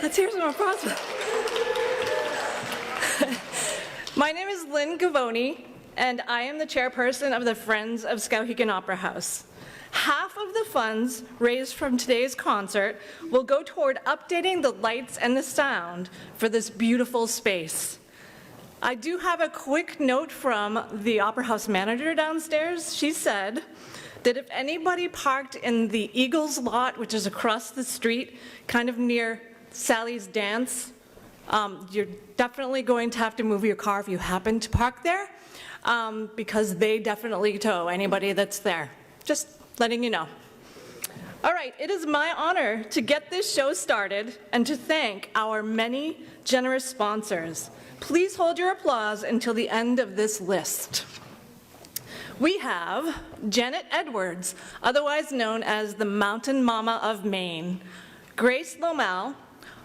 Let's hear some applause. My name is Lynn Gavoni, and I am the chairperson of the Friends of Skowhegan Opera House. Half of the funds raised from today's concert will go toward updating the lights and the sound for this beautiful space. I do have a quick note from the Opera House manager downstairs. She said that if anybody parked in the Eagles lot, which is across the street, kind of near Sally's Dance, you're definitely going to have to move your car if you happen to park there, because they definitely tow anybody that's there. Just letting you know. All right, it is my honor to get this show started and to thank our many generous sponsors. Please hold your applause until the end of this list. We have Janet Edwards, otherwise known as the Mountain Mama of Maine, Grace Lomal,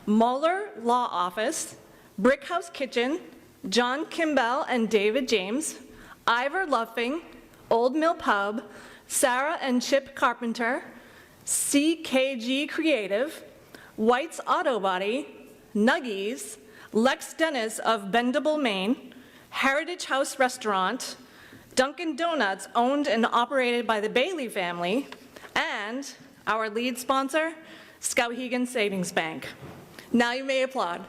Muller Law Office, Brick House Kitchen, John Kimball and David James, Ivor Luffing, Old Mill Pub, Sarah and Chip Carpenter, CKG Creative, White's Auto Body, Nuggies, Lex Dennis of Bendable, Maine, Heritage House Restaurant, Dunkin' Donuts, owned and operated by the Bailey family, and our lead sponsor, Skowhegan Savings Bank. Now you may applaud.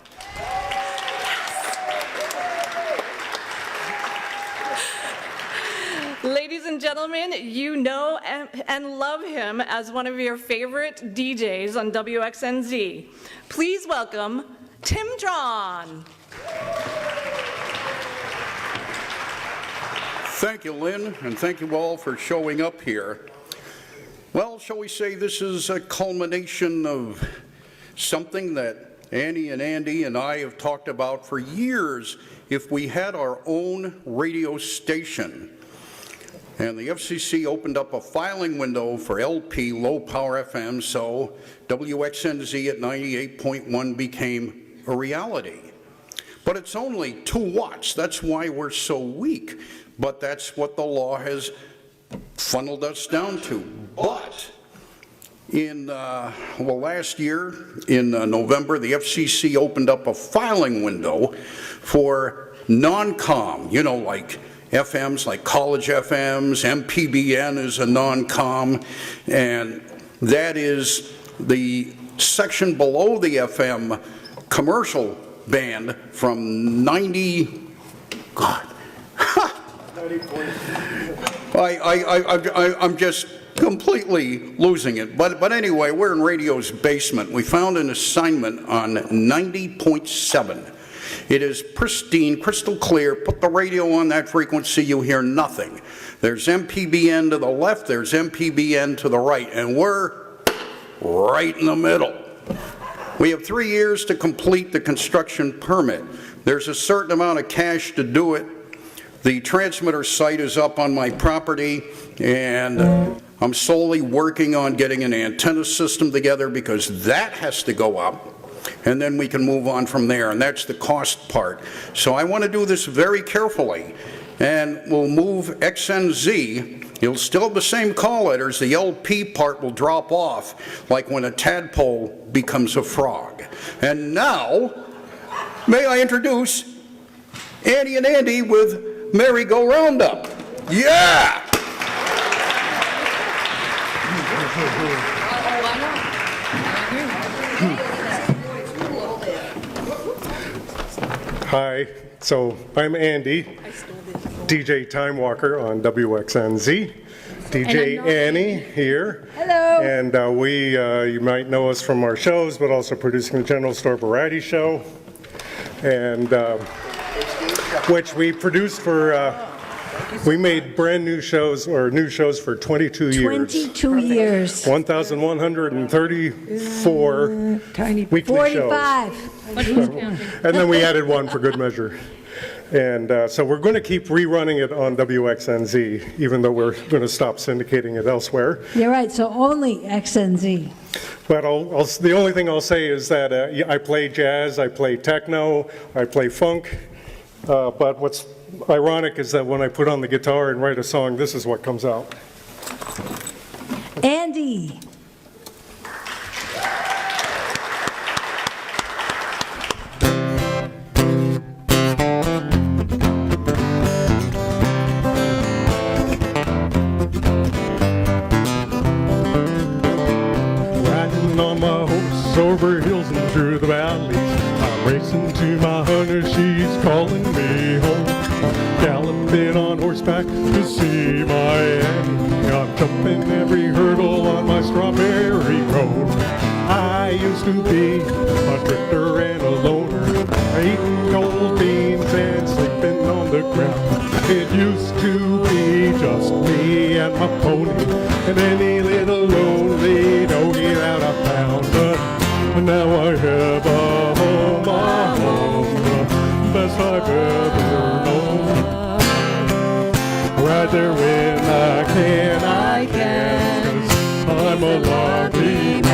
Ladies and gentlemen, you know and love him as one of your favorite DJs on WXNZ. Please welcome Tim Tron. Thank you, Lynn, and thank you all for showing up here. Well, shall we say this is a culmination of something that Annie and Andy and I have talked about for years if we had our own radio station. And the FCC opened up a filing window for LP, low power FM, so WXNZ at 98.1 became a reality. But it's only 2 watts, that's why we're so weak. But that's what the law has funneled us down to. But in, last year, in November, the FCC opened up a filing window for non-com, you know, like FMs, like college FMs, MPBN is a non-com, and that is the section below the FM commercial band from 90, God, I'm just completely losing it. But anyway, we're in radio's basement. We found an assignment on 90.7. It is pristine, crystal clear. Put the radio on that frequency, you hear nothing. There's MPBN to the left, there's MPBN to the right, and we're right in the middle. We have 3 years to complete the construction permit. There's a certain amount of cash to do it. The transmitter site is up on my property, and I'm solely working on getting an antenna system together because that has to go up, and then we can move on from there, and that's the cost part. So I want to do this very carefully, and we'll move XNZ. You'll still have the same call letters. The LP part will drop off, like when a tadpole becomes a frog. And now, may I introduce Annie and Andy with Merry-Go-Round Up. Yeah! Hi, so I'm Andy, DJ Time Walker on WXNZ, DJ Annie here. Hello. And you might know us from our shows, but also producing the General Store Variety Show, and which we produced for, we made brand new shows, or new shows for 22 years. 22 years. 1,134 Tiny. weekly 45. shows. And then we added one for good measure. And so we're going to keep rerunning it on WXNZ, even though we're going to stop syndicating it elsewhere. You're right, so only XNZ. But the only thing I'll say is that I play jazz, I play techno, I play funk. But what's ironic is that when I put on the guitar and write a song, this is what comes out. Andy. over hills and through the valleys. I'm racing to my hunter, she's calling me home. Galloping on horseback to see my Annie. I'm jumping every hurdle on my strawberry road. I used to be a drifter and a loner, eating cold beans and sleeping on the ground. It used to be just me and my pony, and any little lonely doggy that I found. But now I have a home, the best I've ever known. Right there when I can, 'cause I'm a lucky man.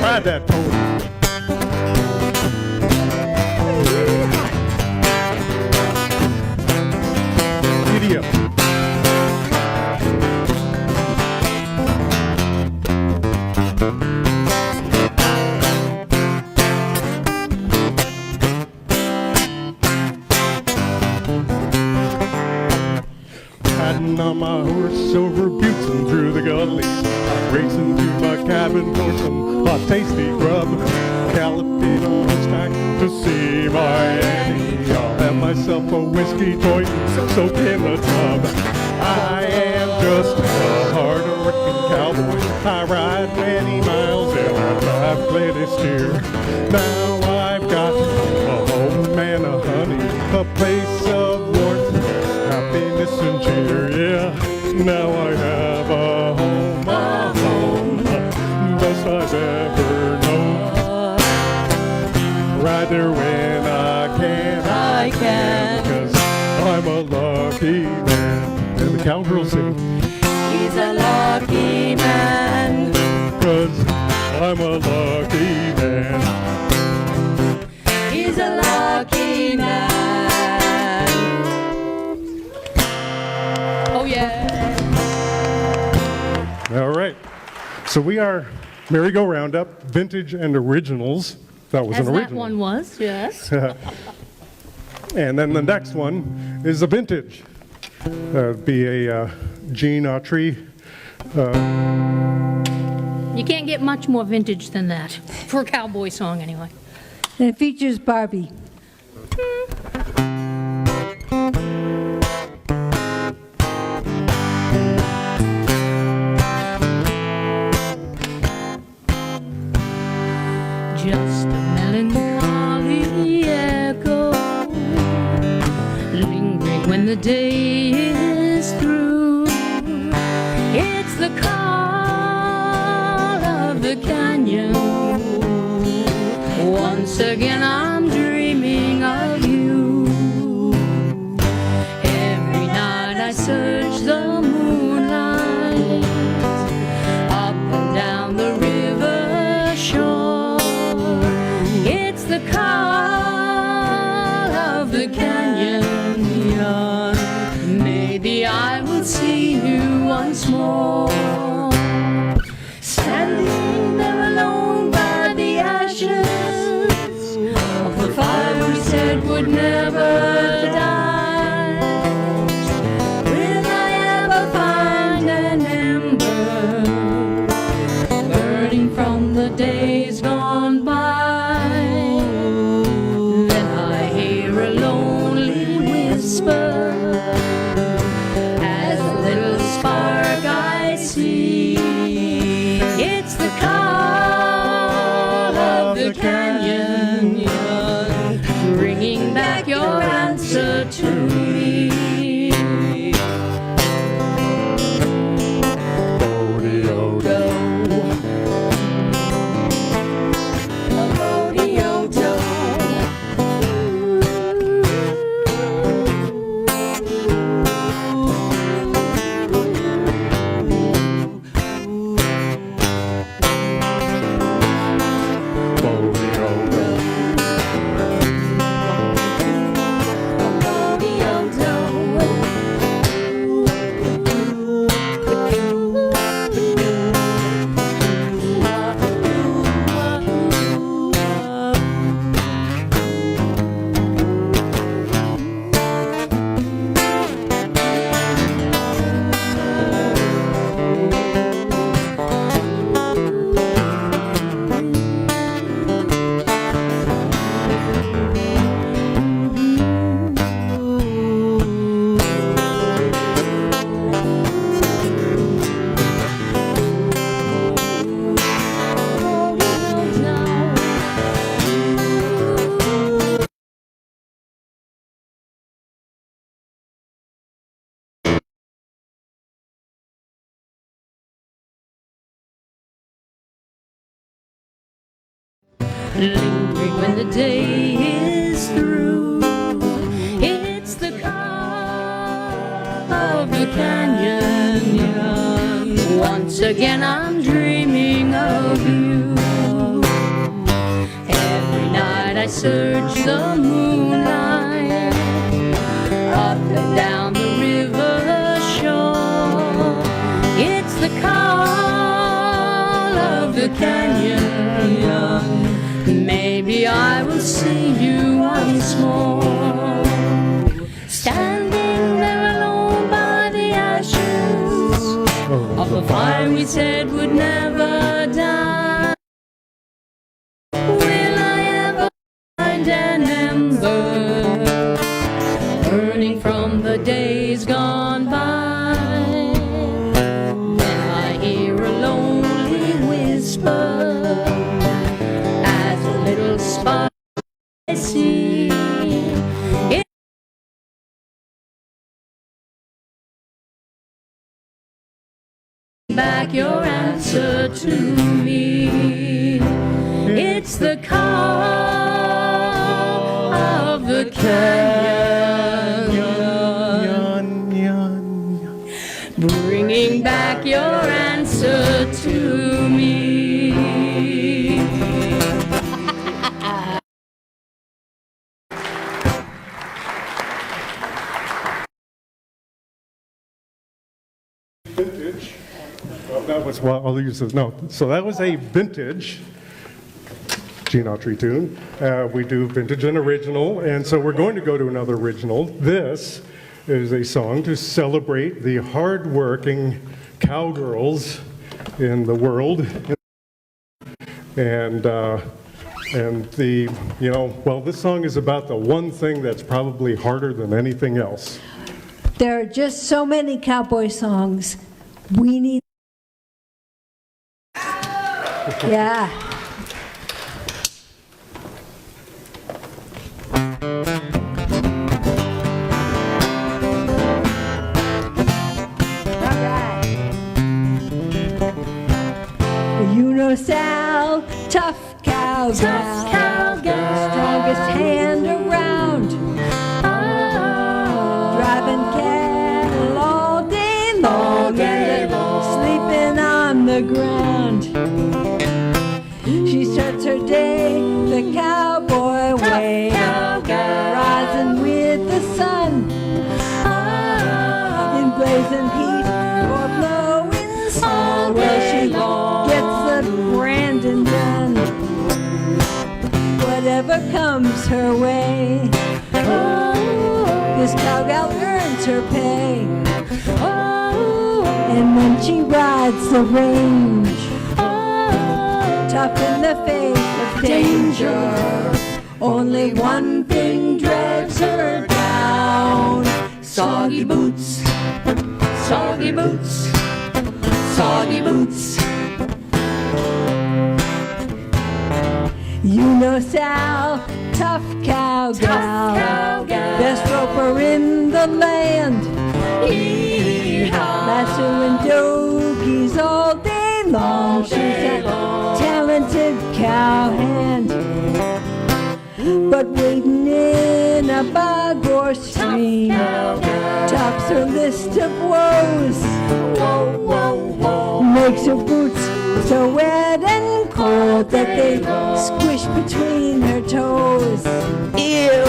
Ride that pony. Giddy up. Riding on my horse over buttes and through the gullies. I'm racing to my cabin for some hot tasty grub. Galloping on horseback to see my Annie. I'll have myself a whiskey joint and soak in the tub. I am just a hard-working cowboy. I ride many miles and I drive plenty steer. Now I've got a home and a honey, a place of warmth, happiness and cheer. Yeah, now I have a home, best I've ever known. Right there when I can, 'cause I'm a lucky man. And the cowgirls sing, He's a lucky man. 'cause I'm a lucky man. He's a lucky man. Oh yeah. All right, so we are Merry-Go-Round Up, Vintage and Originals. That was As an that original. one was, yes. And then the next one is a vintage. Be a Gene Autry. You can't get much more vintage than that, for a cowboy song anyway. And it features Barbie. Just a melancholy echo, lingering when the day is through. It's the call of the canyon. Once again I'm dreaming of you. Every night I search the moonlight, up and down the river shore. It's the call of the canyon. Maybe I will see you once more. Standing there alone by the ashes of the fire we said would never die. Will I ever find an ember burning from the days gone by? Then I hear a lonely whisper as a little spark I see. It's the lingering when the day is through. It's the call of the canyon. Once again I'm dreaming of you. Every night I search the moonlight, up and down the river shore. It's the call of the canyon. Maybe I will see you once more. Standing there alone by the ashes of a fire we said would never die. Will I ever find an ember burning from the days gone by? Then I hear a lonely whisper as a little spark I see. Back your answer to me. It's the call of the canyon, bringing back your answer to me. Vintage. That was, well, I'll use this, no. So that was a vintage Gene Autry tune. We do vintage and original, and so we're going to go to another original. This is a song to celebrate the hardworking cowgirls in the world. And the, you know, well, this song is about the one thing that's probably harder than anything else. There are just so many cowboy songs. We need. Yeah. All right. You know Sal, tough cowgirl, strongest hand around, driving cattle all day long, sleeping on the ground. She starts her day the cowboy way, rising with the sun, in blazing heat or blowing snow. Well, she gets the branding done, whatever comes her way. This cowgirl earns her pay, and when she rides the range, tough in the face of danger, only one thing drags her down. Soggy boots, soggy boots, soggy boots. You know Sal, tough cowgirl, best roper in the land, lassoing dogies all day long. She's a talented cowhand, but wading in a bog or stream tops her list of woes. Makes her boots so wet and cold that they squish between her toes. Ew.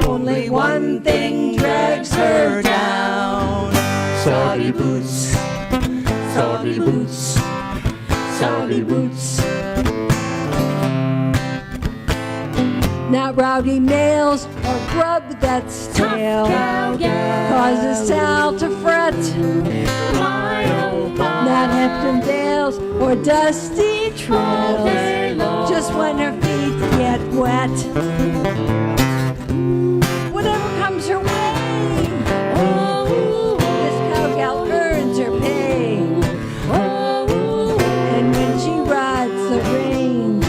Only one thing drags her down. Soggy boots, soggy boots, soggy boots. Not rowdy males or grub that's stale causes Sal to fret. Not Hampton Dales or dusty trails, just when her feet get wet. Whatever comes her way, this cowgirl earns her pay. And when she rides the range,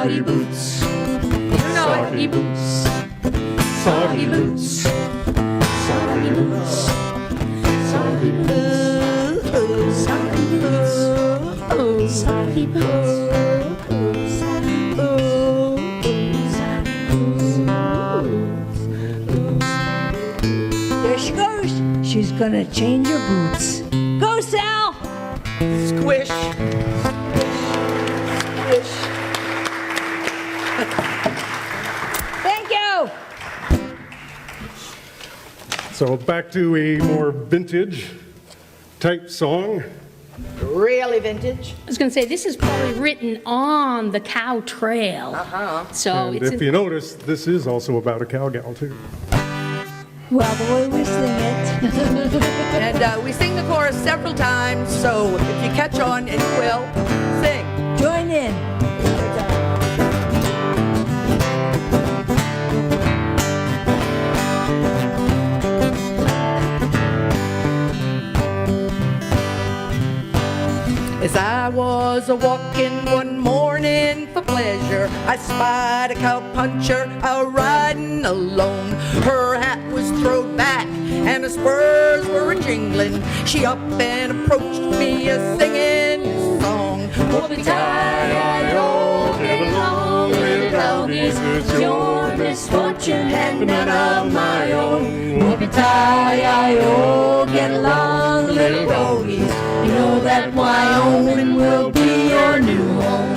soggy boots. You know soggy boots. Soggy boots. Soggy boots. Soggy boots. Soggy boots. Soggy boots. There she goes. She's gonna change her boots. Go, Sal! Squish. Squish. Thank you! So back to a more vintage type song. Really vintage. I was going to say, this is probably written on the cow trail. So And it's if you notice, this is also about a cowgirl too. Well, the way we sing it. And we sing the chorus several times, so if you catch on, and you will, sing. Join in. As I was a-walking one morning for pleasure, I spied a cowpuncher a-riding alone. Her hat was throwed back and her spurs were a-jingling. She up and approached me a-singing this song. Whoopie-tie-I-O, get along, little doggies, it's your misfortune and none of my own. Whoopie-tie-I-O, get along, little doggies, you know that Wyoming will be your new home.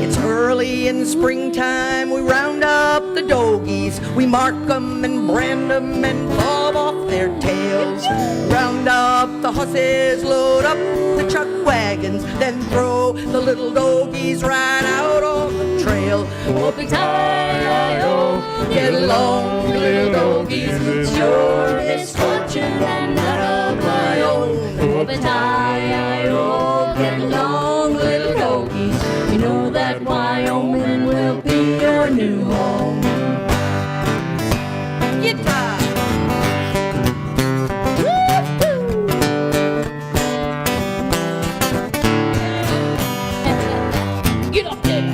It's early in the springtime, we round up the dogies. We mark 'em and brand 'em and bob off their tails. Round up the horses, load up the chuck wagons, then throw the little dogies right out on the trail. Whoopie-tie-I-O, get along, little doggies, it's your misfortune and none of my own. Whoopie-tie-I-O, get along, little doggies, you know that Wyoming will be your new home. Guitar. Get up there,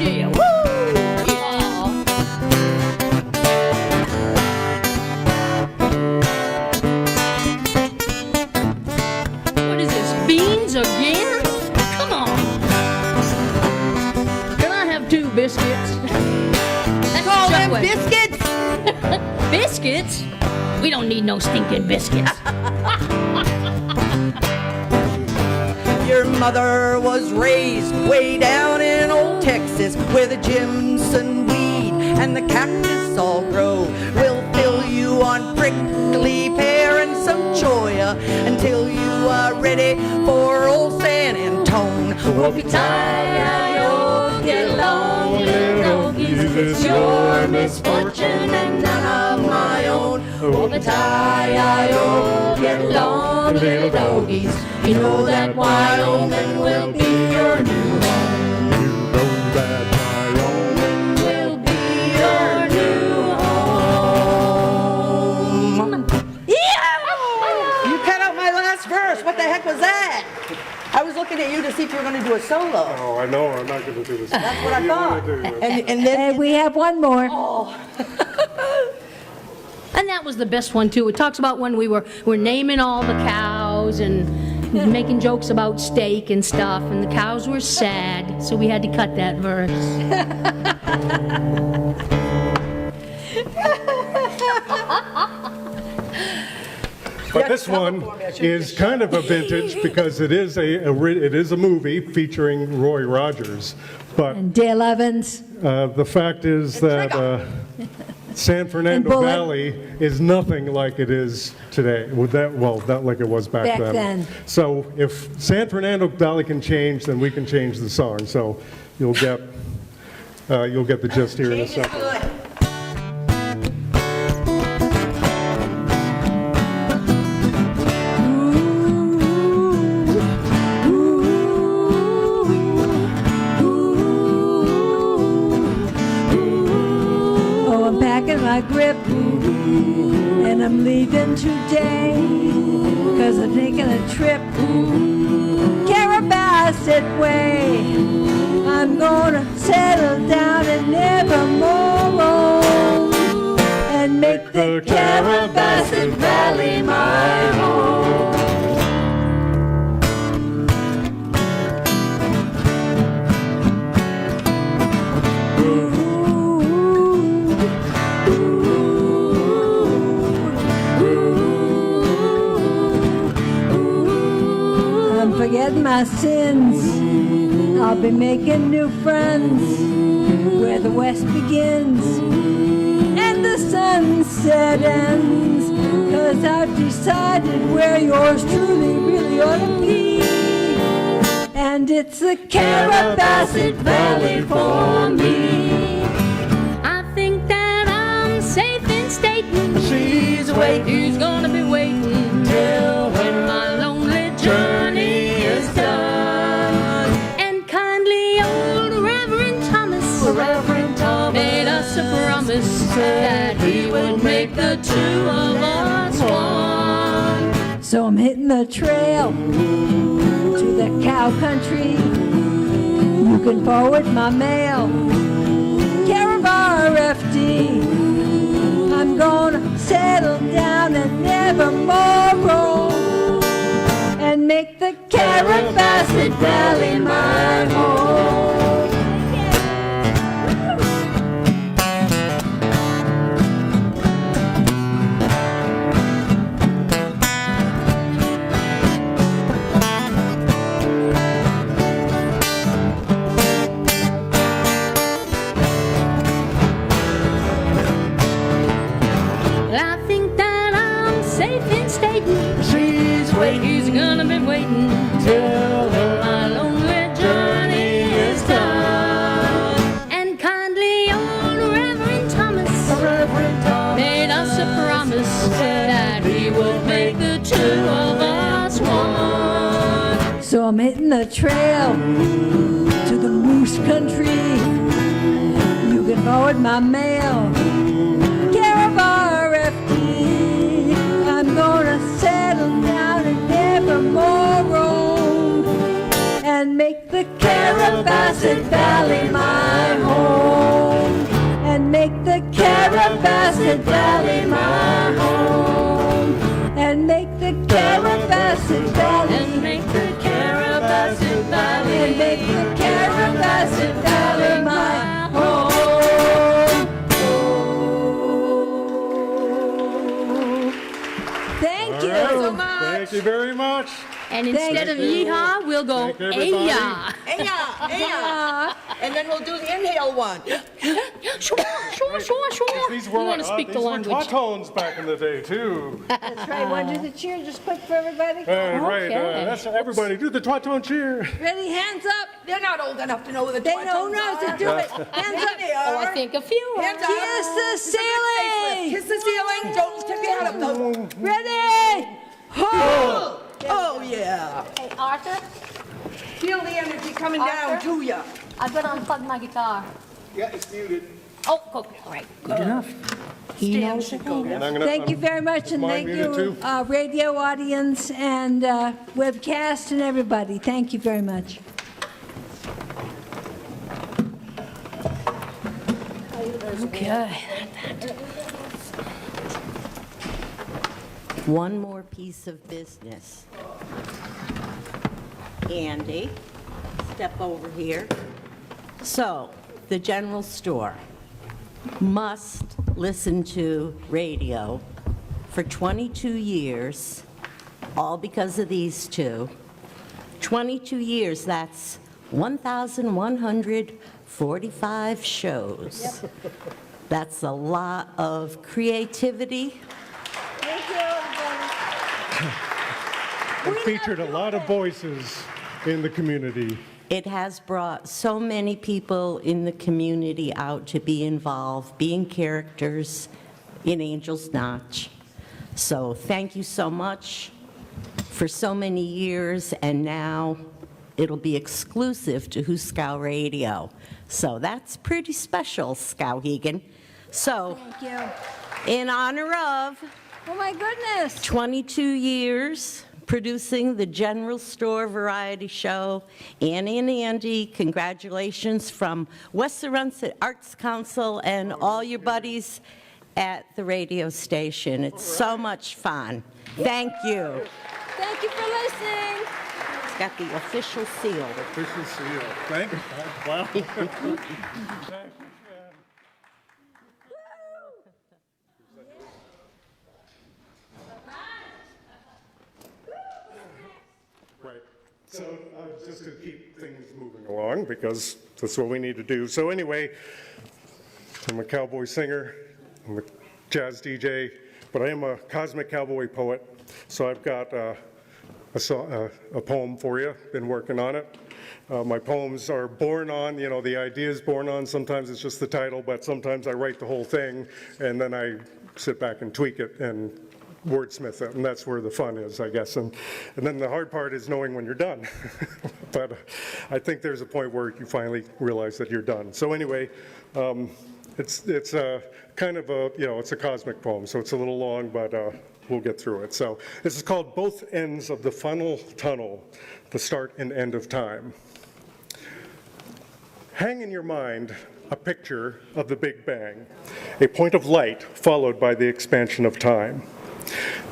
yeah, woo! Yeah. What is this, beans again? Come on. Can I have 2 biscuits? That's Call Chuck them Wagon. biscuits? Biscuits? We don't need no stinking biscuits. Your mother was raised way down in old Texas, where the Jimson weed and the cactus all grow. We'll fill you on prickly pear and some cholla until you are ready for old San Antone. Whoopie-tie-I-O, get along, little doggies, it's your misfortune and none of my own. Whoopie-tie-I-O, get along, little doggies, you know that Wyoming will be your new home. You know that Wyoming. Will be your new home. You cut out my last verse. What the heck was that? I was looking at you to see if you were going to do a solo. Oh, I know, I'm not going to do this. That's what I thought. And And then we have one more. And that was the best one too. It talks about when we're naming all the cows and making jokes about steak and stuff, and the cows were sad, so we had to cut that verse. But this one is kind of a vintage because it is a movie featuring Roy Rogers. But And Dale Evans. the fact is that San Fernando Bullitt. Valley is nothing like it is today. Not like it was back then. So if San Fernando Valley can change, then we can change the song. So you'll get the gist here in a second. good. Oh, I'm packing my grip and I'm leaving today 'cause I'm taking a trip. Calabasas, deserted way. I'm gonna settle down and never more roam, and make the Carabasset Valley my home. I'm forgetting my sins. I'll be making new friends where the west begins and the sunset ends. 'Cause I've decided where yours truly really ought to be, and it's the Carabasset Valley for me. I think that I'm safe in stating she's waiting. She's gonna be waiting till when my lonely journey is done. And kindly old Reverend Thomas made us a promise that he would make the two of us one. So I'm hitting the trail to the cow country. You can forward my mail, Caravar FD. I'm gonna settle down and never more roam, and make the Carabasset Valley my home. I think that I'm safe in stating she's waiting. He's gonna be waiting till my lonely journey is done. And kindly old Reverend Thomas made us a promise that he would make the two of us one. So I'm hitting the trail to the moose country. You can forward my mail, Caravar FD. I'm gonna settle down and never more roam, and make the Carabasset Valley my home, and make the Carabasset Valley my home, and make the Carabasset Valley, And make the Carabasset Valley, and make the Carabasset Valley my home. Thank you so much. Thank you very much. and instead of yeehaw, we'll go Thank everybody. ay-ya. And then we'll do the inhale one. Sure. These You were, want to speak the language. Tautones back in the day, too. That's right. Want to do the cheer just quick for everybody? Right, Okay. that's everybody. Do the Twautone cheer. Ready? Hands up. They're not old enough to know what the They don't know Twautons to are. do it. Hands up. They Oh, I are. think a few. Hands up. Kiss the ceiling. Kiss the ceiling. Don't tip your head up, though. Ready? Ho! Oh, yeah. Hey, Arthur, Feel the energy coming down to ya. I better unplug my guitar. Yeah, it's muted. Oh, okay, all right, good enough. He knows it. And I'm gonna, Thank you very much, and mine thank muted you, too? radio audience and webcast and everybody. Thank you very much. Okay. One more piece of business. Andy, step over here. So, the general store must listen to radio for 22 years, all because of these two. 22 years, that's 1,145 shows. That's a lot of creativity. Thank you, everybody. we featured a lot of voices in the community. It has brought so many people in the community out to be involved, being characters in Angel's Notch. So thank you so much for so many years, and now it'll be exclusive to Huskow Radio. So that's pretty special, Skowhegan. So Thank you. in honor of Oh, my goodness. 22 years producing the General Store Variety Show. Annie and Andy, congratulations from West Sorenset Arts Council and all your buddies at the radio station. It's so much fun. Thank you. Thank you for listening. It's got the official seal. Official seal. Thank you. Wow. Right. So just to keep things moving along, because that's what we need to do. So anyway, I'm a cowboy singer, I'm a jazz DJ, but I am a cosmic cowboy poet. So I've got a poem for you, been working on it. My poems are born on, the idea is born on, sometimes it's just the title, but sometimes I write the whole thing, and then I sit back and tweak it and wordsmith it, and that's where the fun is, I guess. And then the hard part is knowing when you're done. But I think there's a point where you finally realize that you're done. So anyway, it's a kind of a, it's a cosmic poem, so it's a little long, but we'll get through it. So this is called Both Ends of the Funnel Tunnel, the Start and End of Time. Hang in your mind a picture of the Big Bang, a point of light followed by the expansion of time.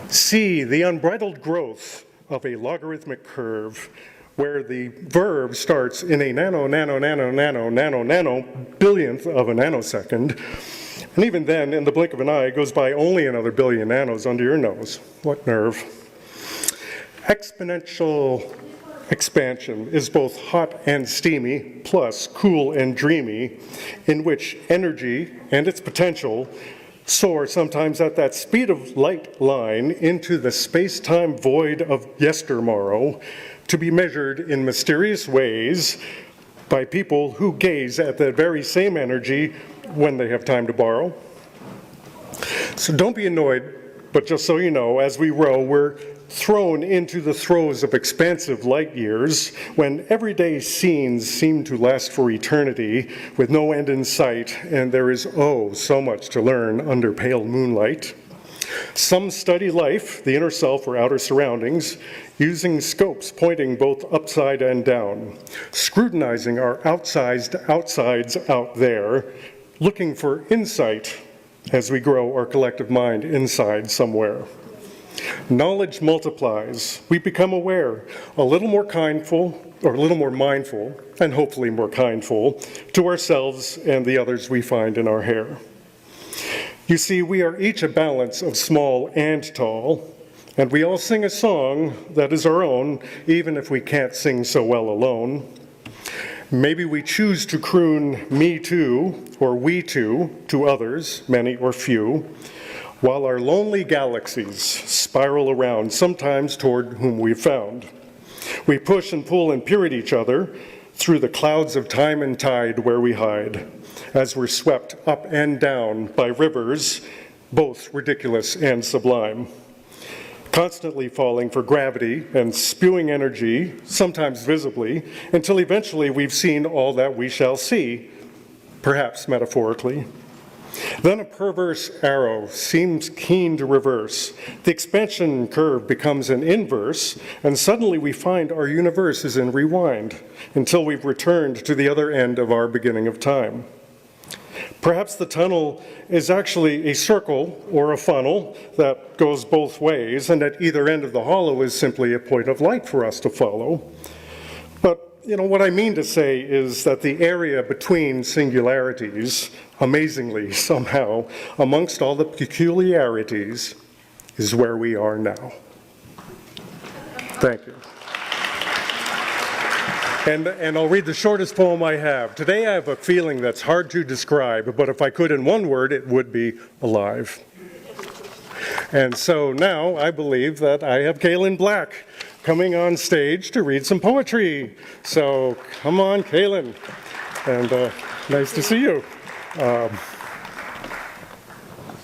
See the unbridled growth of a logarithmic curve where the verb starts in a nano billionth of a nanosecond, and even then, in the blink of an eye, it goes by only another billion nanos under your nose. What nerve. Exponential expansion is both hot and steamy, plus cool and dreamy, in which energy and its potential soar sometimes at that speed of light line into the space-time void of yestermorrow, to be measured in mysterious ways by people who gaze at that very same energy when they have time to borrow. So don't be annoyed, but just so you know, as we row, we're thrown into the throes of expansive light years when everyday scenes seem to last for eternity with no end in sight, and there is, oh, so much to learn under pale moonlight. Some study life, the inner self or outer surroundings, using scopes pointing both upside and down, scrutinizing our outsized outsides out there, looking for insight as we grow our collective mind inside somewhere. Knowledge multiplies. We become aware, a little more kindful, or a little more mindful, and hopefully more kindful, to ourselves and the others we find in our hair. You see, we are each a balance of small and tall, and we all sing a song that is our own, even if we can't sing so well alone. Maybe we choose to croon me too, or we too, to others, many or few, while our lonely galaxies spiral around, sometimes toward whom we've found. We push and pull and peer at each other through the clouds of time and tide where we hide, as we're swept up and down by rivers, both ridiculous and sublime, constantly falling for gravity and spewing energy, sometimes visibly, until eventually we've seen all that we shall see, perhaps metaphorically. Then a perverse arrow seems keen to reverse. The expansion curve becomes an inverse, and suddenly we find our universe is in rewind until we've returned to the other end of our beginning of time. Perhaps the tunnel is actually a circle or a funnel that goes both ways, and at either end of the hollow is simply a point of light for us to follow. But what I mean to say is that the area between singularities, amazingly somehow, amongst all the peculiarities, is where we are now. Thank you. And I'll read the shortest poem I have. Today I have a feeling that's hard to describe, but if I could in one word, it would be alive. And so now I believe that I have Kaylin Black coming on stage to read some poetry. So come on, Kaylin, and nice to see you. Let's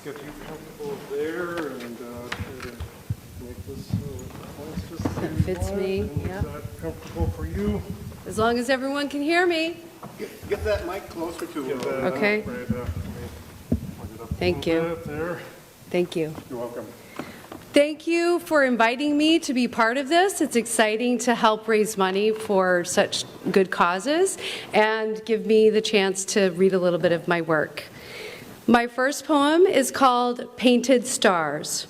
get you comfortable there and try to make this so it's just That fits me, yeah. Is that comfortable for you? As long as everyone can hear me. Get that mic closer to you. Okay. Thank you. There. Thank you. You're welcome. Thank you for inviting me to be part of this. It's exciting to help raise money for such good causes and give me the chance to read a little bit of my work. My first poem is called Painted Stars.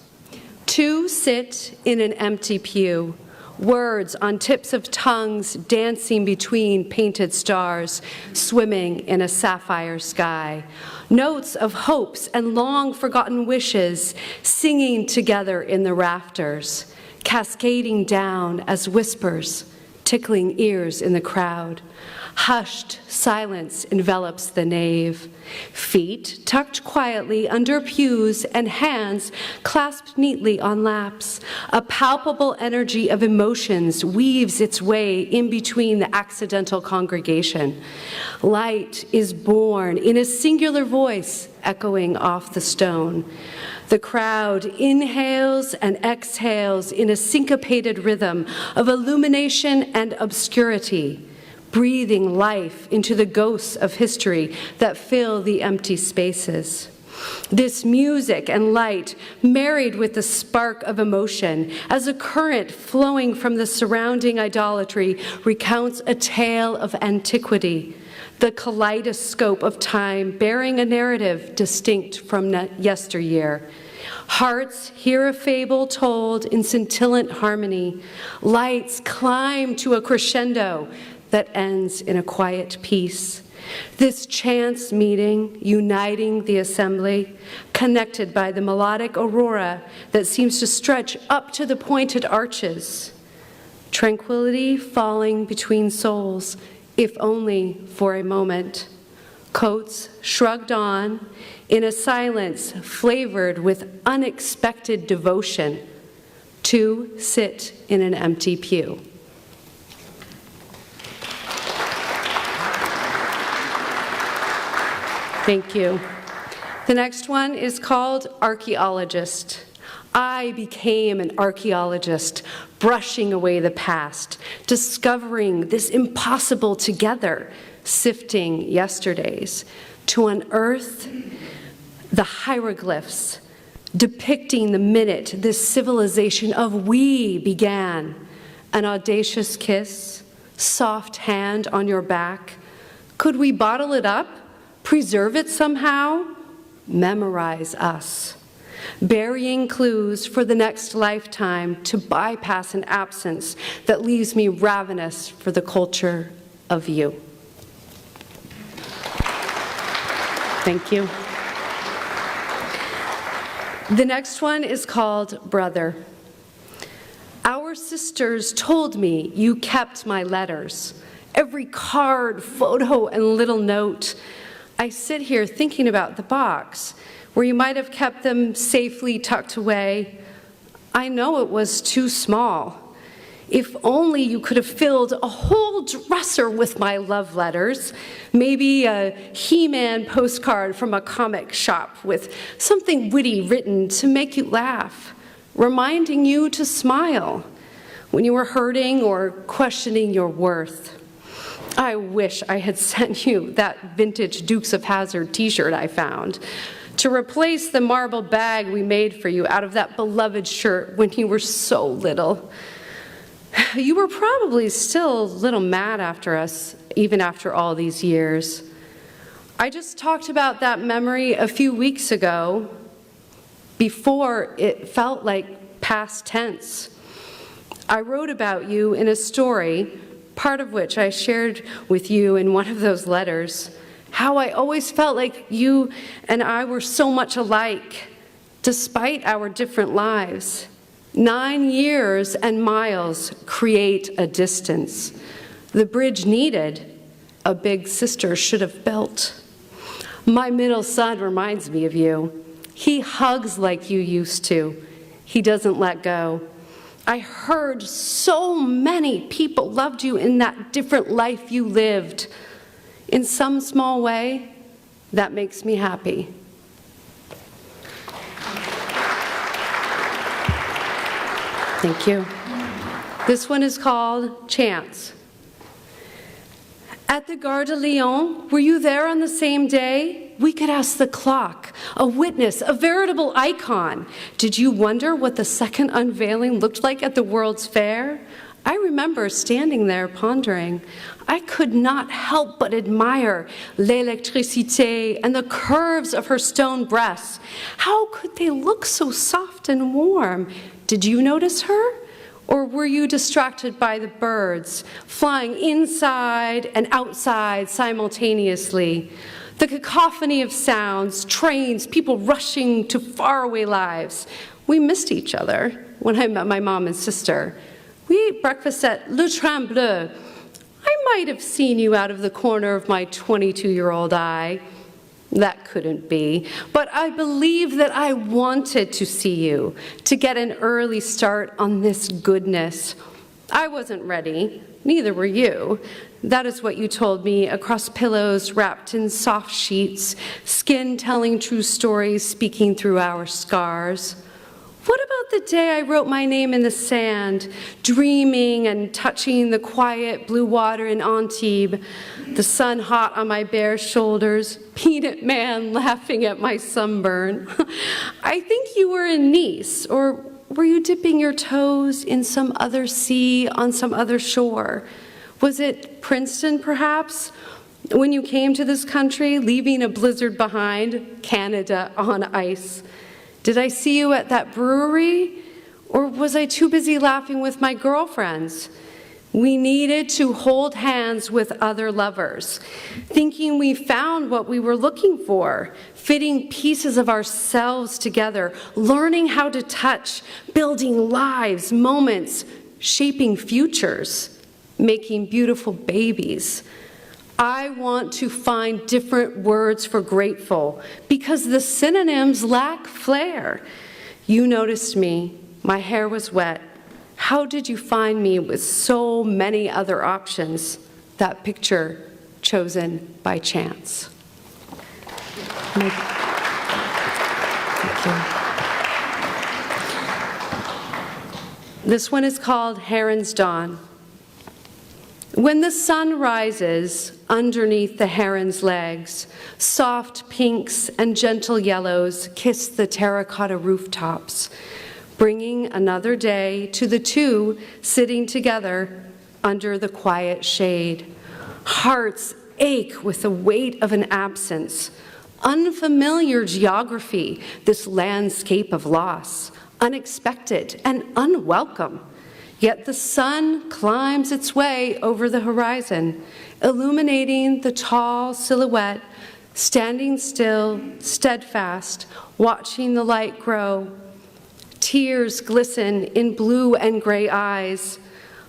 Two sit in an empty pew, words on tips of tongues dancing between painted stars, swimming in a sapphire sky. Notes of hopes and long-forgotten wishes singing together in the rafters, cascading down as whispers, tickling ears in the crowd. Hushed silence envelops the nave. Feet tucked quietly under pews and hands clasped neatly on laps. A palpable energy of emotions weaves its way in between the accidental congregation. Light is born in a singular voice echoing off the stone. The crowd inhales and exhales in a syncopated rhythm of illumination and obscurity, breathing life into the ghosts of history that fill the empty spaces. This music and light, married with the spark of emotion, as a current flowing from the surrounding idolatry, recounts a tale of antiquity, the kaleidoscope of time bearing a narrative distinct from yesteryear. Hearts hear a fable told in scintillant harmony. Lights climb to a crescendo that ends in a quiet peace. This chance meeting, uniting the assembly, connected by the melodic aurora that seems to stretch up to the pointed arches. Tranquility falling between souls, if only for a moment. Coats shrugged on in a silence flavored with unexpected devotion. Two sit in an empty pew. Thank you. The next one is called Archaeologist. I became an archaeologist, brushing away the past, discovering this impossible together, sifting yesterdays, to unearth the hieroglyphs depicting the minute this civilization of we began. An audacious kiss, soft hand on your back. Could we bottle it up? Preserve it somehow? Memorize us. Burying clues for the next lifetime to bypass an absence that leaves me ravenous for the culture of you. Thank you. The next one is called Brother. Our sisters told me you kept my letters, every card, photo, and little note. I sit here thinking about the box where you might have kept them safely tucked away. I know it was too small. If only you could have filled a whole dresser with my love letters, maybe a He-Man postcard from a comic shop with something witty written to make you laugh, reminding you to smile when you were hurting or questioning your worth. I wish I had sent you that vintage Dukes of Hazzard t-shirt I found to replace the marble bag we made for you out of that beloved shirt when you were so little. You were probably still a little mad after us, even after all these years. I just talked about that memory a few weeks ago before it felt like past tense. I wrote about you in a story, part of which I shared with you in one of those letters, how I always felt like you and I were so much alike, despite our different lives. 9 years and miles create a distance. The bridge needed, a big sister should have built. My middle son reminds me of you. He hugs like you used to. He doesn't let go. I heard so many people loved you in that different life you lived. In some small way, that makes me happy. Thank you. This one is called Chance. At the Gare de Lyon, were you there on the same day? we could ask the clock, a witness, a veritable icon. Did you wonder what the second unveiling looked like at the World's Fair? I remember standing there pondering. I could not help but admire l'électricité and the curves of her stone breasts. How could they look so soft and warm? Did you notice her? Or were you distracted by the birds, flying inside and outside simultaneously? The cacophony of sounds, trains, people rushing to faraway lives. We missed each other when I met my mom and sister. We ate breakfast at Le Train Bleu. I might have seen you out of the corner of my 22-year-old eye. That couldn't be. But I believe that I wanted to see you, to get an early start on this goodness. I wasn't ready. Neither were you. That is what you told me across pillows wrapped in soft sheets, skin telling true stories, speaking through our scars. What about the day I wrote my name in the sand, dreaming and touching the quiet blue water in Antibes, the sun hot on my bare shoulders, Peanut Man laughing at my sunburn? I think you were in Nice, or were you dipping your toes in some other sea on some other shore? Was it Princeton, perhaps, when you came to this country, leaving a blizzard behind, Canada on ice? Did I see you at that brewery? Or was I too busy laughing with my girlfriends? We needed to hold hands with other lovers, thinking we found what we were looking for, fitting pieces of ourselves together, learning how to touch, building lives, moments, shaping futures, making beautiful babies. I want to find different words for grateful because the synonyms lack flair. You noticed me. My hair was wet. How did you find me with so many other options? That picture chosen by chance. Thank you. This one is called Heron's Dawn. When the sun rises underneath the heron's legs, soft pinks and gentle yellows kiss the terracotta rooftops, bringing another day to the two sitting together under the quiet shade. Hearts ache with the weight of an absence, unfamiliar geography, this landscape of loss, unexpected and unwelcome. Yet the sun climbs its way over the horizon, illuminating the tall silhouette, standing still, steadfast, watching the light grow. Tears glisten in blue and gray eyes.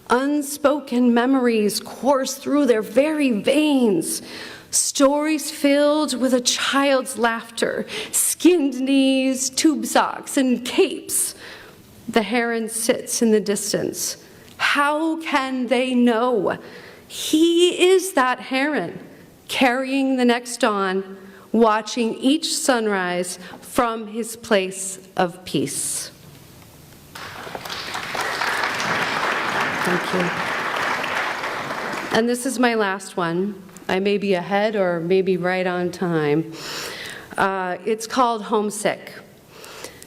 Unspoken memories course through their very veins. Stories filled with a child's laughter, skinned knees, tube socks, and capes. The heron sits in the distance. How can they know? He is that heron, carrying the next dawn, watching each sunrise from his place of peace. Thank you. And this is my last one. I may be ahead or maybe right on time. It's called Homesick.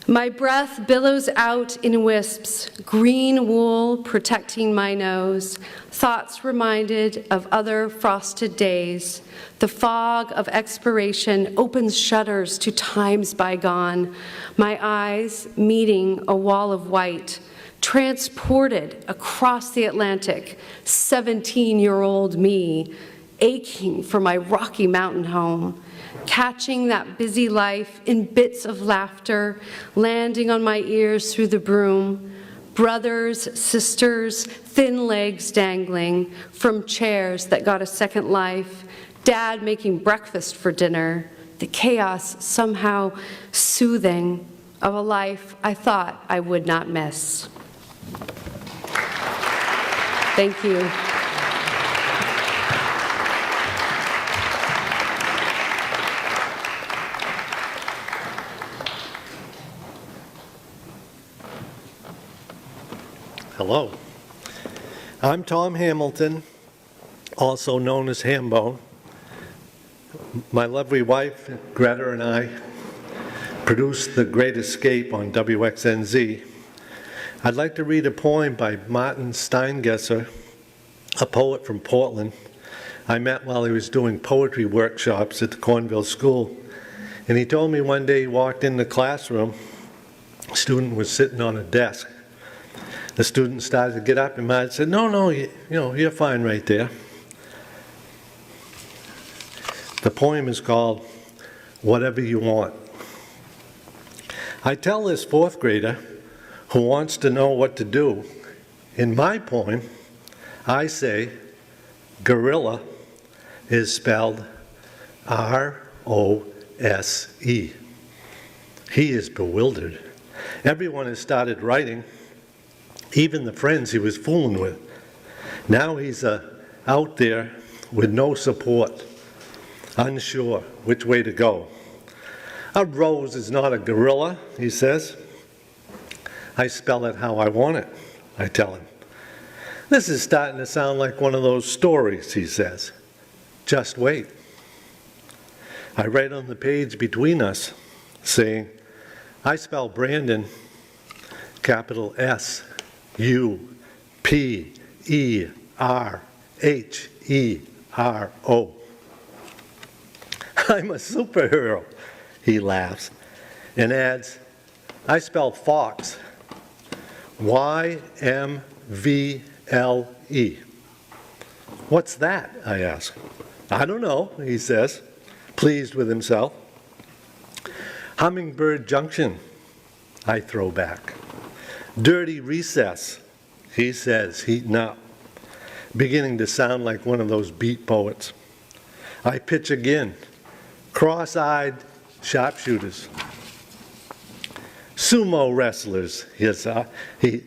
My breath billows out in wisps, green wool protecting my nose, thoughts reminded of other frosted days. The fog of expiration opens shutters to times bygone, my eyes meeting a wall of white, transported across the Atlantic, 17-year-old me, aching for my Rocky Mountain home. Catching that busy life in bits of laughter, landing on my ears through the broom, brothers, sisters, thin legs dangling from chairs that got a second life, dad making breakfast for dinner, the chaos somehow soothing of a life I thought I would not miss. Thank you. Hello, I'm Tom Hamilton, also known as Hambone. My lovely wife, Greta, and I produced The Great Escape on WXNZ. I'd like to read a poem by Martin Steingesser, a poet from Portland. I met while he was doing poetry workshops at the Cornville School. And he told me one day he walked in the classroom, a student was sitting on a desk. The student started to get up and Martin said, no, you're fine right there. The poem is called Whatever You Want. I tell this fourth grader who wants to know what to do, in my poem, I say gorilla is spelled R-O-S-E. He is bewildered. Everyone has started writing, even the friends he was fooling with. Now he's out there with no support, unsure which way to go. A rose is not a gorilla, he says. I spell it how I want it, I tell him. This is starting to sound like one of those stories, he says. Just wait. I write on the page between us, saying, I spell Brandon, capital S-U-P-E-R-H-E-R-O. I'm a superhero, he laughs, and adds, I spell fox, Y-M-V-L-E. What's that, I ask. I don't know, he says, pleased with himself. Hummingbird Junction, I throw back. Dirty recess, he says, heating up, beginning to sound like one of those beat poets. I pitch again. Cross-eyed sharpshooters. Sumo wrestlers, he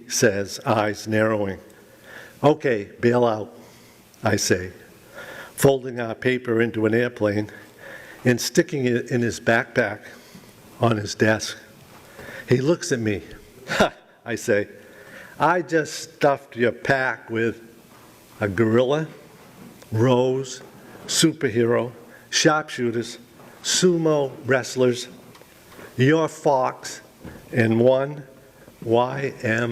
says, eyes narrowing. Okay, bail out, I say, folding our paper into an airplane and sticking it in his backpack on his desk. He looks at me. Ha, I say, I just stuffed your pack with a gorilla, rose, superhero, sharpshooters, sumo wrestlers, your fox, and one YMLBE.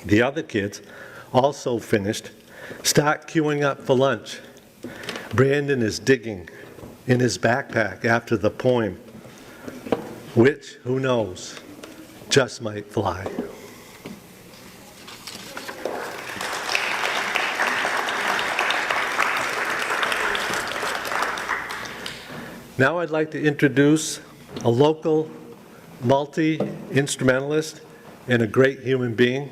The other kids, also finished, start queuing up for lunch. Brandon is digging in his backpack after the poem, which, who knows, just might fly. Now I'd like to introduce a local multi-instrumentalist and a great human being.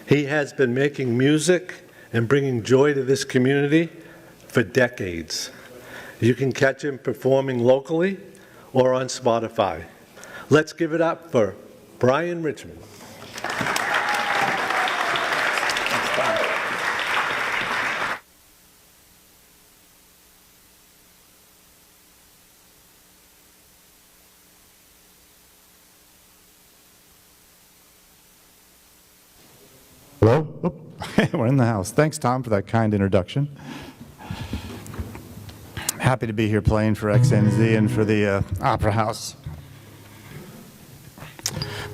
He has been making music and bringing joy to this community for decades. You can catch him performing locally or on Spotify. Let's give it up for Brian Richmond. Hello? Oh, we're in the house. Thanks, Tom, for that kind introduction. Happy to be here playing for XNZ and for the Opera House.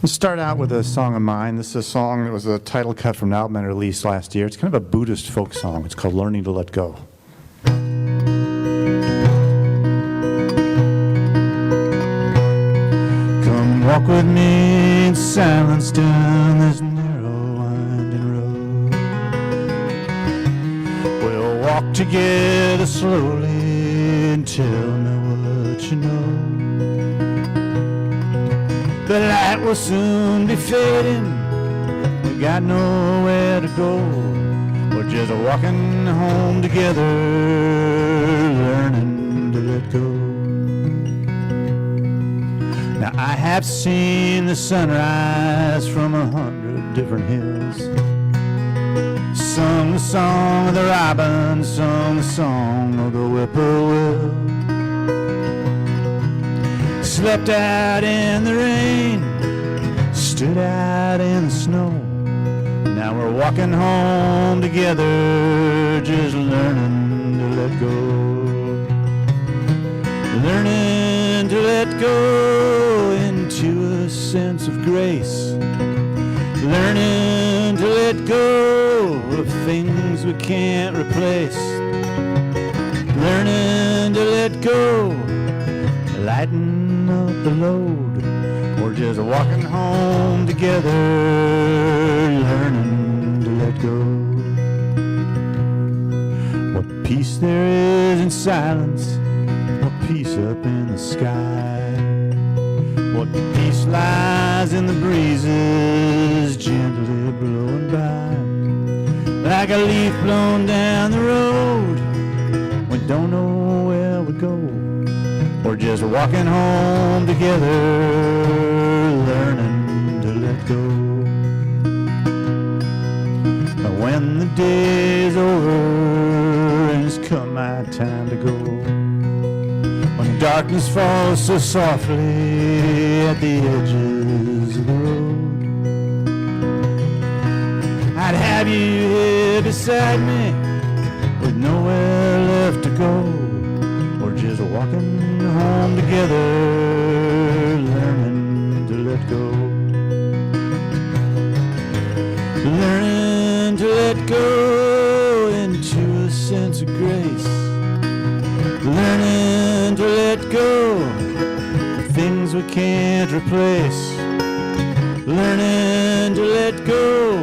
Let's start out with a song of mine. This is a song that was a title cut from an album I released last year. It's kind of a Buddhist folk song. It's called Learning to Let Go. Come walk with me in silence down this narrow winding road. We'll walk together slowly and tell me what you know. The light will soon be fading. We got nowhere to go. We're just walking home together, learning to let go. Now I have seen the sunrise from 100 different hills. Sung the song of the robin, sung the song of the whippoorwill. Slept out in the rain, stood out in the snow. Now we're walking home together, just learning to let go. go into a sense of grace. Learning to let go of things we can't replace. Learning to let go, lighten up the load. We're just walking home together, learning to let go. What peace there is in silence, what peace up in the sky. What peace lies in the breezes gently blowing by. Like a leaf blown down the road, we don't know where we go. We're just walking home together, learning to let go. Now when the day is over and it's come my time to go, when darkness falls so softly at the edges of the road, I'd have you here beside me with nowhere left to go. We're just walking home together, learning to let go. Learning to let go into a sense of grace. Learning to let go of things we can't replace. Learning to let go,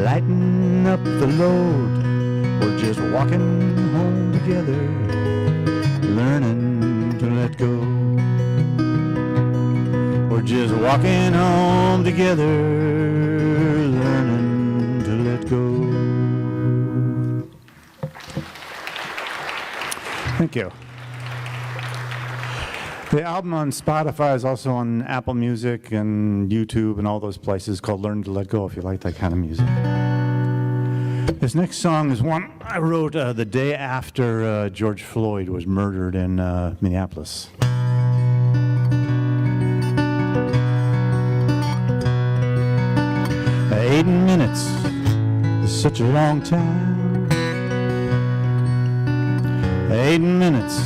lighten up the load. We're just walking home together, learning to let go. We're just walking home together, learning to let go. Thank you. The album on Spotify is also on Apple Music and YouTube and all those places, called Learn to Let Go, if you like that kind of music. This next song is one I wrote the day after George Floyd was murdered in Minneapolis. 8 minutes is such a long time. 8 minutes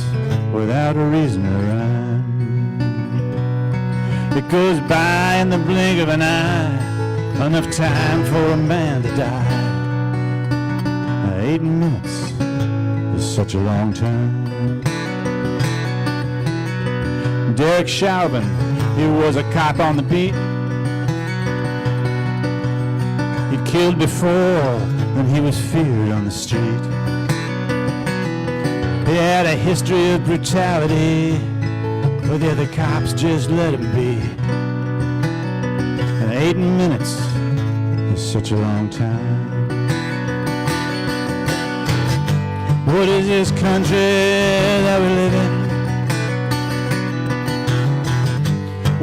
without a reason or rhyme. It goes by in the blink of an eye, enough time for a man to die. 8 minutes is such a long time. Derek Chauvin, he was a cop on the beat. He killed before when he was feared on the street. He had a history of brutality, but the other cops just let him be. And 8 minutes is such a long time. What is this country that we live in?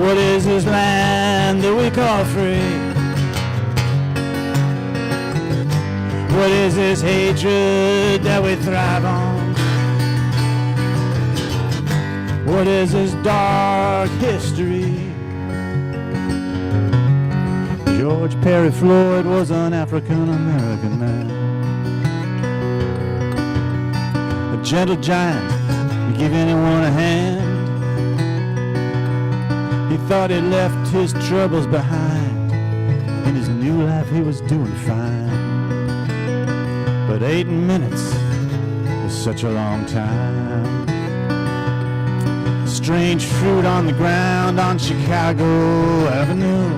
What is this land that we call free? What is this hatred that we thrive on? What is this dark history? George Perry Floyd was an African-American man, a gentle giant to give anyone a hand. He thought he left his troubles behind. In his new life he was doing fine. But 8 minutes is such a long time. Strange fruit on the ground on Chicago Avenue.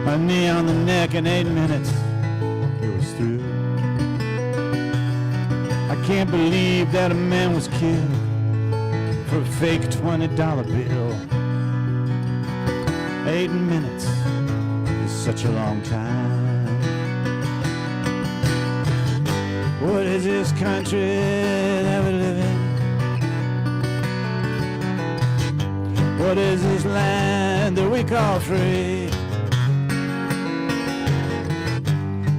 A knee on the neck in 8 minutes, it was through. I can't believe that a man was killed for a fake $20 bill. 8 minutes is such a long time. What is this country that we live in? What is this land that we call free?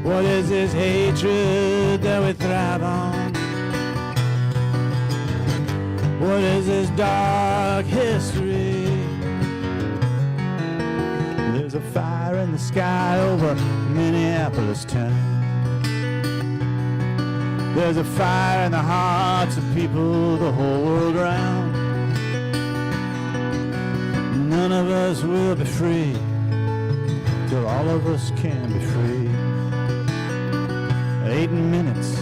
What is this hatred that we thrive on? What is this dark history? There's a fire in the sky over Minneapolis town. There's a fire in the hearts of people the whole world round. none of us will be free till all of us can be free. 8 minutes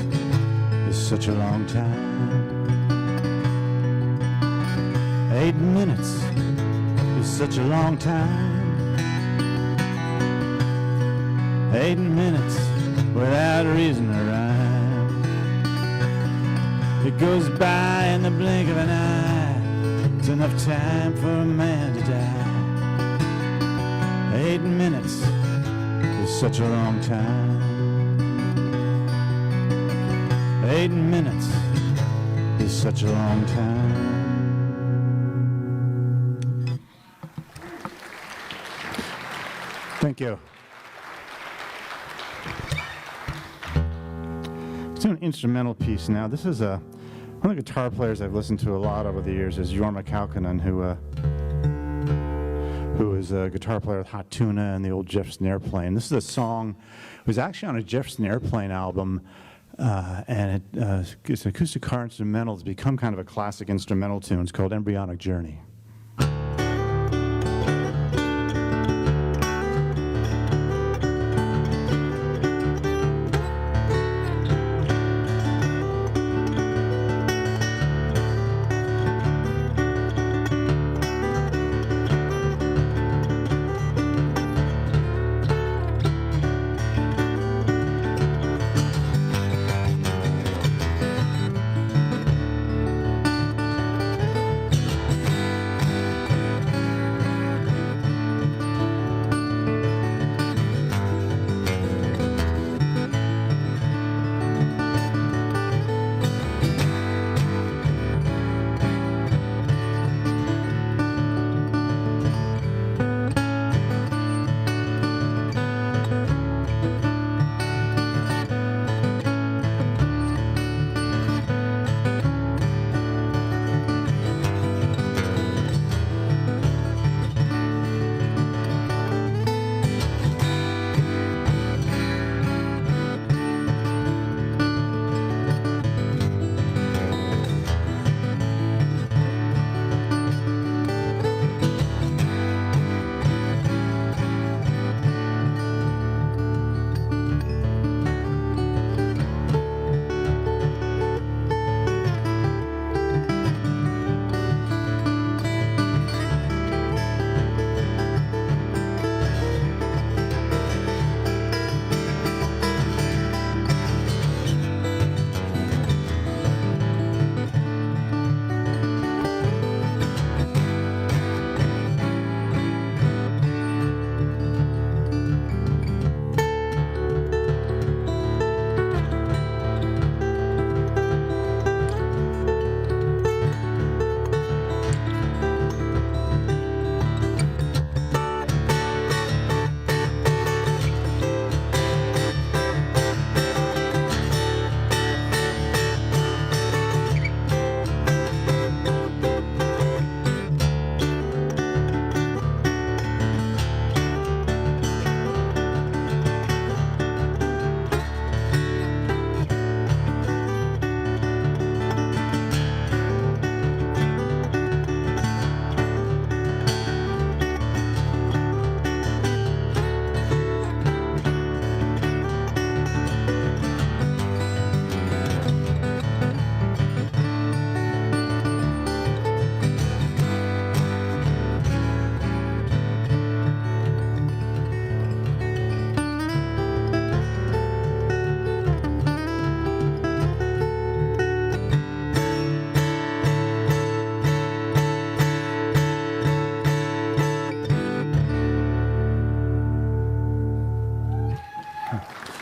is such a long time. 8 minutes is such a long time. 8 minutes without reason or rhyme. It goes by in the blink of an eye. It's enough time for a man to die. 8 minutes is such a long time. 8 minutes is such a long time. Thank you. Let's do an instrumental piece now. This is one of the guitar players I've listened to a lot over the years is Jorma Kaukonen, who is a guitar player with Hot Tuna and the old Jefferson Airplane. This is a song, it was actually on a Jefferson Airplane album, and it's an acoustic guitar instrumental. It's become kind of a classic instrumental tune. It's called Embryonic Journey.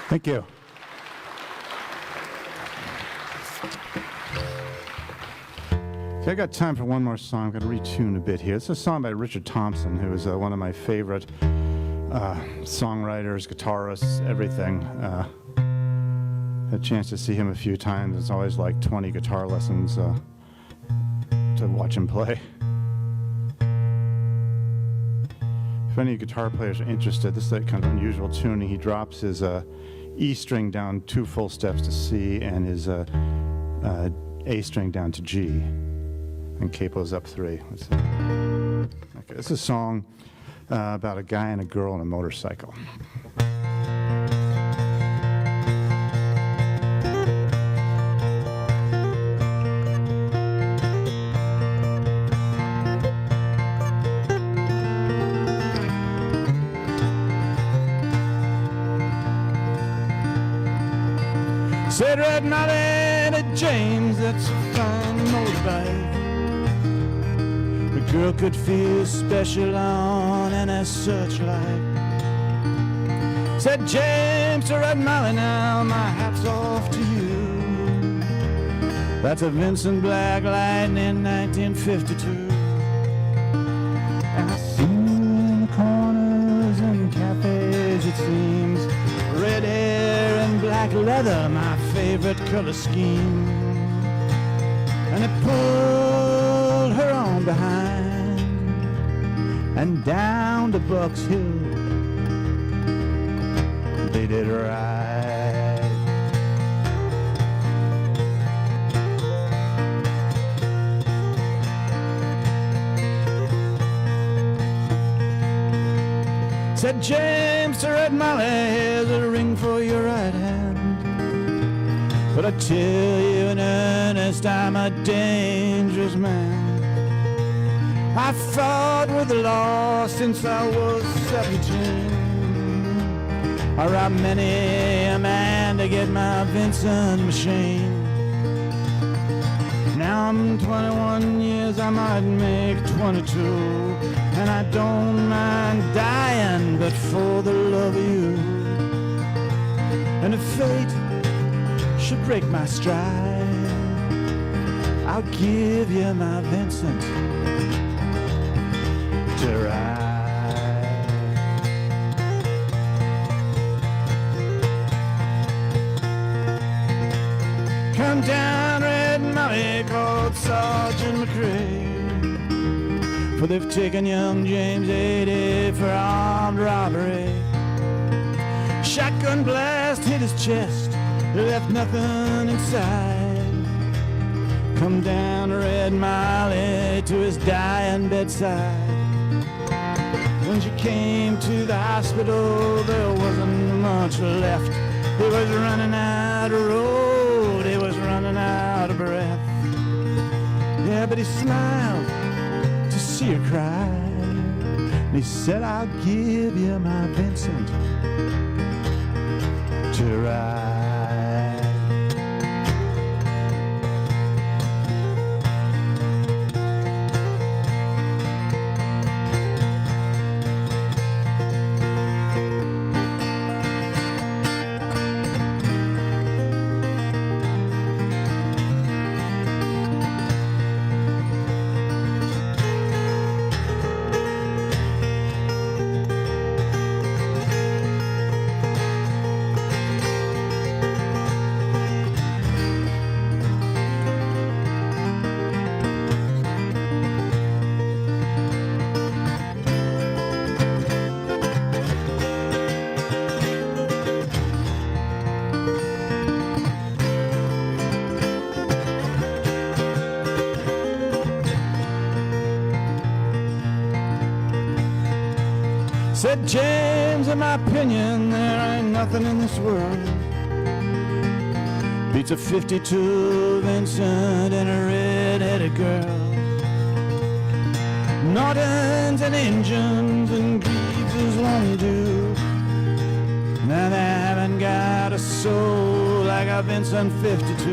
Thank you. Okay, I got time for one more song. I'm going to retune a bit here. It's a song by Richard Thompson, who is one of my favorite songwriters, guitarists, everything. Had a chance to see him a few times. It's always like 20 guitar lessons to watch him play. If any guitar players are interested, this is that kind of unusual tuning. He drops his E string down 2 full steps to C and his A string down to G, and capos up 3. Let's see. Okay. Okay, this is a song about a guy and a girl on a motorcycle. Said Red Molly to James, that's a fine motorbike. The girl could feel special on any searchlight. Said James to Red Molly, now my hat's off to you. That's a Vincent Black Lightning 1952. And I see you in the corners and cafes, it seems. Red hair and black leather, my favorite color scheme. And it pulled her on behind and down to Bucks Hill they did ride. Said James to Red Molly, here's a ring for your right hand. But I tell you in earnest, I'm a dangerous man. I fought with the law since I was 17. I robbed many a man to get my Vincent machine. Now I'm 21 years, I might make 22. And I don't mind dying, but for the love of you. And if fate should break my stride, I'll give you my Vincent to ride. Come down, Red Molly, called Sergeant McCrae. For they've taken young James 80 for armed robbery. Shotgun blast hit his chest, left nothing inside. Come down Red Molly to his dying bedside. When she came to the hospital, there wasn't much left. He was running out of road, he was running out of breath. Yeah, but he smiled to see her cry. And he said, I'll give you my Vincent to ride. Said James, in my opinion, there ain't nothing in this world beats a 52 Vincent and a red-headed girl. Nortons and engines and Greaves won't do. Now they haven't got a soul like a Vincent 52.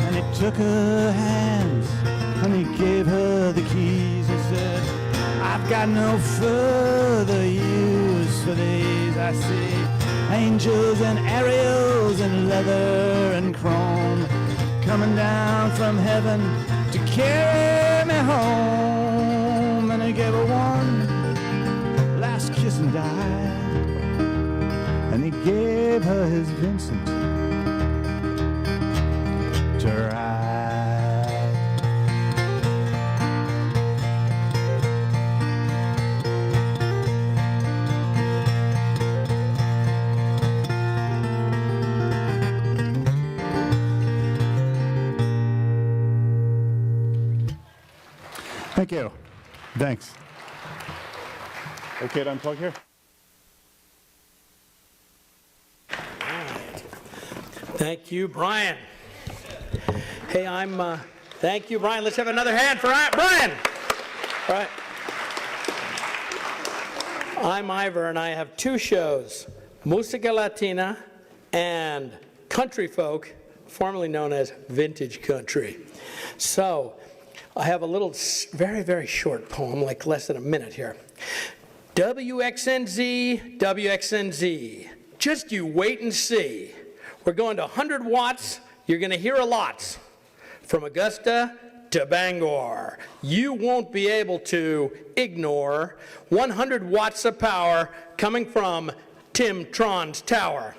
And he took her hands and he gave her the keys. He said, I've got no further use for these. I see angels and Ariels and leather and chrome coming down from heaven to carry me home. And he gave her one last kiss and died. And he gave her his Vincent to ride. Thank you. Thanks. Okay to unplug here? Thank you, Brian. Hey, thank you, Brian. Let's have another hand for Brian. All right. I'm Ivor, and I have two shows, Música Latina and Country Folk, formerly known as Vintage Country. So, I have a little, very, very short poem, like less than a minute here. WXNZ, WXNZ, just you wait and see. We're going to 100 watts, you're going to hear a lot. From Augusta to Bangor, you won't be able to ignore 100 watts of power coming from Tim Tron's tower.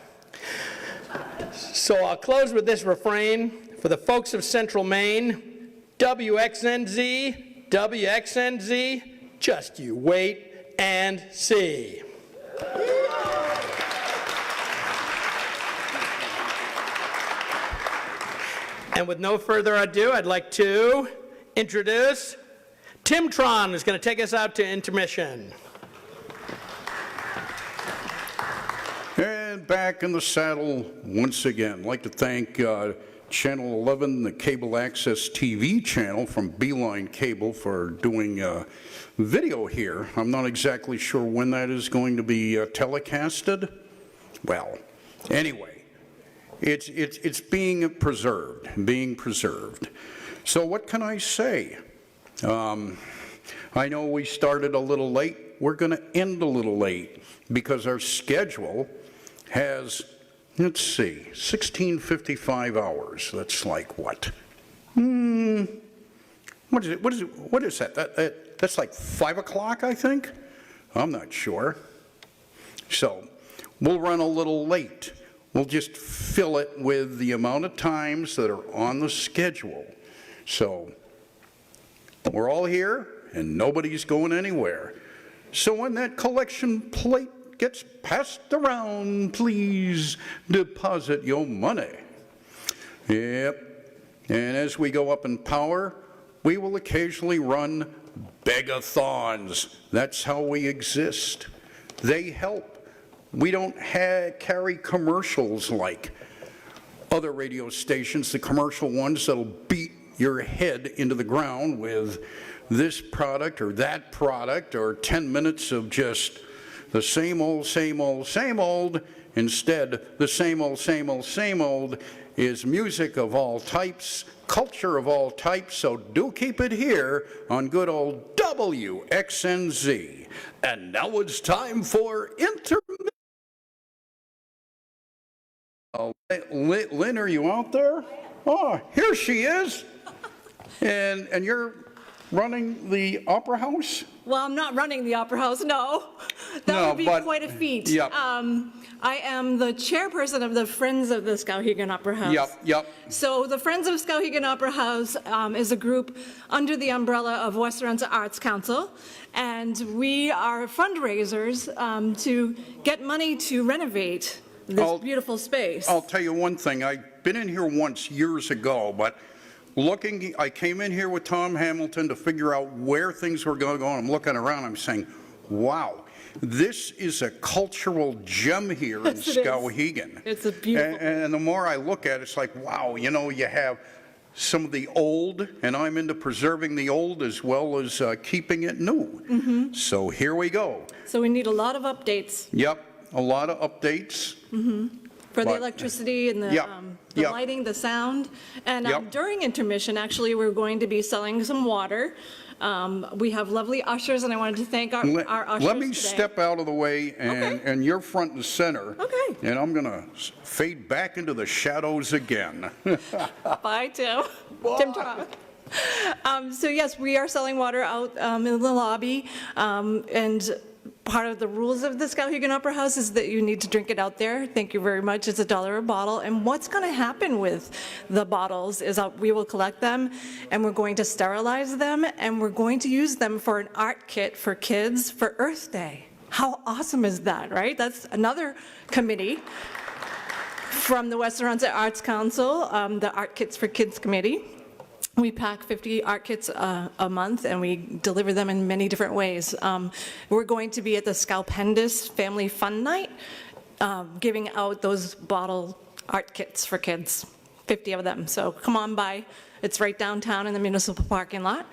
So I'll close with this refrain for the folks of Central Maine. WXNZ, WXNZ, just you wait and see. And with no further ado, I'd like to introduce Tim Tron, who's going to take us out to intermission. And back in the saddle once again. I'd like to thank Channel 11, the cable access TV channel from Beeline Cable, for doing video here. I'm not exactly sure when that is going to be telecasted. Well, anyway. It's being preserved. So what can I say? I know we started a little late. We're going to end a little late because our schedule has, let's see, 1655 hours. That's like what? What is that? That's like 5 o'clock, I think? I'm not sure. So we'll run a little late. We'll just fill it with the amount of times that are on the schedule. So we're all here and nobody's going anywhere. So when that collection plate gets passed around, please deposit your money. Yep. And as we go up in power, we will occasionally run begathons. That's how we exist. They help. We don't carry commercials like other radio stations, the commercial ones that'll beat your head into the ground with this product or that product, or 10 minutes of just the same old, same old, same old. Instead, the same old, same old, same old is music of all types, culture of all types, so do keep it here on good old WXNZ. And now it's time for intermission. Lynn, are you out there? Oh, here she is. And you're running the Opera House? Well, I'm not running the Opera House, no. That would be quite a feat. Yep. I am the chairperson of the Friends of the Skowhegan Opera House. Yep. So the Friends of Skowhegan Opera House is a group under the umbrella of West Arunza Arts Council, and we are fundraisers to get money to renovate this beautiful space. I'll tell you one thing. I've been in here once years ago, but I came in here with Tom Hamilton to figure out where things were going to go. I'm looking around, I'm saying, wow, this is a cultural gem here in Skowhegan. It's a beautiful. And the more I look at it, it's like, wow, you know, you have some of the old, and I'm into preserving the old as well as keeping it new. Mm-hmm. So here we go. So we need a lot of updates. Yep. A lot of updates. Mm-hmm. For the electricity and the lighting, the sound. And during intermission, actually, we're going to be selling some water. We have lovely ushers, and I wanted to thank our ushers Let me today. step out of the way, and you're front and center. Okay. And I'm going to fade back into the shadows again. Bye, Tim. Tim Tron. So yes, we are selling water out in the lobby, and part of the rules of the Skowhegan Opera House is that you need to drink it out there. Thank you very much. It's $1 a bottle. And what's going to happen with the bottles is we will collect them, and we're going to sterilize them, and we're going to use them for an art kit for kids for Earth Day. How awesome is that, right? That's another committee from the West Arunza Arts Council, the Art Kits for Kids Committee. We pack 50 art kits a month, and we deliver them in many different ways. We're going to be at the Scalpendus Family Fun Night, giving out those bottle art kits for kids, 50 of them. So come on by. It's right downtown in the municipal parking lot.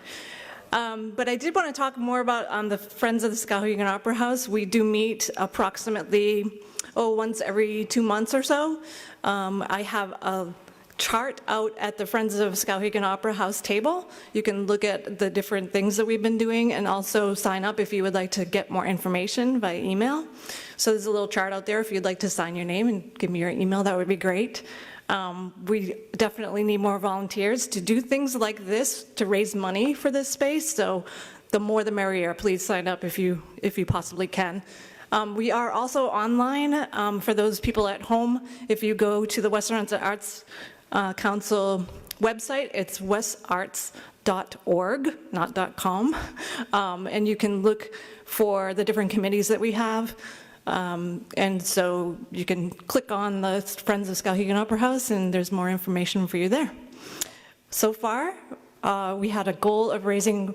But I did want to talk more about the Friends of the Skowhegan Opera House. We do meet approximately, once every 2 months or so. I have a chart out at the Friends of Skowhegan Opera House table. You can look at the different things that we've been doing and also sign up if you would like to get more information via email. So there's a little chart out there if you'd like to sign your name and give me your email, that would be great. We definitely need more volunteers to do things like this to raise money for this space, so the more the merrier. Please sign up if you possibly can. We are also online for those people at home. If you go to the Western Arts Council website, it's westarts.org, not .com, and you can look for the different committees that we have. And so you can click on the Friends of Skowhegan Opera House, and there's more information for you there. So far, we had a goal of raising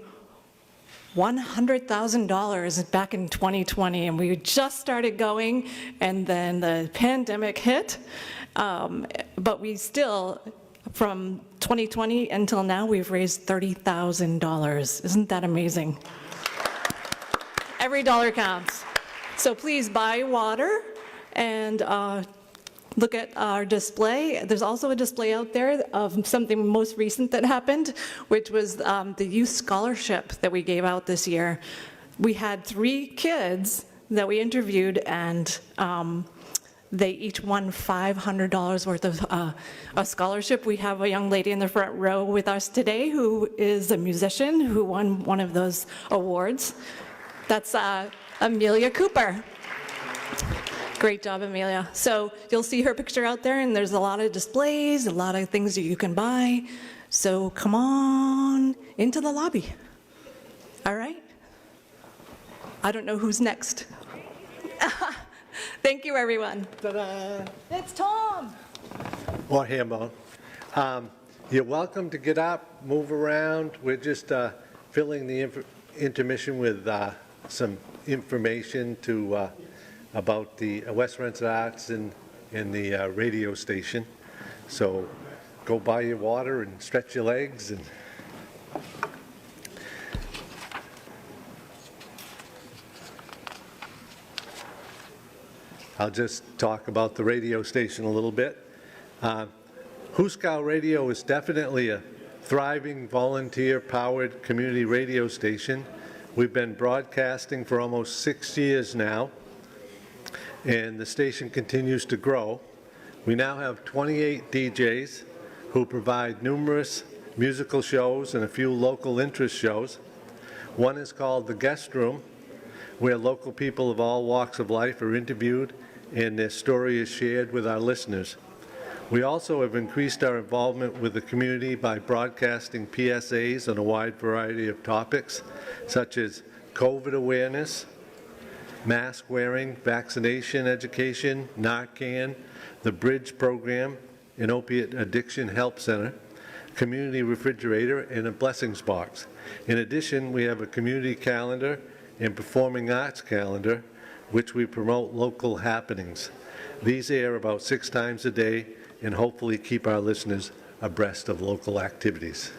$100,000 back in 2020, and we just started going, and then the pandemic hit. But we still, from 2020 until now, we've raised $30,000. Isn't that amazing? Every dollar counts. So please buy water and look at our display. There's also a display out there of something most recent that happened, which was the youth scholarship that we gave out this year. We had 3 kids that we interviewed, and they each won $500 worth of a scholarship. We have a young lady in the front row with us today who is a musician who won one of those awards. That's Amelia Cooper. Great job, Amelia. So you'll see her picture out there, and there's a lot of displays, a lot of things that you can buy. So come on into the lobby. All right? I don't know who's next. Thank you, everyone. Ta-da. It's Tom. Or Hambo. You're welcome to get up, move around. We're just filling the intermission with some information about the West Renton Arts and the radio station. So go buy your water and stretch your legs. And I'll just talk about the radio station a little bit. Hooskow Radio is definitely a thriving, volunteer-powered community radio station. We've been broadcasting for almost 6 years now, and the station continues to grow. We now have 28 DJs who provide numerous musical shows and a few local interest shows. One is called The Guest Room, where local people of all walks of life are interviewed and their story is shared with our listeners. We also have increased our involvement with the community by broadcasting PSAs on a wide variety of topics, such as COVID awareness, mask wearing, vaccination education, Narcan, the Bridge program, an opiate addiction help center, community refrigerator, and a blessings box. In addition, we have a community calendar and performing arts calendar, which we promote local happenings. These air about 6 times a day and hopefully keep our listeners abreast of local activities.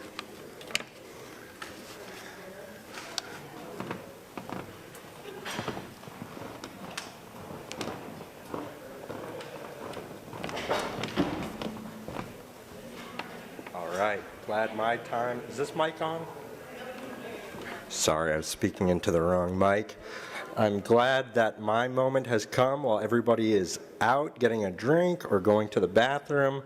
All right, glad my time, is this mic on? Sorry, I was speaking into the wrong mic. I'm glad that my moment has come while everybody is out getting a drink or going to the bathroom.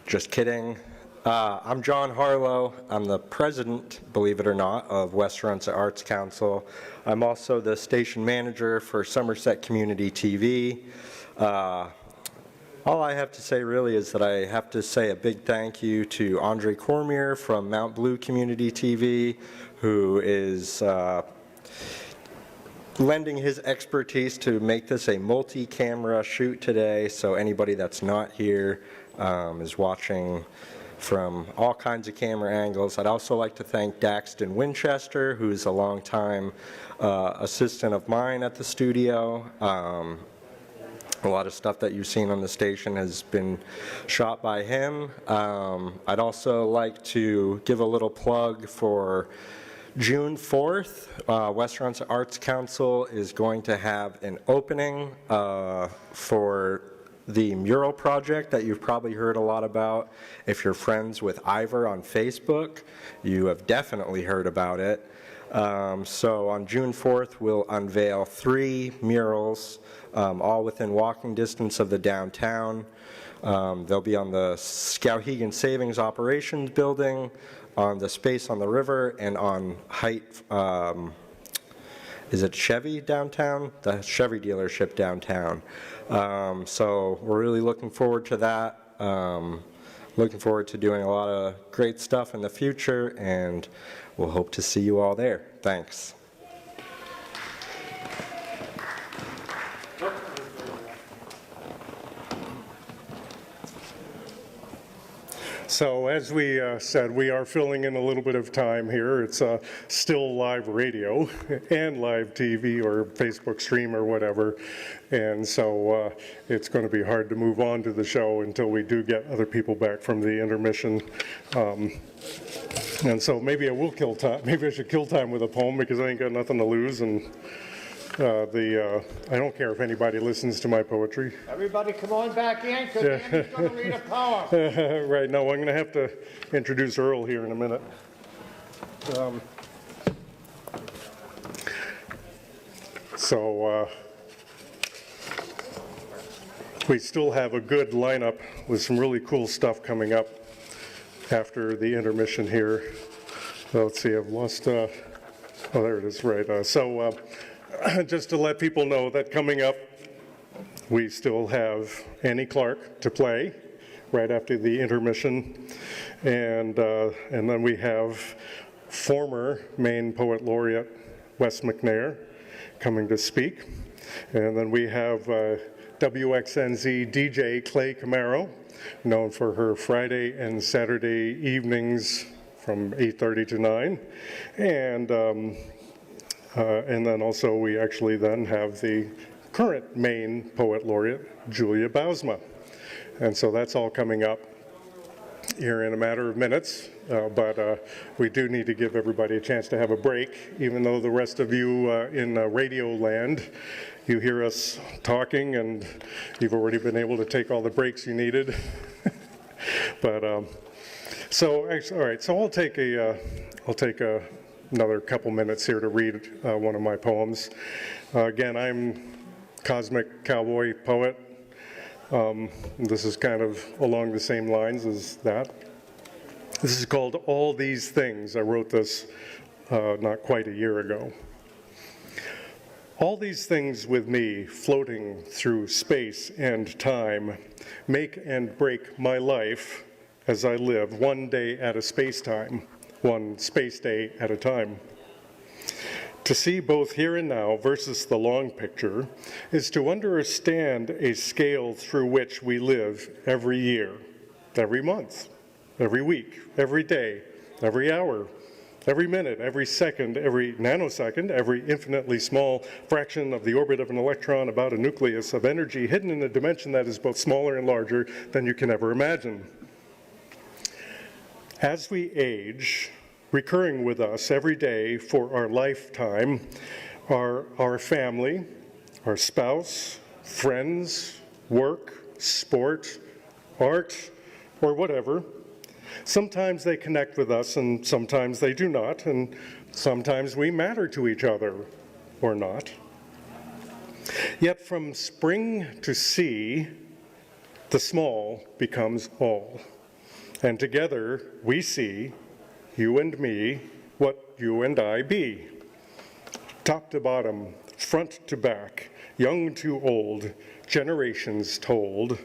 Just kidding. I'm John Harlow. I'm the president, believe it or not, of West Renton Arts Council. I'm also the station manager for Somerset Community TV. All I have to say really is that I have to say a big thank you to Andre Cormier from Mount Blue Community TV, who is lending his expertise to make this a multi-camera shoot today, so anybody that's not here is watching from all kinds of camera angles. I'd also like to thank Daxton Winchester, who's a longtime assistant of mine at the studio. A lot of stuff that you've seen on the station has been shot by him. I'd also like to give a little plug for June 4th. Western Arts Council is going to have an opening for the mural project that you've probably heard a lot about. If you're friends with Ivor on Facebook, you have definitely heard about it. So on June 4th, we'll unveil 3 murals, all within walking distance of the downtown. They'll be on the Skowhegan Savings Operations Building, on the space on the river, and on Height, is it Chevy downtown? The Chevy dealership downtown. So we're really looking forward to that. Looking forward to doing a lot of great stuff in the future, and we'll hope to see you all there. Thanks. So as we said, we are filling in a little bit of time here. It's still live radio and live TV or Facebook stream or whatever. And so it's going to be hard to move on to the show until we do get other people back from the intermission. And so maybe I will kill time. Maybe I should kill time with a poem because I ain't got nothing to lose. And I don't care if anybody listens to my poetry. Everybody come on back in, because Andy's going to read a poem. Right, no, I'm going to have to introduce Earl here in a minute. We still have a good lineup with some really cool stuff coming up after the intermission here. Let's see, I've lost, oh, there it is, right. Just to let people know that coming up, we still have Annie Clark to play right after the intermission, and then we have former Maine Poet Laureate Wes Mcnair coming to speak, and then we have WXNZ DJ Clay Camaro, known for her Friday and Saturday evenings from 8:30 to 9, and then also we actually then have the current Maine Poet Laureate, Julia Bousma. And so that's all coming up here in a matter of minutes, but we do need to give everybody a chance to have a break, even though the rest of you in radio land, you hear us talking and you've already been able to take all the breaks you needed. But all right, so I'll take another couple minutes here to read one of my poems. Again, I'm Cosmic Cowboy Poet. This is kind of along the same lines as that. This is called All These Things. I wrote this not quite a year ago. All these things with me floating through space and time make and break my life as I live one day at a space-time, one space day at a time. To see both here and now versus the long picture is to understand a scale through which we live every year, every month, every week, every day, every hour, every minute, every second, every nanosecond, every infinitely small fraction of the orbit of an electron about a nucleus of energy hidden in a dimension that is both smaller and larger than you can ever imagine. As we age, recurring with us every day for our lifetime are our family, our spouse, friends, work, sport, art, or whatever. Sometimes they connect with us and sometimes they do not, and sometimes we matter to each other or not. Yet from spring to sea, the small becomes all. And together we see, you and me, what you and I be. Top to bottom, front to back, young to old, generations told,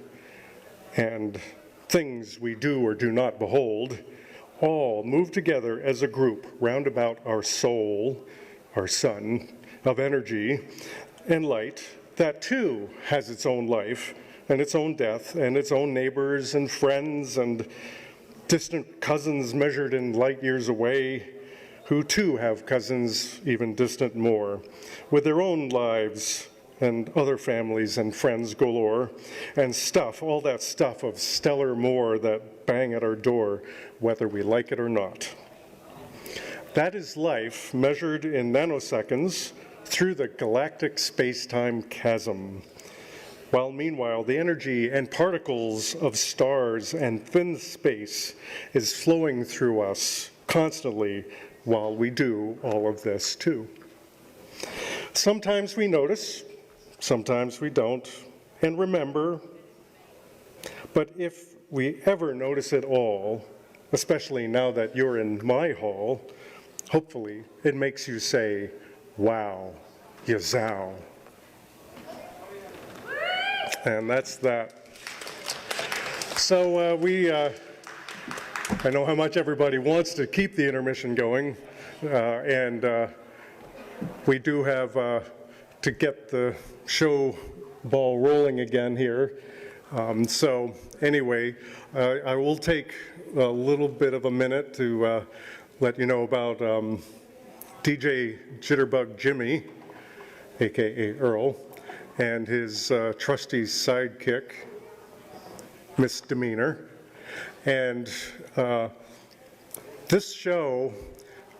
and things we do or do not behold, all move together as a group round about our soul, our sun of energy and light, that too has its own life and its own death and its own neighbors and friends and distant cousins measured in light years away, who too have cousins even distant more, with their own lives and other families and friends galore, and stuff, all that stuff of stellar more that bang at our door, whether we like it or not. That is life measured in nanoseconds through the galactic space-time chasm. While meanwhile, the energy and particles of stars and thin space is flowing through us constantly while we do all of this too. Sometimes we notice, sometimes we don't, and remember, but if we ever notice it all, especially now that you're in my hall, hopefully it makes you say, wow, yazow. And that's that. So I know how much everybody wants to keep the intermission going, and we do have to get the show ball rolling again here. So anyway, I will take a little bit of a minute to let you know about DJ Jitterbug Jimmy, aka Earl, and his trusty sidekick, Misdemeanor. And this show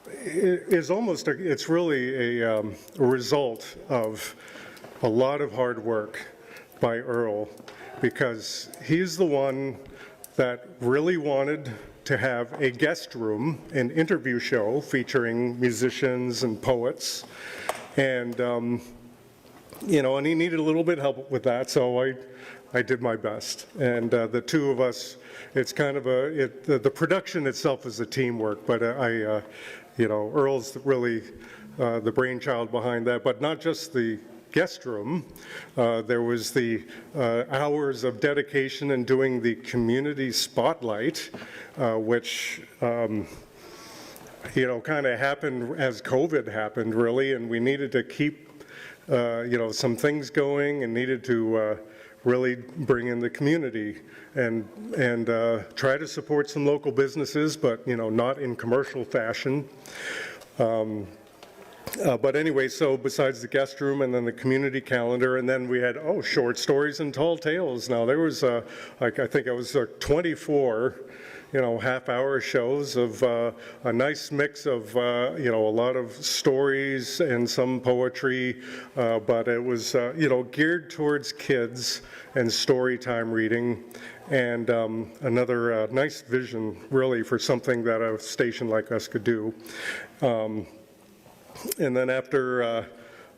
is almost, it's really a result of a lot of hard work by Earl, because he's the one that really wanted to have a guest room, an interview show featuring musicians and poets. And, you know, and he needed a little bit of help with that, so I did my best. And the two of us, it's kind of the production itself is a teamwork, but you know, Earl's really the brainchild behind that, but not just the guest room. There was the hours of dedication and doing the community spotlight, which you know, kind of happened as COVID happened, really, and we needed to keep you know, some things going, and needed to really bring in the community and try to support some local businesses, but you know, not in commercial fashion. But anyway, so besides the guest room and then the community calendar, and then we had, short stories and tall tales. Now there was, I think it was 24, you know, half-hour shows of a nice mix of, you know, a lot of stories and some poetry, but it was, you know, geared towards kids and story time reading, and another nice vision, really, for something that a station like us could do. And then after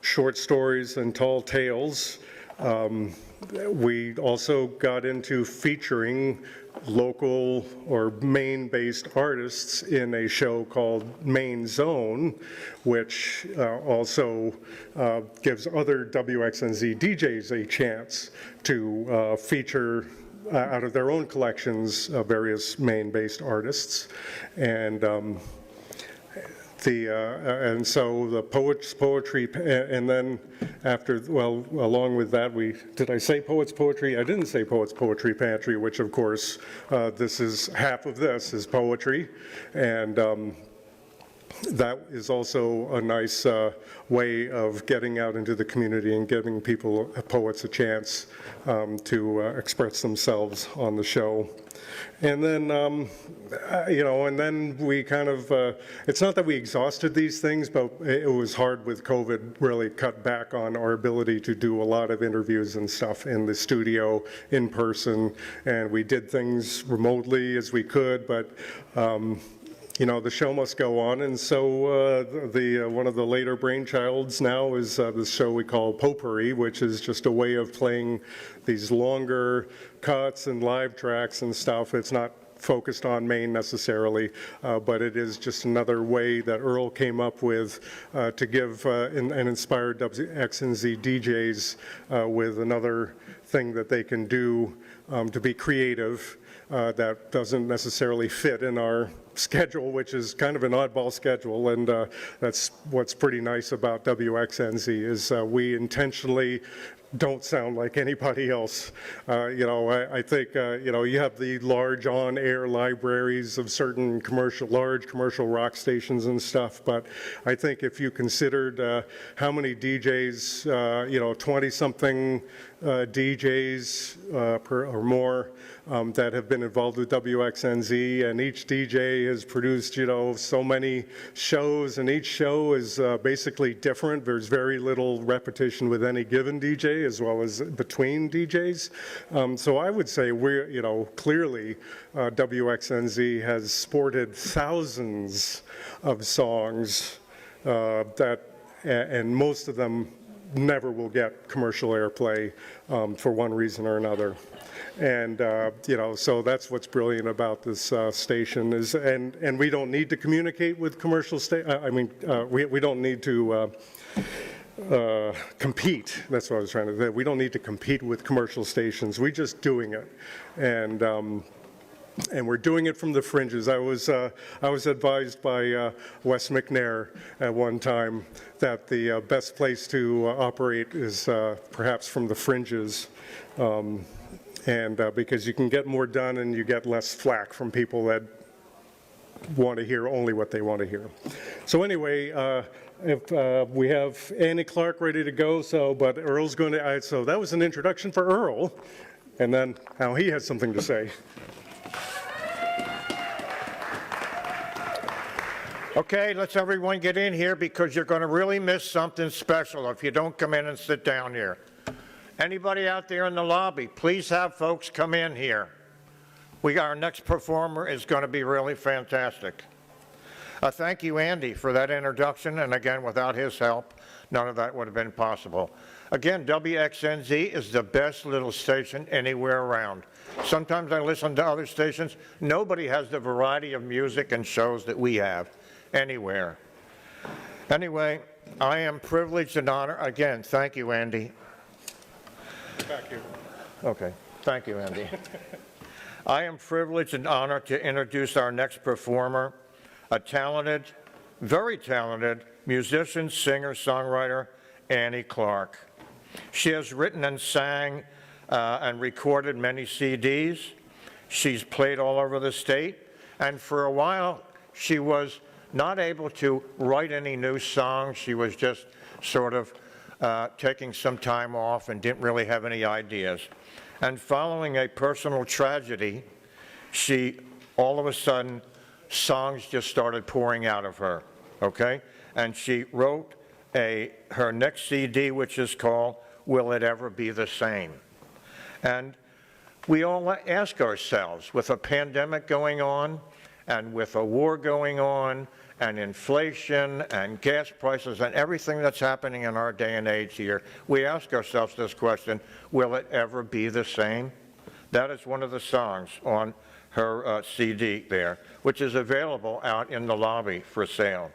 short stories and tall tales, we also got into featuring local or Maine-based artists in a show called Maine Zone, which also gives other WXNZ DJs a chance to feature out of their own collections various Maine-based artists. And and so the poetry, and then after, well, along with that, did I say poets poetry? I didn't say poets poetry pantry, which of course, this is, half of this is poetry, and that is also a nice way of getting out into the community and giving poets a chance to express themselves on the show. And then, you know, and then we kind of, it's not that we exhausted these things, but it was hard with COVID, really cut back on our ability to do a lot of interviews and stuff in the studio, in person, and we did things remotely as we could, but you know, the show must go on, and so one of the later brainchilds now is this show we call Potpourri, which is just a way of playing these longer cuts and live tracks and stuff. It's not focused on Maine necessarily, but it is just another way that Earl came up with to give and inspire WXNZ DJs with another thing that they can do to be creative that doesn't necessarily fit in our schedule, which is kind of an oddball schedule, and that's what's pretty nice about WXNZ is we intentionally don't sound like anybody else. I think, you have the large on-air libraries of certain large commercial rock stations and stuff, but I think if you considered how many DJs, 20-something DJs or more that have been involved with WXNZ, and each DJ has produced, so many shows, and each show is basically different. There's very little repetition with any given DJ as well as between DJs. So I would say clearly WXNZ has sported thousands of songs and most of them never will get commercial airplay for one reason or another. And, so that's what's brilliant about this station is, and we don't need to communicate with commercial we don't need to compete. That's what I was trying to say. We don't need to compete with commercial stations. We're just doing it. And we're doing it from the fringes. I was advised by Wes Mcnair at one time that the best place to operate is perhaps from the fringes, because you can get more done and you get less flack from people that want to hear only what they want to hear. So anyway, if we have Annie Clark ready to go, but Earl's going to. So that was an introduction for Earl, and then now he has something to say. Okay, let's everyone get in here because you're going to really miss something special if you don't come in and sit down here. Anybody out there in the lobby, please have folks come in here. Our next performer is going to be really fantastic. Thank you, Andy, for that introduction, and again, without his help, none of that would have been possible. Again, WXNZ is the best little station anywhere around. Sometimes I listen to other stations. Nobody has the variety of music and shows that we have anywhere. Anyway, I am privileged and honored. Again, thank you, Andy. Back here. Okay, thank you, Andy. I am privileged and honored to introduce our next performer, a talented, very talented musician, singer, songwriter, Annie Clark. She has written and sang and recorded many CDs. She's played all over the state, and for a while she was not able to write any new songs. She was just sort of taking some time off and didn't really have any ideas. And following a personal tragedy, all of a sudden, songs just started pouring out of her, okay? And she wrote her next CD, which is called Will It Ever Be the Same? And we all ask ourselves, with a pandemic going on, and with a war going on, and inflation, and gas prices, and everything that's happening in our day and age here, we ask ourselves this question, will it ever be the same? That is one of the songs on her CD there, which is available out in the lobby for sale.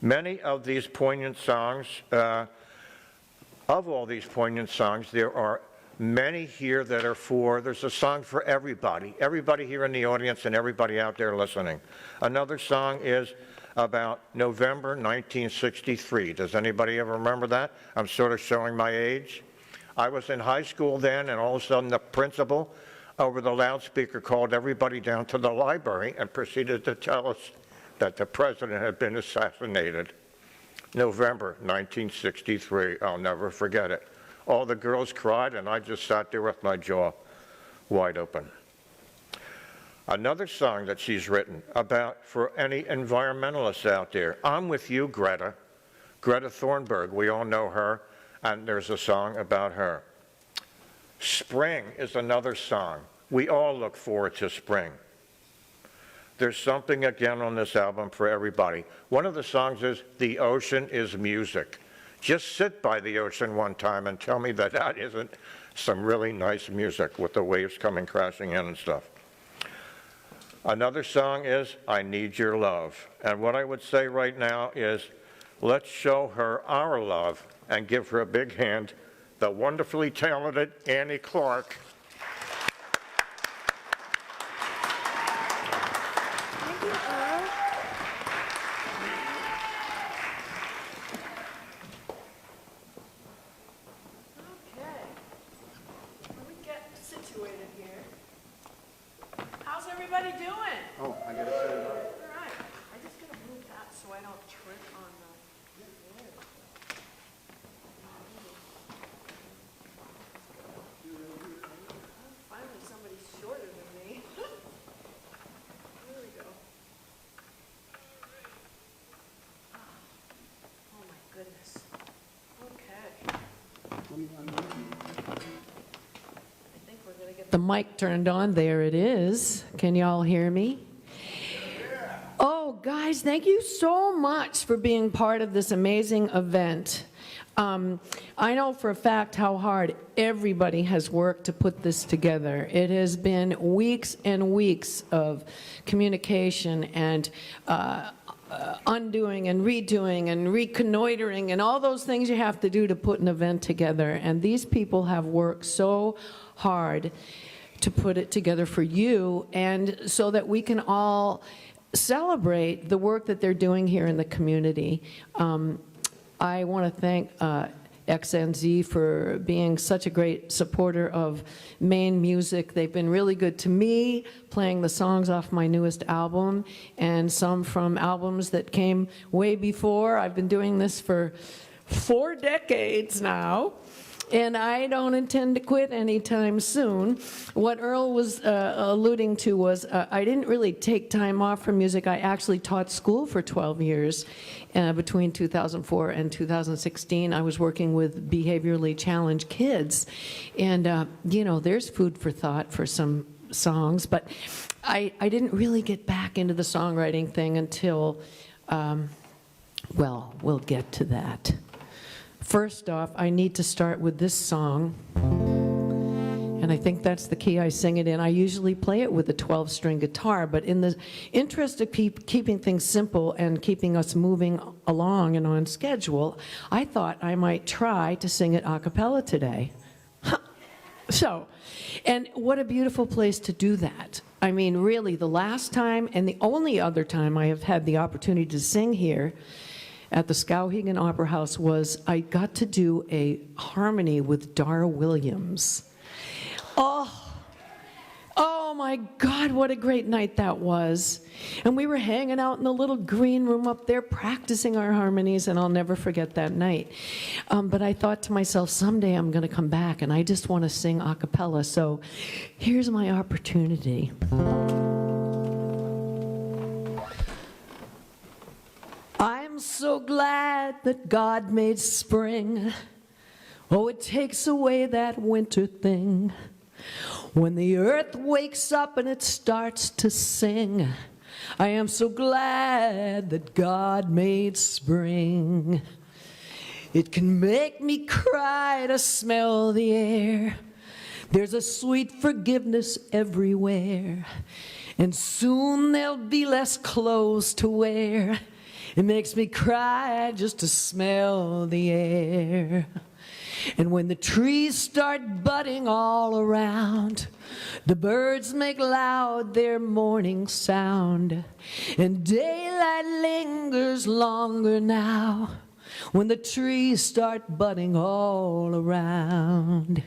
Many of these poignant songs, of all these poignant songs, there are many here that are there's a song for everybody here in the audience and everybody out there listening. Another song is about November 1963. Does anybody ever remember that? I'm sort of showing my age. I was in high school then, and all of a sudden the principal over the loudspeaker called everybody down to the library and proceeded to tell us that the president had been assassinated. November 1963, I'll never forget it. All the girls cried, and I just sat there with my jaw wide open. Another song that she's written for any environmentalists out there, I'm with you, Greta. Greta Thunberg, we all know her, and there's a song about her. Spring is another song. We all look forward to spring. There's something again on this album for everybody. One of the songs is The Ocean is Music. Just sit by the ocean one time and tell me that that isn't some really nice music with the waves coming crashing in and stuff. Another song is I Need Your Love. And what I would say right now is let's show her our love and give her a big hand the wonderfully talented Annie Clark. How's everybody doing? Oh, I gotta set it up. All right. I just gotta move that so I don't trip on the. Finally, somebody's shorter than me. There we go. Oh my goodness. Okay. I think we're gonna get the mic turned on. There it is. Can you all hear me? Oh, guys, thank you so much for being part of this amazing event. I know for a fact how hard everybody has worked to put this together. It has been weeks and weeks of communication and undoing and redoing and reconnoitering and all those things you have to do to put an event together. And these people have worked so hard to put it together for you, and so that we can all celebrate the work that they're doing here in the community. I want to thank XNZ for being such a great supporter of Maine music. They've been really good to me, playing the songs off my newest album and some from albums that came way before. I've been doing this for 4 decades now, and I don't intend to quit anytime soon. What Earl was alluding to was I didn't really take time off from music. I actually taught school for 12 years. Between 2004 and 2016, I was working with behaviorally challenged kids. And, you know, there's food for thought for some songs, but I didn't really get back into the songwriting thing until, well, we'll get to that. First off, I need to start with this song, and I think that's the key I sing it in. I usually play it with a 12-string guitar, but in the interest of keeping things simple and keeping us moving along and on schedule, I thought I might try to sing it a cappella today. So, and what a beautiful place to do that. I mean, really, the last time and the only other time I have had the opportunity to sing here at the Skowhegan Opera House was I got to do a harmony with Dar Williams. Oh my God, what a great night that was. And we were hanging out in the little green room up there practicing our harmonies, and I'll never forget that night. But I thought to myself, someday I'm going to come back and I just want to sing a cappella, so here's my opportunity. I'm so glad that God made spring. Oh, it takes away that winter thing. When the earth wakes up and it starts to sing, I am so glad that God made spring. It can make me cry to smell the air. There's a sweet forgiveness everywhere. And soon there'll be less clothes to wear. It makes me cry just to smell the air. And when the trees start budding all around, the birds make loud their morning sound, and daylight lingers longer now when the trees start budding all around.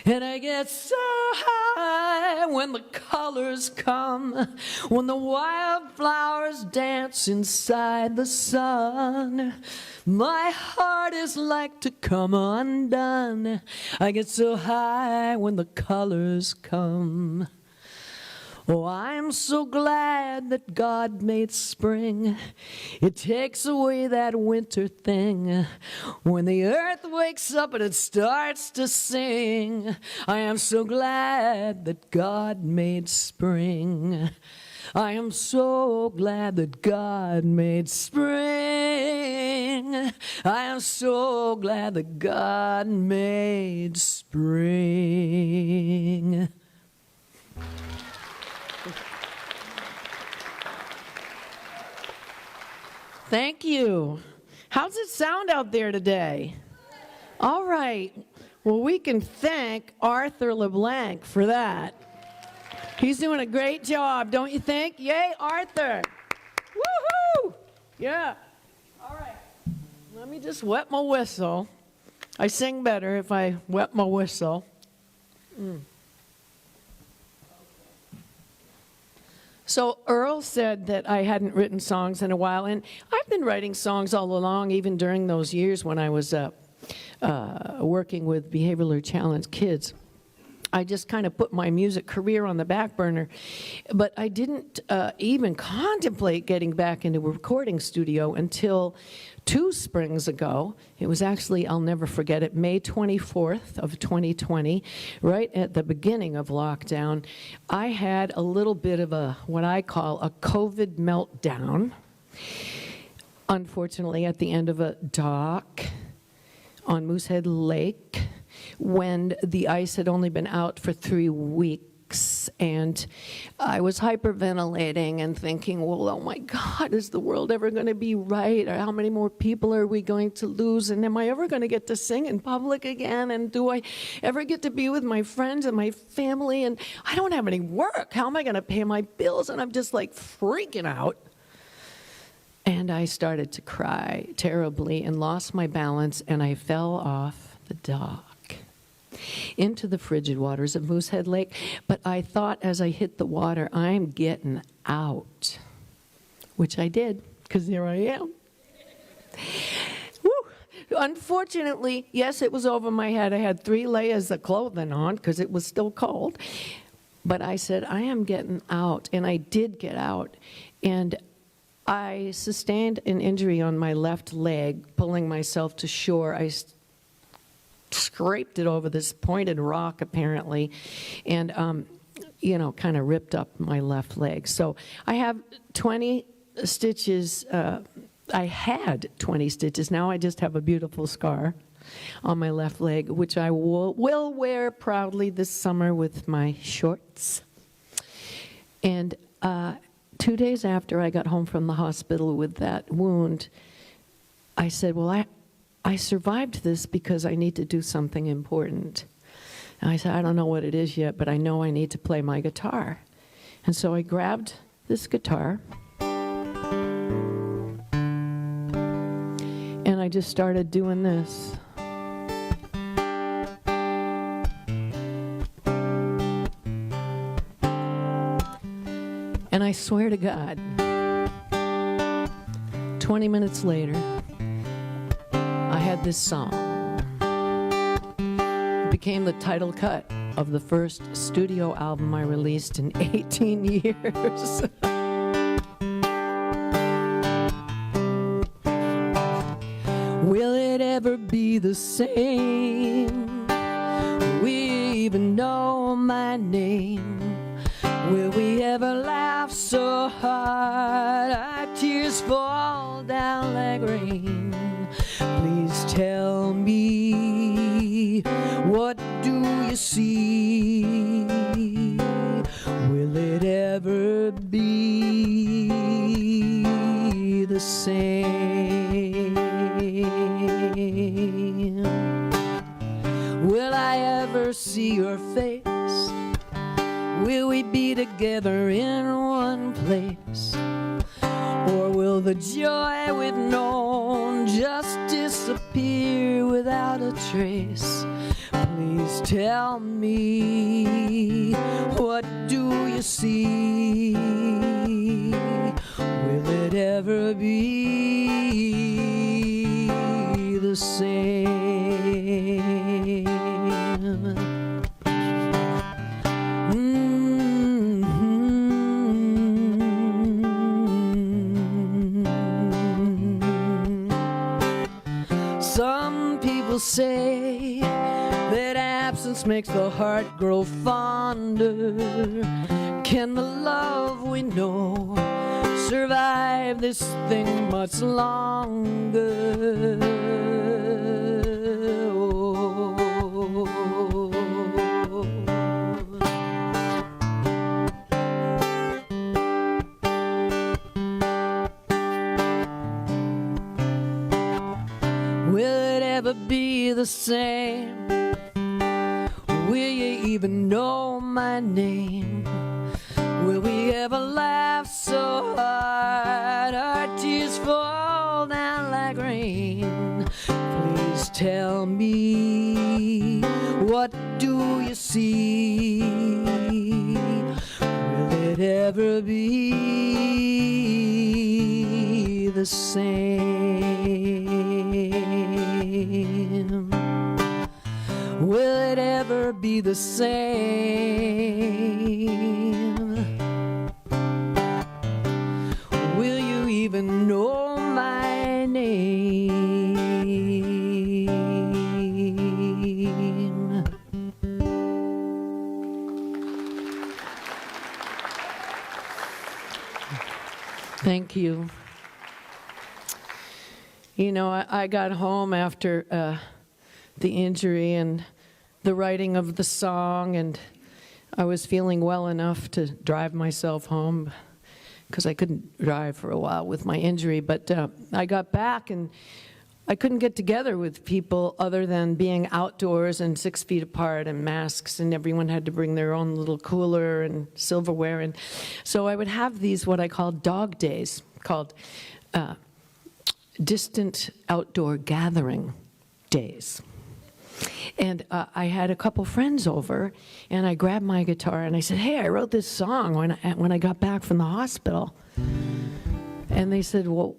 And I get so high when the colors come, when the wildflowers dance inside the sun. My heart is like to come undone. I get so high when the colors come. Oh, I'm so glad that God made spring. It takes away that winter thing. When the earth wakes up and it starts to sing, I am so glad that God made spring. I am so glad that God made spring. I am so glad that God made spring. Thank you. How's it sound out there today? All right. Well, we can thank Arthur LeBlanc for that. He's doing a great job, don't you think? Yay, Arthur. Woohoo! Yeah. All right. Let me just wet my whistle. I sing better if I wet my whistle. So Earl said that I hadn't written songs in a while, and I've been writing songs all along, even during those years when I was working with behaviorally challenged kids. I just kind of put my music career on the back burner, but I didn't even contemplate getting back into a recording studio until 2 springs ago. It was actually, I'll never forget it, May 24th of 2020, right at the beginning of lockdown. I had a little bit of a, what I call a COVID meltdown. Unfortunately, at the end of a dock on Moosehead Lake, when the ice had only been out for 3 weeks, and I was hyperventilating and thinking, well, oh my God, is the world ever going to be right? Or how many more people are we going to lose? And am I ever going to get to sing in public again? And do I ever get to be with my friends and my family? And I don't have any work. How am I going to pay my bills? And I'm just like freaking out. And I started to cry terribly and lost my balance, and I fell off the dock into the frigid waters of Moosehead Lake. But I thought as I hit the water, I'm getting out, which I did, because there I am. Woo. Unfortunately, yes, it was over my head. I had 3 layers of clothing on because it was still cold. But I said, I am getting out, and I did get out. And I sustained an injury on my left leg, pulling myself to shore. I scraped it over this pointed rock, apparently, and, kind of ripped up my left leg. So I have 20 stitches. I had 20 stitches. Now I just have a beautiful scar on my left leg, which I will wear proudly this summer with my shorts. And 2 days after I got home from the hospital with that wound, I said, well, I survived this because I need to do something important. And I said, I don't know what it is yet, but I know I need to play my guitar. And so I grabbed this guitar, and I just started doing this. And I swear to God, 20 minutes later, I had this song. It became the title cut of the first studio album I released in 18 years. Will it ever be the same? Will we even know my name? Will we ever laugh so hard our tears fall down like rain? Please tell me, what do you see? Will it ever be the same? Will I ever see your face? Will we be together in one place? Or will the joy we've known just disappear without a trace? Please tell me, what do you see? Will it ever be the same? Some people say that absence makes the heart grow fonder. Can the love we know survive this thing much longer? Will it ever be the the same? Will you even know my name? Will we ever laugh so hard our tears fall down like rain? Please tell me, what do you see? Will it ever be the same? Will it ever be the same? Will you even know my name? Thank you. You know, I got home after the injury and the writing of the song, and I was feeling well enough to drive myself home because I couldn't drive for a while with my injury. But I got back and I couldn't get together with people other than being outdoors and 6 feet apart and masks, and everyone had to bring their own little cooler and silverware. And so I would have these what I call dog days, called distant outdoor gathering days. And I had a couple friends over, and I grabbed my guitar and I said, hey, I wrote this song when I got back from the hospital. And they said, well,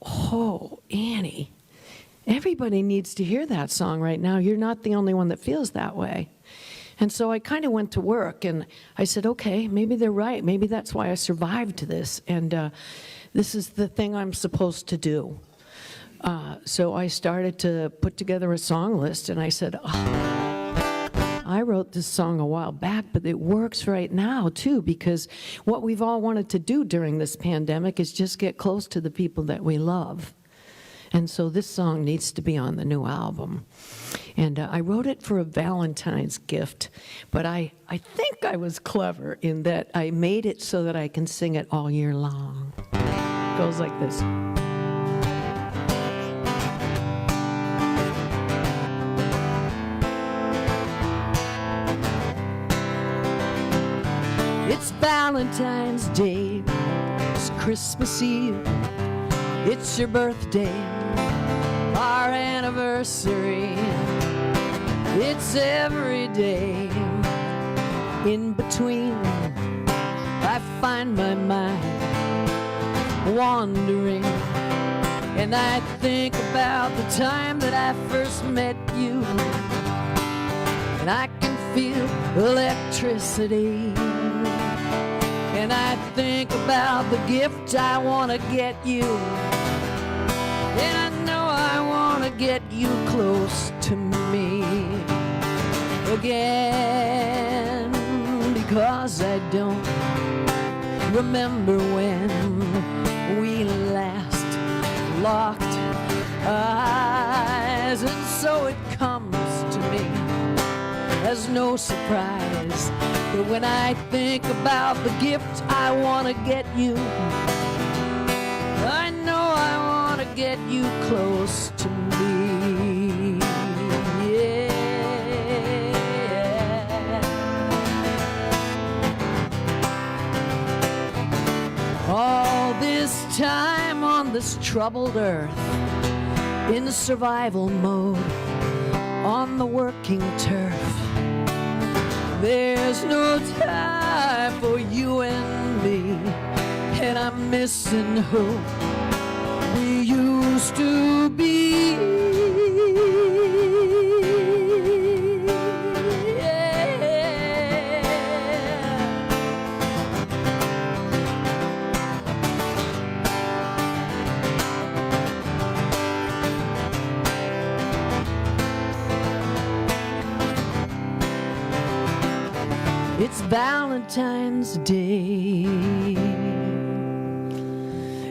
oh, Annie, everybody needs to hear that song right now. You're not the only one that feels that way. And so I kind of went to work, and I said, okay, maybe they're right. Maybe that's why I survived this, and this is the thing I'm supposed to do. So I started to put together a song list, and I said, oh, I wrote this song a while back, but it works right now, too, because what we've all wanted to do during this pandemic is just get close to the people that we love. And so this song needs to be on the new album. And I wrote it for a Valentine's gift, but I think I was clever in that I made it so that I can sing it all year long. It goes like this. It's Valentine's Day, it's Christmas Eve, it's your birthday, our anniversary. It's every day in between. I find my mind wandering, and I think about the time that I first met you, and I can feel electricity. And I think about the gift I want to get you, and I know I want to get you close to me again, because I don't remember when we last locked eyes, and so it comes to me as no surprise that when I think about the gift I want to get you, I know I want to get you close to me. Yeah. All this time on this troubled earth, in survival mode, on the working turf, there's no time for you and me, and I'm missing who we used to be. It's Valentine's Day.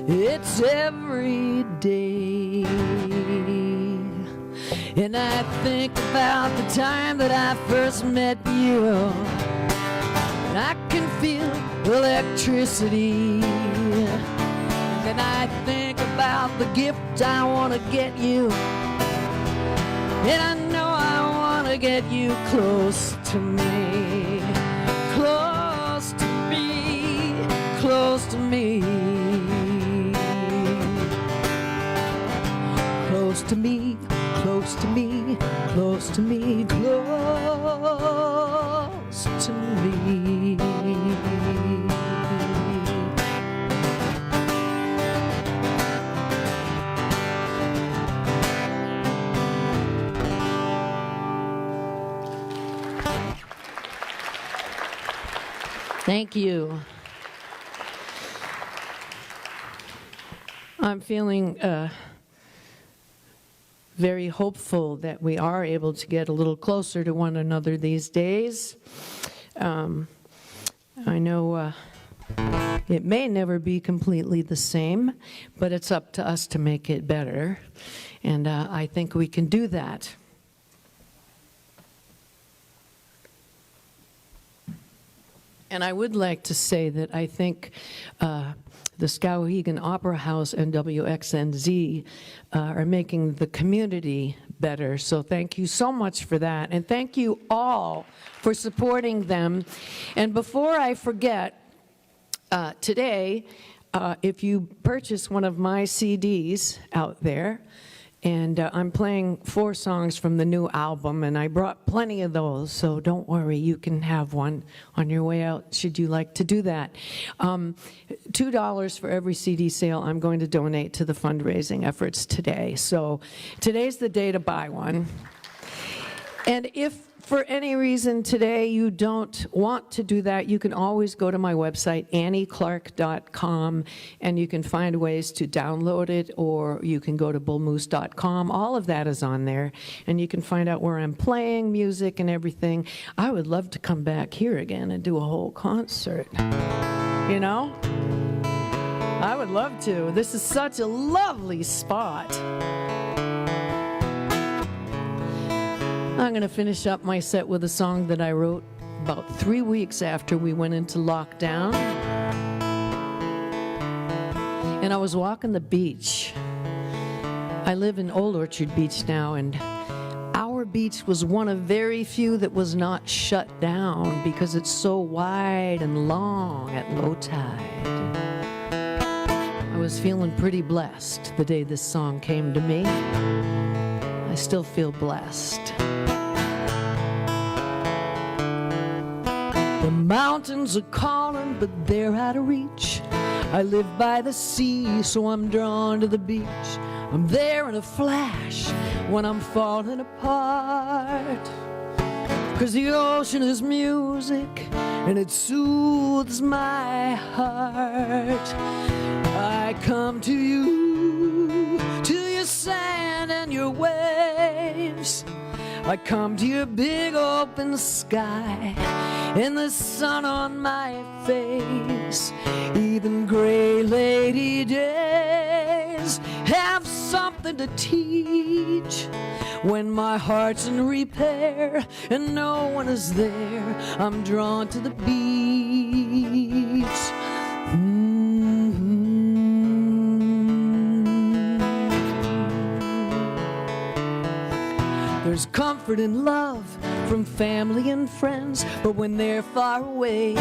It's every day. And I think about the time that I first met you, and I can feel electricity. And I think about the gift I want to get you, And I know I want to get you close to me, close to me, close to me, close to me, close to me, close to me, close to me. Thank you. I'm feeling very hopeful that we are able to get a little closer to one another these days. I know it may never be completely the same, but it's up to us to make it better, and I think we can do that. And I would like to say that I think the Skowhegan Opera House and WXNZ are making the community better. So thank you so much for that. And thank you all for supporting them. And before I forget, today, if you purchase one of my CDs out there, and I'm playing 4 songs from the new album, and I brought plenty of those, so don't worry, you can have one on your way out, should you like to do that. $2 for every CD sale I'm going to donate to the fundraising efforts today. So today's the day to buy one. And if for any reason today you don't want to do that, you can always go to my website, annieclark.com, and you can find ways to download it, or you can go to bullmoose.com. All of that is on there, and you can find out where I'm playing music and everything. I would love to come back here again and do a whole concert, you know? I would love to. This is such a lovely spot. I'm going to finish up my set with a song that I wrote about 3 weeks after we went into lockdown. And I was walking the beach. I live in Old Orchard Beach now, and our beach was one of very few that was not shut down because it's so wide and long at low tide. I was feeling pretty blessed the day this song came to me. I still feel blessed. The mountains are calling, but they're out of reach. I live by the sea, so I'm drawn to the beach. I'm there in a flash when I'm falling apart. 'Cause the ocean is music, and it soothes my heart. I come to you, to your sand and your waves. I come to your big open sky and the sun on my face. Even gray lady days have something to teach. When my heart's in repair and no one is there, I'm drawn to the beach. There's comfort and love from family and friends, but when they're far away,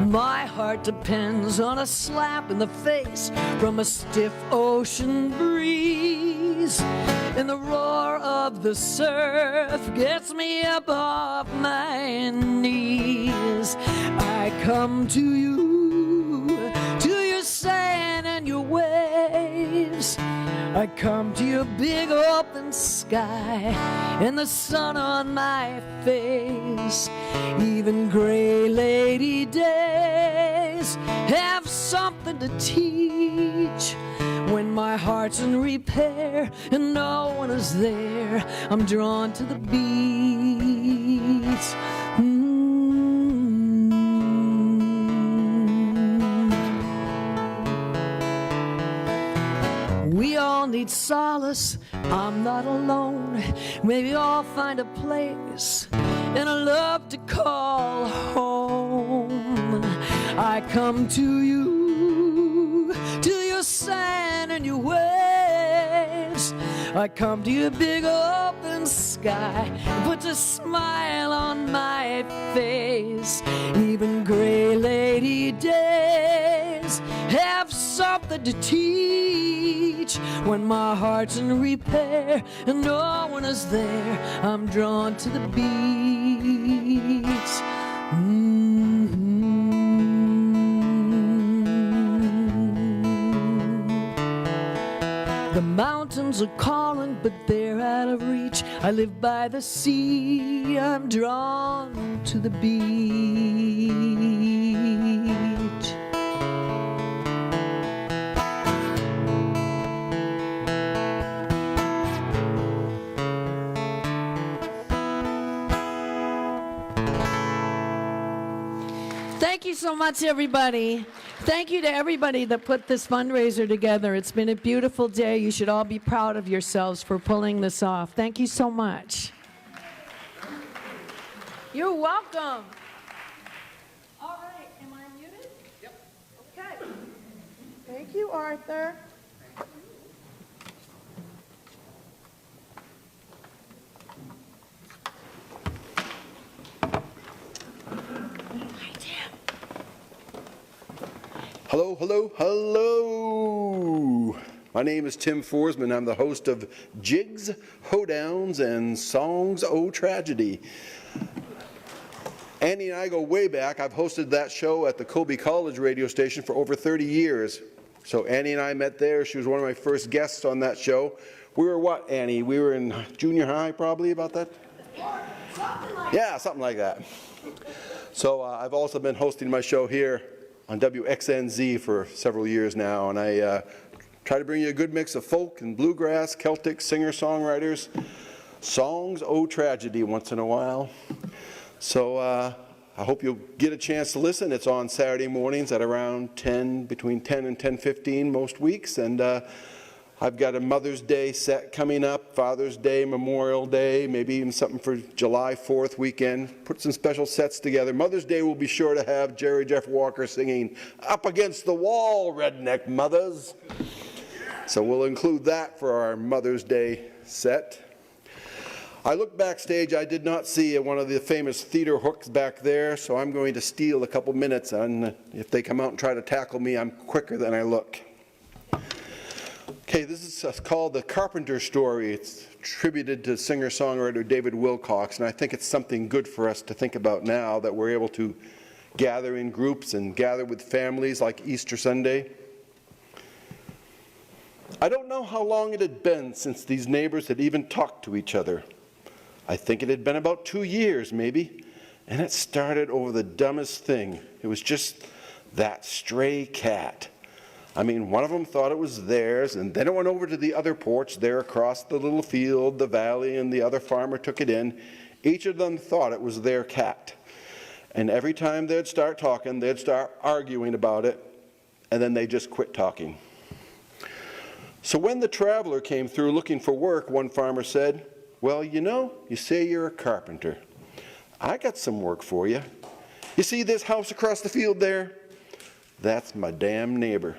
my heart depends on a slap in the face from a stiff ocean breeze. And the roar of the surf gets me up off my knees. I come to you, to your sand and your waves. I come to your big open sky and the sun on my face. Even gray lady days have something to teach. When my heart's in repair and no one is there, I'm drawn to the beach. We all need solace, I'm not alone. Maybe I'll find a place and a love to call home. I come to you, to your sand and your waves. I come to your big open sky and put a smile on my face. Even gray lady days have something to teach. When my heart's in repair and no one is there, I'm drawn to the beach. The mountains are calling, but they're out of reach. I live by the sea, I'm drawn to the beach. Thank you so much, everybody. Thank you to everybody that put this fundraiser together. It's been a beautiful day. You should all be proud of yourselves for pulling this off. Thank you so much. You're welcome. All right, am I muted? Yep. Okay. Thank you, Arthur. Hello, hello, hello. My name is Tim Forsman. I'm the host of Jigs, Hoedowns, and Songs O Tragedy. Annie and I go way back. I've hosted that show at the Colby College radio station for over 30 years. So Annie and I met there. She was one of my first guests on that show. We were what, Annie? We were in junior high probably, about that? Yeah, something like that. So I've also been hosting my show here on WXNZ for several years now, and I try to bring you a good mix of folk and bluegrass, Celtic singer-songwriters, songs, oh tragedy once in a while. So I hope you'll get a chance to listen. It's on Saturday mornings at around 10, between 10 and 10:15 most weeks, and I've got a Mother's Day set coming up, Father's Day, Memorial Day, maybe even something for July 4th weekend. Put some special sets together. Mother's Day will be sure to have Jerry Jeff Walker singing Up Against the Wall, Redneck Mothers. So we'll include that for our Mother's Day set. I looked backstage. I did not see one of the famous theater hooks back there, so I'm going to steal a couple minutes, and if they come out and try to tackle me, I'm quicker than I look. Okay, this is called The Carpenter Story. It's attributed to singer-songwriter David Wilcox, and I think it's something good for us to think about now that we're able to gather in groups and gather with families like Easter Sunday. I don't know how long it had been since these neighbors had even talked to each other. I think it had been about 2 years, maybe, and it started over the dumbest thing. It was just that stray cat. I mean, one of them thought it was theirs, and then it went over to the other porch there across the little field, the valley, and the other farmer took it in. Each of them thought it was their cat. And every time they'd start talking, they'd start arguing about it, and then they just quit talking. So when the traveler came through looking for work, one farmer said, "Well, you know, you say you're a carpenter. I got some work for you. You see this house across the field there? That's my damn neighbor.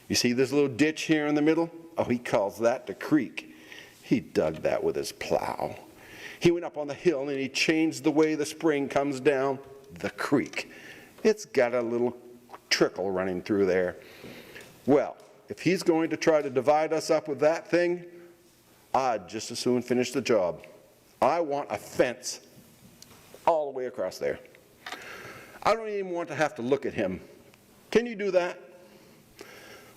You see this little ditch here in the middle? Oh, he calls that the creek. He dug that with his plow. He went up on the hill and he changed the way the spring comes down the creek. It's got a little trickle running through there. Well, if he's going to try to divide us up with that thing, I'd just as soon finish the job. I want a fence all the way across there. I don't even want to have to look at him. Can you do that?"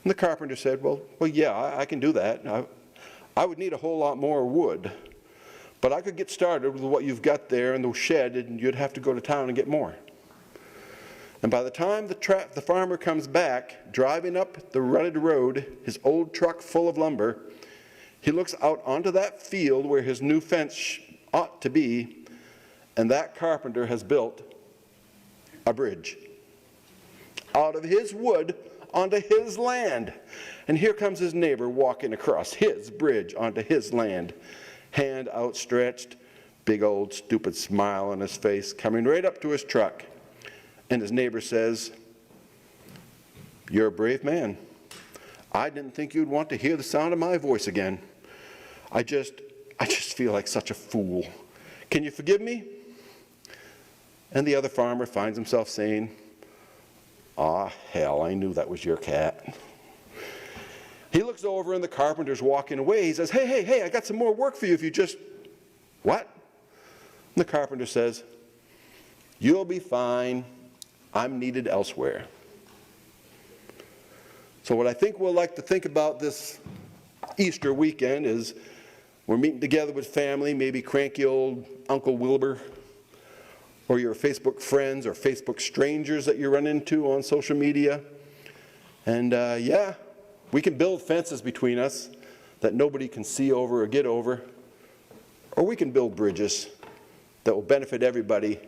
And the carpenter said, well, yeah, I can do that. I would need a whole lot more wood, but I could get started with what you've got there in the shed, and you'd have to go to town and get more. And by the time the farmer comes back, driving up the rutted road, his old truck full of lumber, he looks out onto that field where his new fence ought to be, and that carpenter has built a bridge out of his wood onto his land. And here comes his neighbor walking across his bridge onto his land, hand outstretched, big old stupid smile on his face, coming right up to his truck. And his neighbor says, "You're a brave man. I didn't think you'd want to hear the sound of my voice again. I just feel like such a fool. Can you forgive me? And the other farmer finds himself saying, "Aw, hell, I knew that was your cat." He looks over and the carpenter's walking away. He says, hey, I got some more work for you if you just, what? And the carpenter says, "You'll be fine. I'm needed elsewhere." So what I think we'll like to think about this Easter weekend is we're meeting together with family, maybe cranky old Uncle Wilbur, or your Facebook friends or Facebook strangers that you run into on social media. And yeah, we can build fences between us that nobody can see over or get over, or we can build bridges that will benefit everybody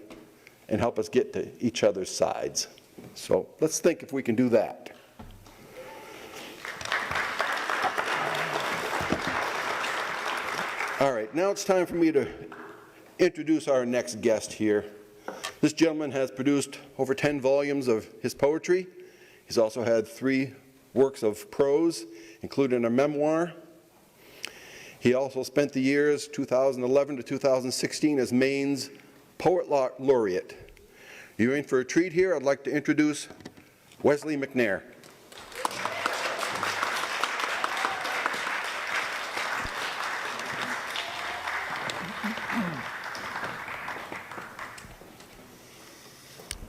and help us get to each other's sides. So let's think if we can do that. All right, now it's time for me to introduce our next guest here. This gentleman has produced over 10 volumes of his poetry. He's also had 3 works of prose, including a memoir. He also spent the years 2011 to 2016 as Maine's Poet Laureate. You're in for a treat here. I'd like to introduce Wesley Mcnair.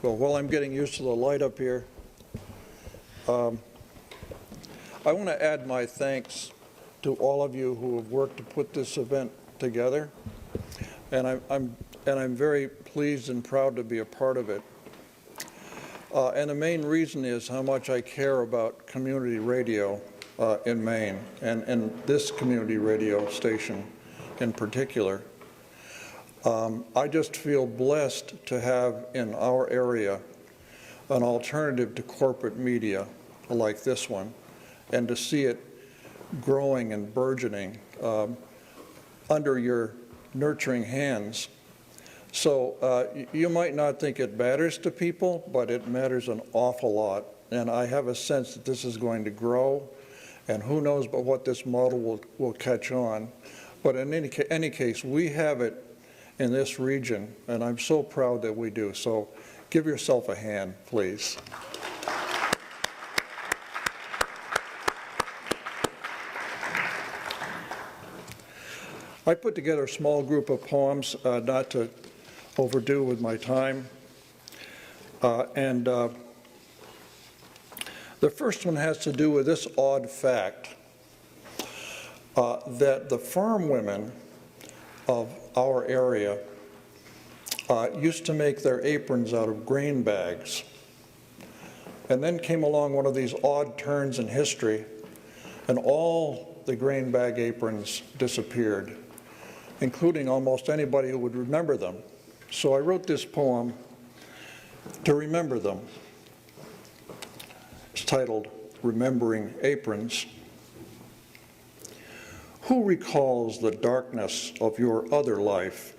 Well, while I'm getting used to the light up here, I want to add my thanks to all of you who have worked to put this event together, and I'm very pleased and proud to be a part of it. And the main reason is how much I care about community radio in Maine, and this community radio station in particular. I just feel blessed to have in our area an alternative to corporate media like this one, and to see it growing and burgeoning under your nurturing hands. So you might not think it matters to people, but it matters an awful lot. And I have a sense that this is going to grow, and who knows but what this model will catch on. But in any case, we have it in this region, and I'm so proud that we do. So give yourself a hand, please. I put together a small group of poems, not to overdo with my time. The first one has to do with this odd fact, that the farm women of our area used to make their aprons out of grain bags. And then came along one of these odd turns in history, and all the grain bag aprons disappeared, including almost anybody who would remember them. So I wrote this poem to remember them. It's titled Remembering Aprons. Who recalls the darkness of your other life,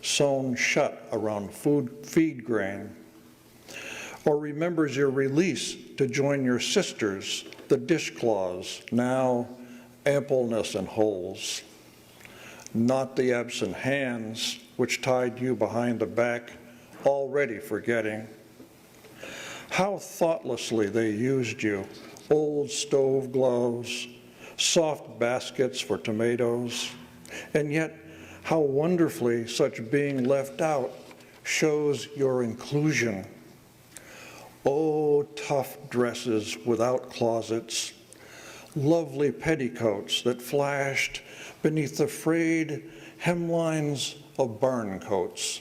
sewn shut around feed grain? Or remembers your release to join your sisters, the dishcloths, now ampleness and holes? Not the absent hands which tied you behind the back, already forgetting. How thoughtlessly they used you, old stove gloves, soft baskets for tomatoes, and yet how wonderfully such being left out shows your inclusion. Oh, tough dresses without closets, lovely petticoats that flashed beneath the frayed hemlines of barn coats,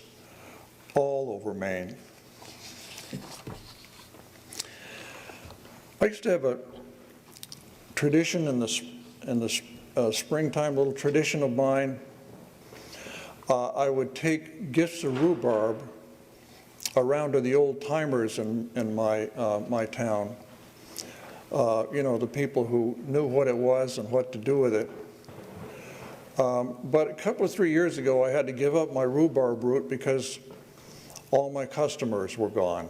all over Maine. I used to have a tradition in the springtime, little tradition of mine. I would take gifts of rhubarb around to the old timers in my town. You know, the people who knew what it was and what to do with it. But a couple of 3 years ago, I had to give up my rhubarb root because all my customers were gone.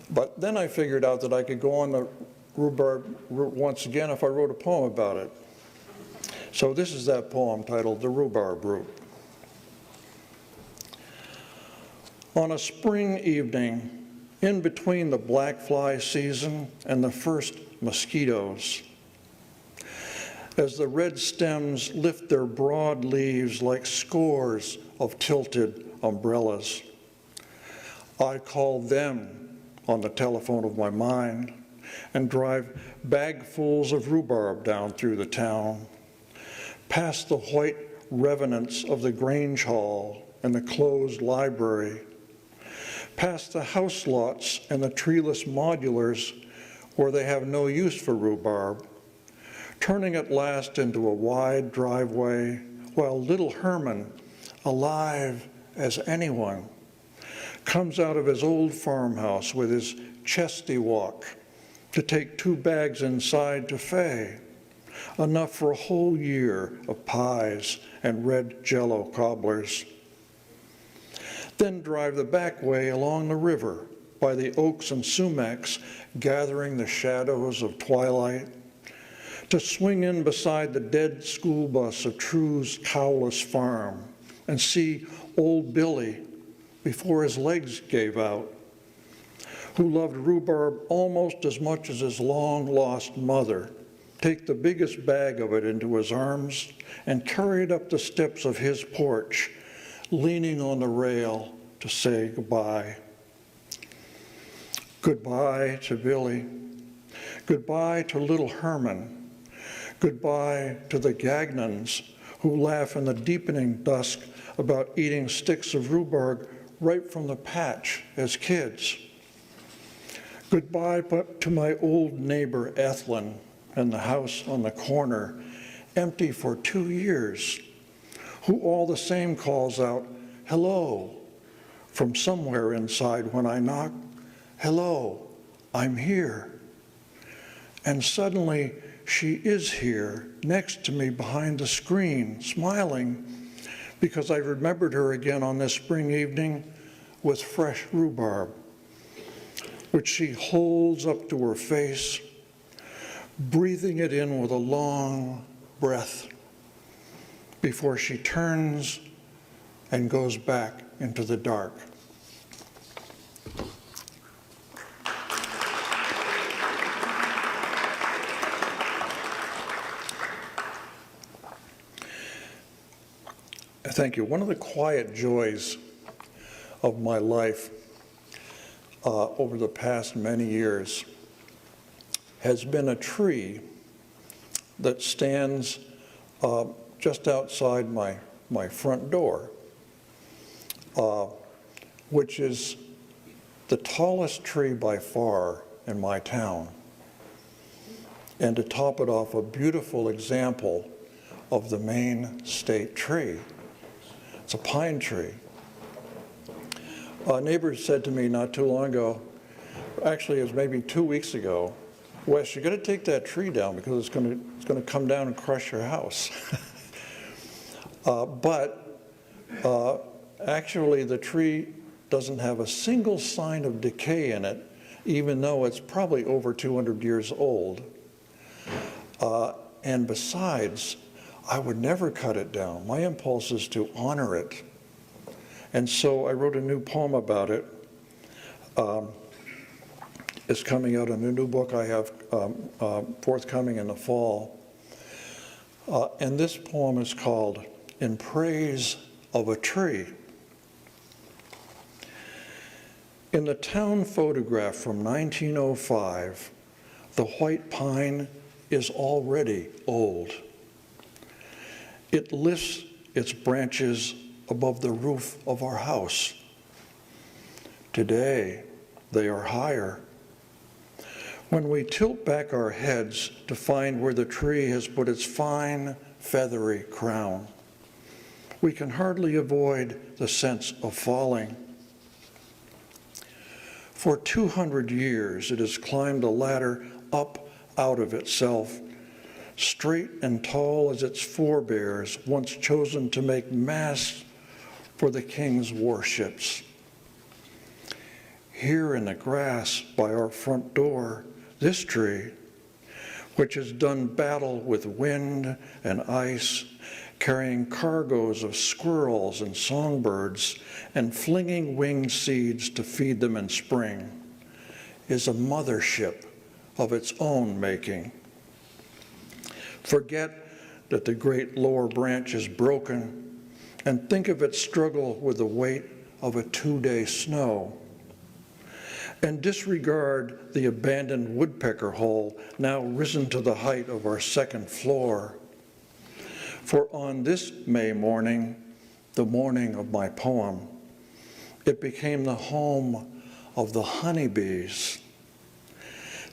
But then I figured out that I could go on the rhubarb root once again if I wrote a poem about it. So this is that poem titled The Rhubarb Root. On a spring evening, in between the black fly season and the first mosquitoes, as the red stems lift their broad leaves like scores of tilted umbrellas, I call them on the telephone of my mind and drive bagfuls of rhubarb down through the town, past the white revenants of the Grange Hall and the closed library, past the house lots and the treeless modulars where they have no use for rhubarb, turning at last into a wide driveway while little Herman, alive as anyone, comes out of his old farmhouse with his chesty walk to take 2 bags inside to Fay, enough for a whole year of pies and red Jell-O cobblers. Then drive the back way along the river by the oaks and sumacs gathering the shadows of twilight, to swing in beside the dead school bus of True's cowless farm and see old Billy before his legs gave out, who loved rhubarb almost as much as his long-lost mother, take the biggest bag of it into his arms and carry it up the steps of his porch, leaning on the rail to say goodbye. Goodbye to Billy. Goodbye to little Herman. Goodbye to the Gagnons who laugh in the deepening dusk about eating sticks of rhubarb right from the patch as kids. Goodbye to my old neighbor Ethlyn and the house on the corner, empty for 2 years, who all the same calls out, "Hello," from somewhere inside when I knock. "Hello, I'm here." And suddenly she is here next to me behind the screen, smiling, because I remembered her again on this spring evening with fresh rhubarb, which she holds up to her face, breathing it in with a long breath before she turns and goes back into the dark. Thank you. One of the quiet joys of my life over the past many years has been a tree that stands just outside my front door, which is the tallest tree by far in my town. And to top it off, a beautiful example of the Maine state tree. It's a pine tree. A neighbor said to me not too long ago, actually it was maybe 2 weeks ago, "Wes, you got to take that tree down because it's going to come down and crush your house." But actually the tree doesn't have a single sign of decay in it, even though it's probably over 200 years old. And besides, I would never cut it down. My impulse is to honor it. And so I wrote a new poem about it. It's coming out in a new book I have forthcoming in the fall. And this poem is called "In Praise of a Tree." In the town photograph from 1905, the white pine is already old. It lifts its branches above the roof of our house. Today, they are higher. When we tilt back our heads to find where the tree has put its fine, feathery crown, we can hardly avoid the sense of falling. For 200 years, it has climbed a ladder up out of itself, straight and tall as its forebears, once chosen to make mass for the king's warships. Here in the grass by our front door, this tree, which has done battle with wind and ice, carrying cargoes of squirrels and songbirds and flinging winged seeds to feed them in spring, is a mothership of its own making. Forget that the great lower branch is broken and think of its struggle with the weight of a 2-day snow. And disregard the abandoned woodpecker hole now risen to the height of our second floor. For on this May morning, the morning of my poem, it became the home of the honeybees.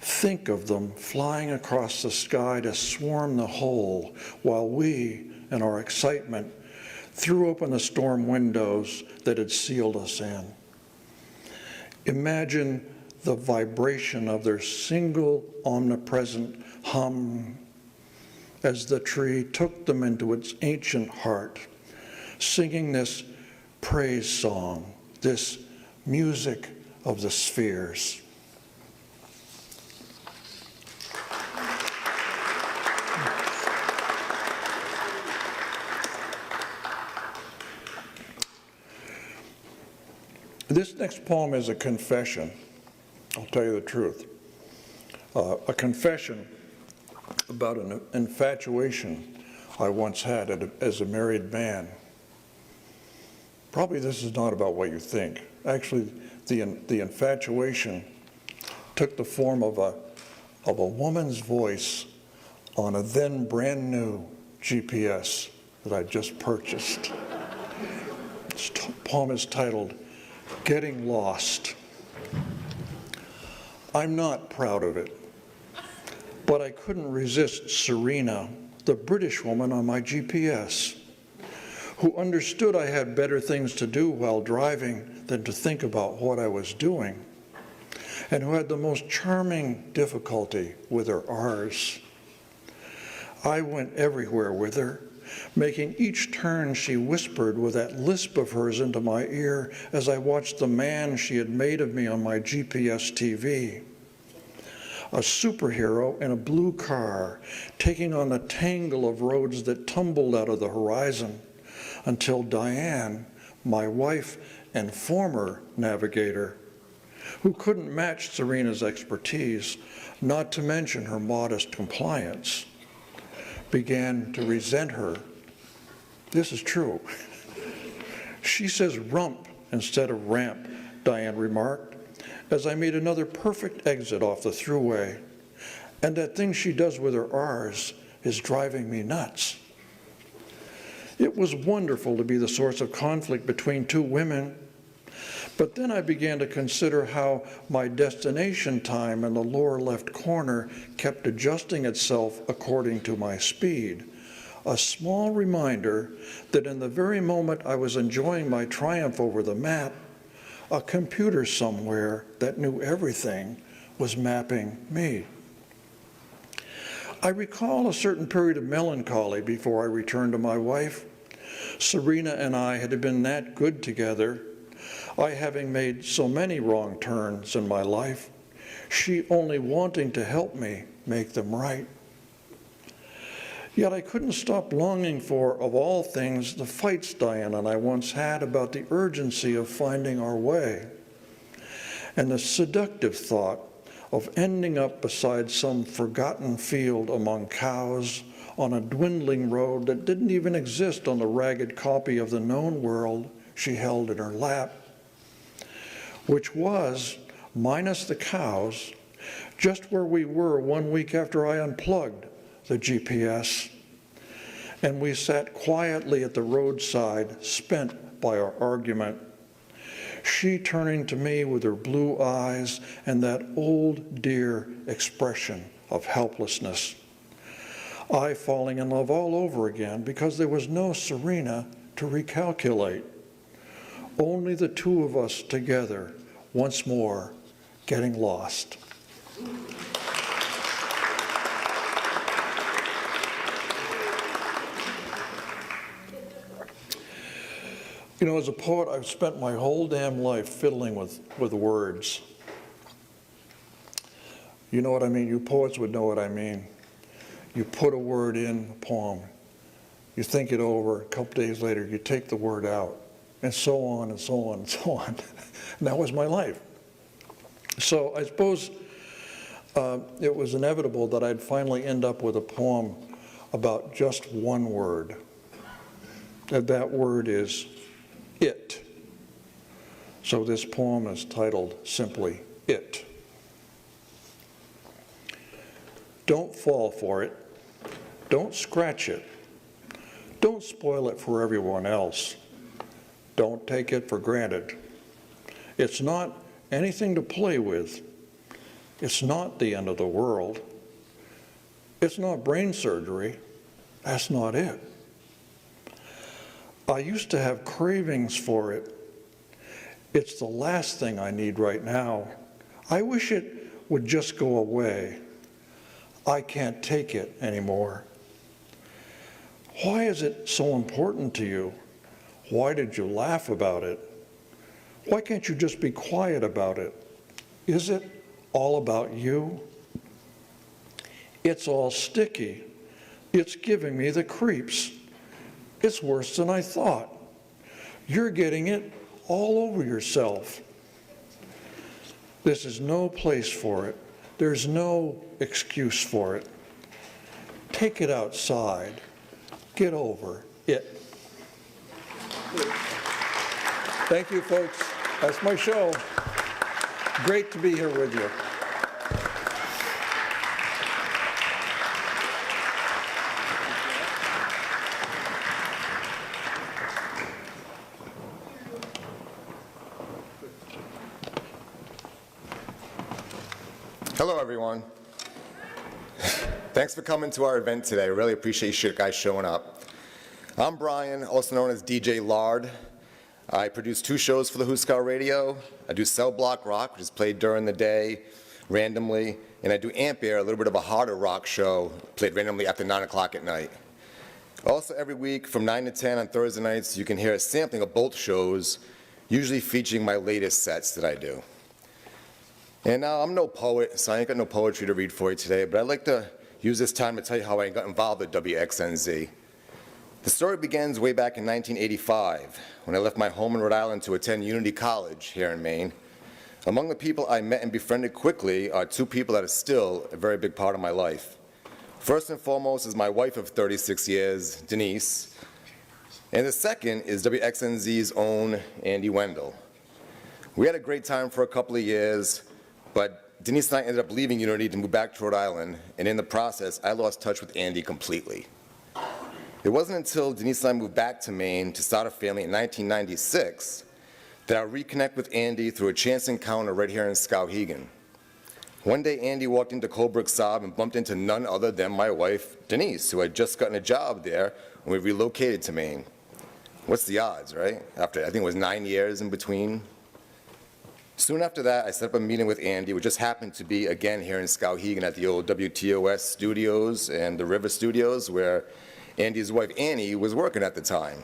Think of them flying across the sky to swarm the hole while we, in our excitement, threw open the storm windows that had sealed us in. Imagine the vibration of their single omnipresent hum as the tree took them into its ancient heart, singing this praise song, this music of the spheres. This next poem is a confession, I'll tell you the truth. A confession about an infatuation I once had as a married man. Probably this is not about what you think. Actually, the infatuation took the form of a woman's voice on a then brand new GPS that I just purchased. This poem is titled, Getting Lost. I'm not proud of it, but I couldn't resist Serena, the British woman on my GPS, who understood I had better things to do while driving than to think about what I was doing, and who had the most charming difficulty with her R's. I went everywhere with her, making each turn she whispered with that lisp of hers into my ear as I watched the man she had made of me on my GPS TV. A superhero in a blue car, taking on a tangle of roads that tumbled out of the horizon, until Diane, my wife and former navigator, who couldn't match Serena's expertise, not to mention her modest compliance, began to resent her. This is true. She says rump instead of ramp, Diane remarked, as I made another perfect exit off the thruway. And that thing she does with her R's is driving me nuts. It was wonderful to be the source of conflict between two women. But then I began to consider how my destination time in the lower left corner kept adjusting itself according to my speed. A small reminder that in the very moment I was enjoying my triumph over the map, a computer somewhere that knew everything was mapping me. I recall a certain period of melancholy before I returned to my wife. Serena and I had been that good together, I having made so many wrong turns in my life, she only wanting to help me make them right. Yet I couldn't stop longing for, of all things, the fights Diane and I once had about the urgency of finding our way, and the seductive thought of ending up beside some forgotten field among cows on a dwindling road that didn't even exist on the ragged copy of the known world she held in her lap, which was, minus the cows, just where we were 1 week after I unplugged the GPS, and we sat quietly at the roadside, spent by our argument, she turning to me with her blue eyes and that old dear expression of helplessness. I falling in love all over again because there was no Serena to recalculate. Only the two of us together, once more, getting lost. You know, as a poet, I've spent my whole damn life fiddling with words. You know what I mean? You poets would know what I mean. you put a word in a poem, you think it over, a couple days later, you take the word out, and so on and so on and so on. And that was my life. So I suppose it was inevitable that I'd finally end up with a poem about just one word. And that word is it. So this poem is titled simply It. Don't fall for it. Don't scratch it. Don't spoil it for everyone else. Don't take it for granted. It's not anything to play with. It's not the end of the world. It's not brain surgery. That's not it. I used to have cravings for it. It's the last thing I need right now. I wish it would just go away. I can't take it anymore. Why is it so important to you? Why did you laugh about it? Why can't you just be quiet about it? Is it all about you? It's all sticky. It's giving me the creeps. It's worse than I thought. You're getting it all over yourself. This is no place for it. There's no excuse for it. Take it outside. Get over it. Thank you, folks. That's my show. Great to be here with you. Hello, everyone. Thanks for coming to our event today. I really appreciate you guys showing up. I'm Brian, also known as DJ Lard. I produce 2 shows for the Huskow Radio. I do Cell Block Rock, which is played during the day, randomly, and I do Amp Air, a little bit of a harder rock show, played randomly after 9 o'clock at night. Also, every week from 9 to 10 on Thursday nights, you can hear a sampling of both shows, usually featuring my latest sets that I do. And now, I'm no poet, so I ain't got no poetry to read for you today, but I'd like to use this time to tell you how I got involved with WXNZ. The story begins way back in 1985, when I left my home in Rhode Island to attend Unity College here in Maine. Among the people I met and befriended quickly are 2 people that are still a very big part of my life. First and foremost is my wife of 36 years, Denise, and the second is WXNZ's own Andy Wendell. We had a great time for a couple of years, but Denise and I ended up leaving Unity to move back to Rhode Island, and in the process, I lost touch with Andy completely. It wasn't until Denise and I moved back to Maine to start a family in 1996 that I reconnect with Andy through a chance encounter right here in Skowhegan. One day, Andy walked into Colebrook Saab and bumped into none other than my wife, Denise, who had just gotten a job there when we relocated to Maine. What's the odds, right? After, I think it was 9 years in between. Soon after that, I set up a meeting with Andy, which just happened to be, again, here in Skowhegan at the old WTOS studios and the River Studios, where Andy's wife, Annie, was working at the time.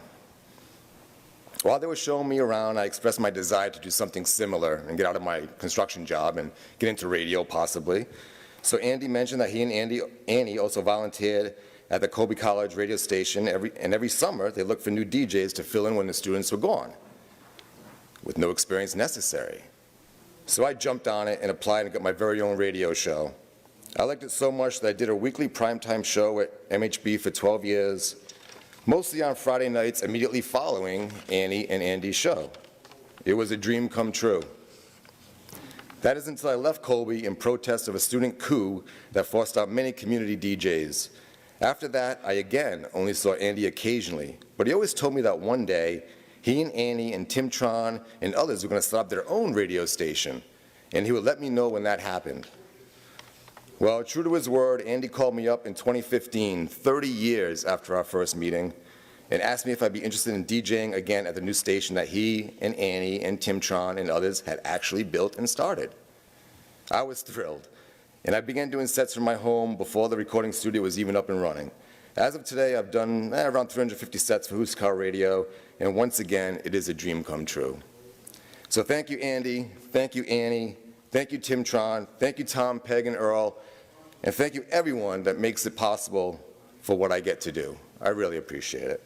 While they were showing me around, I expressed my desire to do something similar and get out of my construction job and get into radio, possibly. So Andy mentioned that he and Annie also volunteered at the Colby College radio station, and every summer they looked for new DJs to fill in when the students were gone, with no experience necessary. So I jumped on it and applied and got my very own radio show. I liked it so much that I did a weekly primetime show at MHB for 12 years, mostly on Friday nights immediately following Annie and Andy's show. It was a dream come true. That is until I left Colby in protest of a student coup that forced out many community DJs. After that, I again only saw Andy occasionally, but he always told me that one day, he and Annie and Tim Tron and others were going to set up their own radio station, and he would let me know when that happened. Well, true to his word, Andy called me up in 2015, 30 years after our first meeting, and asked me if I'd be interested in DJing again at the new station that he and Annie and Tim Tron and others had actually built and started. I was thrilled, and I began doing sets from my home before the recording studio was even up and running. As of today, I've done around 350 sets for Huskow Radio, and once again, it is a dream come true. So thank you, Andy. Thank you, Annie. Thank you, Tim Tron. Thank you, Tom, Peg, and Earl. And thank you everyone that makes it possible for what I get to do. I really appreciate it.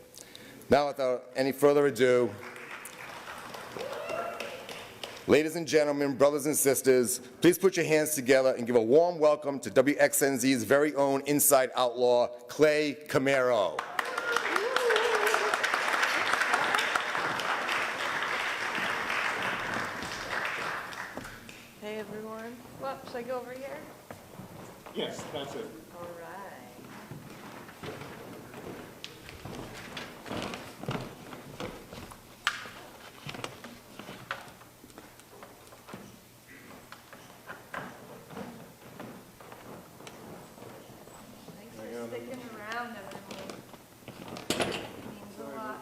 Now, without any further ado, ladies and gentlemen, brothers and sisters, please put your hands together and give a warm welcome to WXNZ's very own inside outlaw, Clay Camaro. Hey, everyone. Well, should I go over here? Yes, that's it. All right. Sticking around, everyone. It means a lot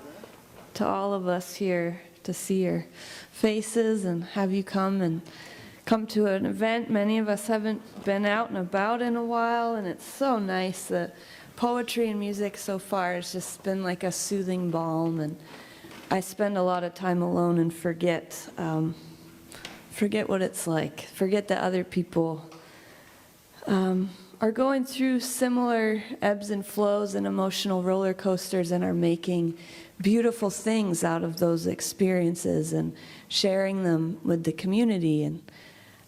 to all of us here to see your faces and have you come to an event. Many of us haven't been out and about in a while, and it's so nice that poetry and music so far has just been like a soothing balm. And I spend a lot of time alone and forget what it's like, forget that other people are going through similar ebbs and flows and emotional roller coasters and are making beautiful things out of those experiences and sharing them with the community. And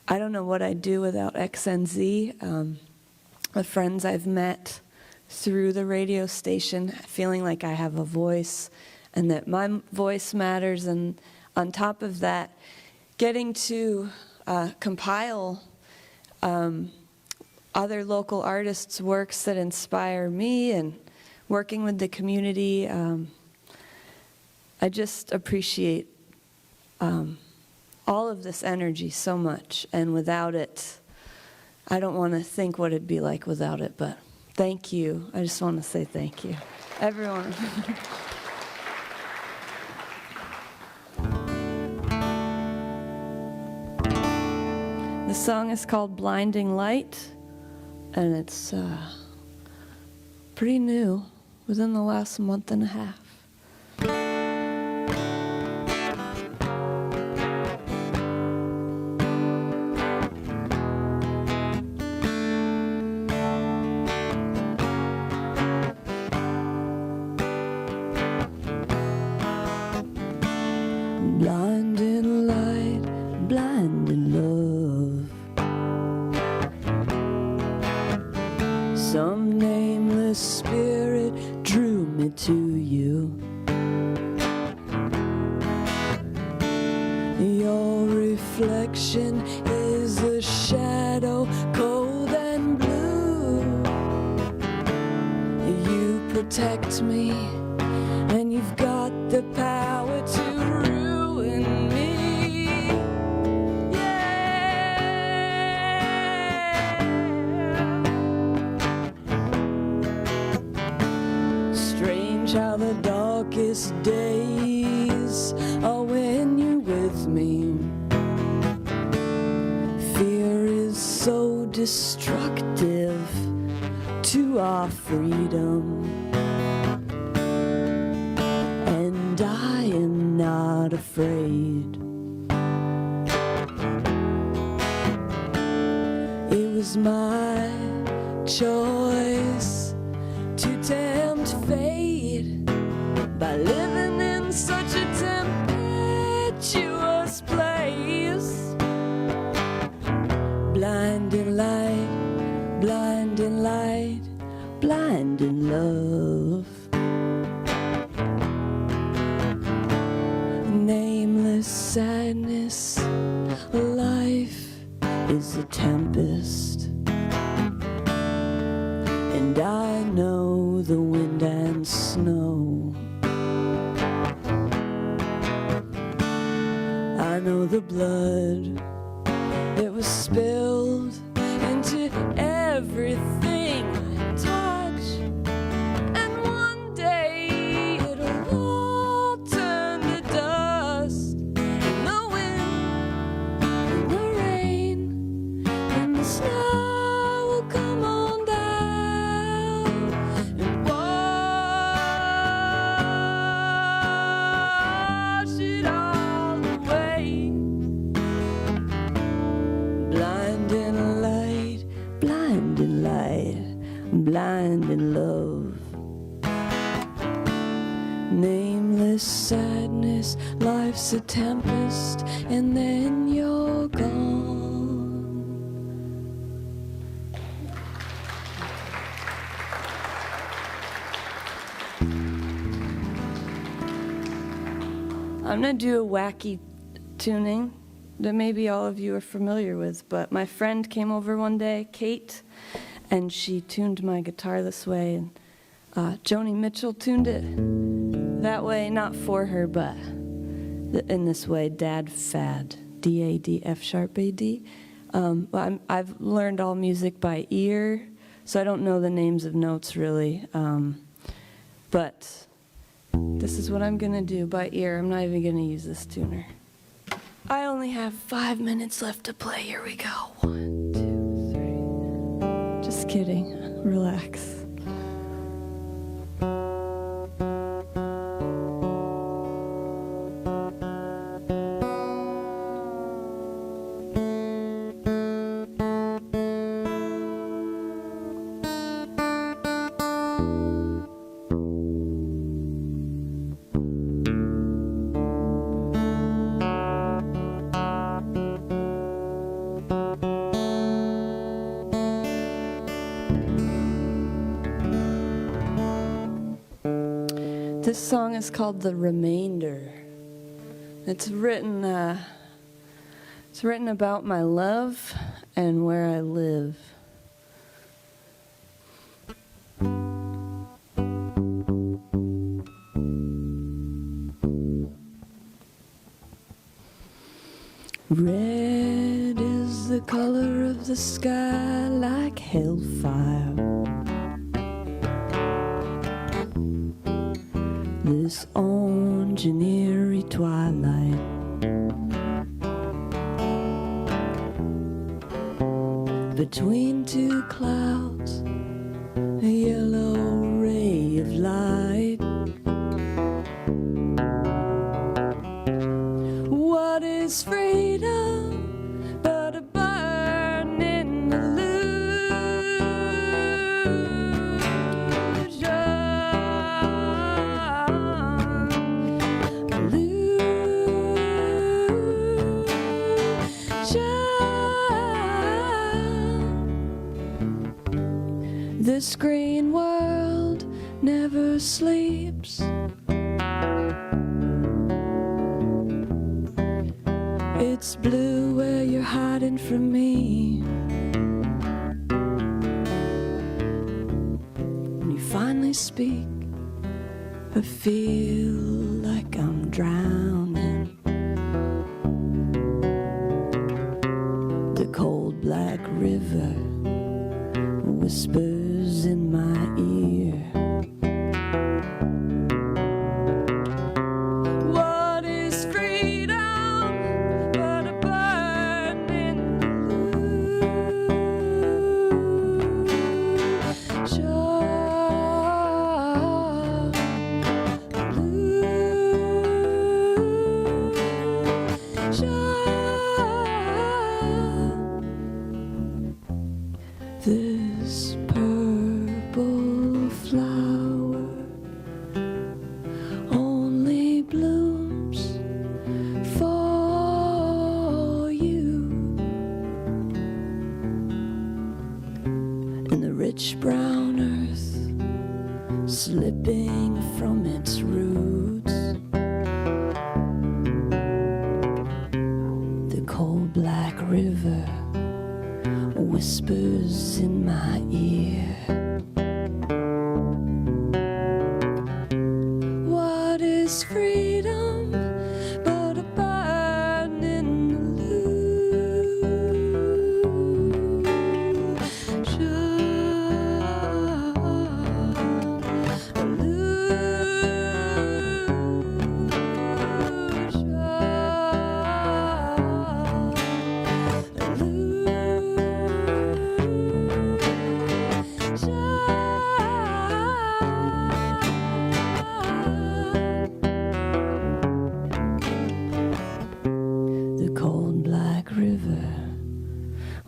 I don't know what I'd do without XNZ, the friends I've met through the radio station, feeling like I have a voice and that my voice matters. And on top of that, getting to compile other local artists' works that inspire me and working with the community. I just appreciate all of this energy so much, and without it, I don't want to think what it'd be like without it, but thank you. I just want to say thank you, everyone. The song is called Blinding Light, and it's pretty new, within the last month and a half. Blinding light, blinding love. Some nameless spirit drew me to you. Your reflection is a shadow, cold and blue. You protect me, and you've got the power to ruin me. Strange how the darkest days are when you're with me. Fear is so destructive to our freedom, and I am not afraid. It was my choice to tempt fate by living in such a tempestuous place. Blinding light, blinding light, blinding love. Nameless sadness, life is a tempest, and I know the wind and snow. I know the blood that was spilled into everything I touch, and one day it'll all turn to dust. And the wind, and the rain, and the snow will come on down and wash it all away. Blinding light, blinding light. blind in love. Nameless sadness, life's a tempest, and then you're gone. I'm gonna do a wacky tuning that maybe all of you are familiar with, but my friend came over one day, Kate, and she tuned my guitar this way, and Joni Mitchell tuned it that way, not for her, but in this way, Dad Fad, D-A-D, F sharp A-D. I've learned all music by ear, so I don't know the names of notes really, but this is what I'm gonna do by ear. I'm not even gonna use this tuner. I only have 5 minutes left to play. Here we go. 1, 2, 3. Just kidding. Relax. This song is called The Remainder. It's written about my love and where I live. Red is the color of the sky, like hellfire. This orange and eerie twilight. Between two clouds, a yellow ray of light. What is freedom but a burning illusion? This green world never sleeps. It's blue where you're hiding from me. When you finally speak, I feel like I'm drowning. The cold black river whispers in my ear. What is freedom but a burning This purple flower only blooms for you. In the rich brown earth, slipping from its roots, the cold black river whispers in my ear. What is freedom but a burning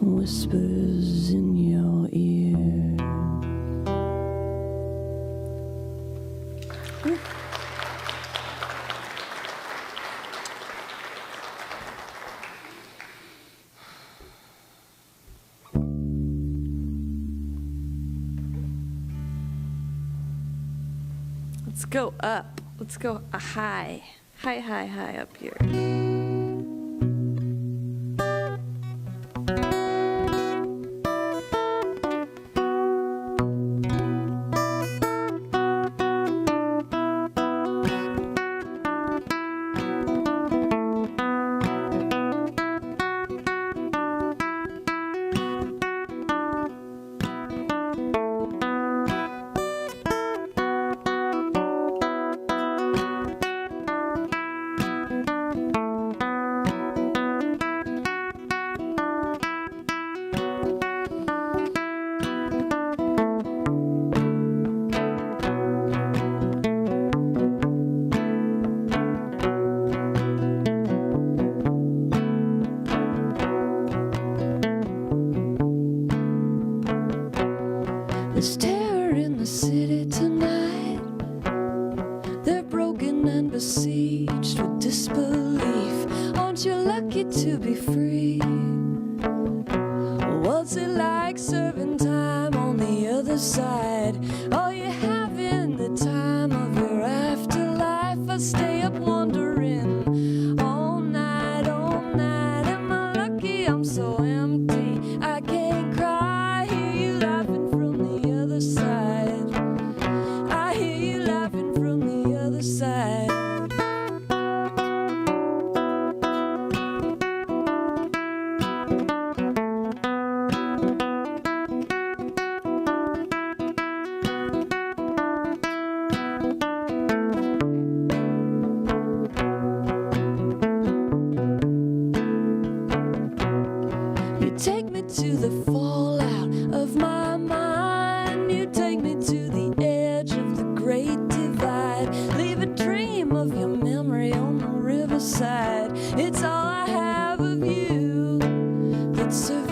whispers in your ear. Let's go up. Let's go high. High, high, high up here. There's terror in the city tonight. They're broken and besieged with disbelief. Aren't you lucky to be free? What's it like serving time on the other side? Are you having the time of your afterlife? I stay up wondering all night, all night. Am I lucky I'm so empty? I can't cry. Hear you laughing from the other side. I hear you laughing from the other side. You take me to the fallout of my mind. You take me to the edge of the great divide. Leave a dream of your memory on the riverside. It's all I have of you that survived.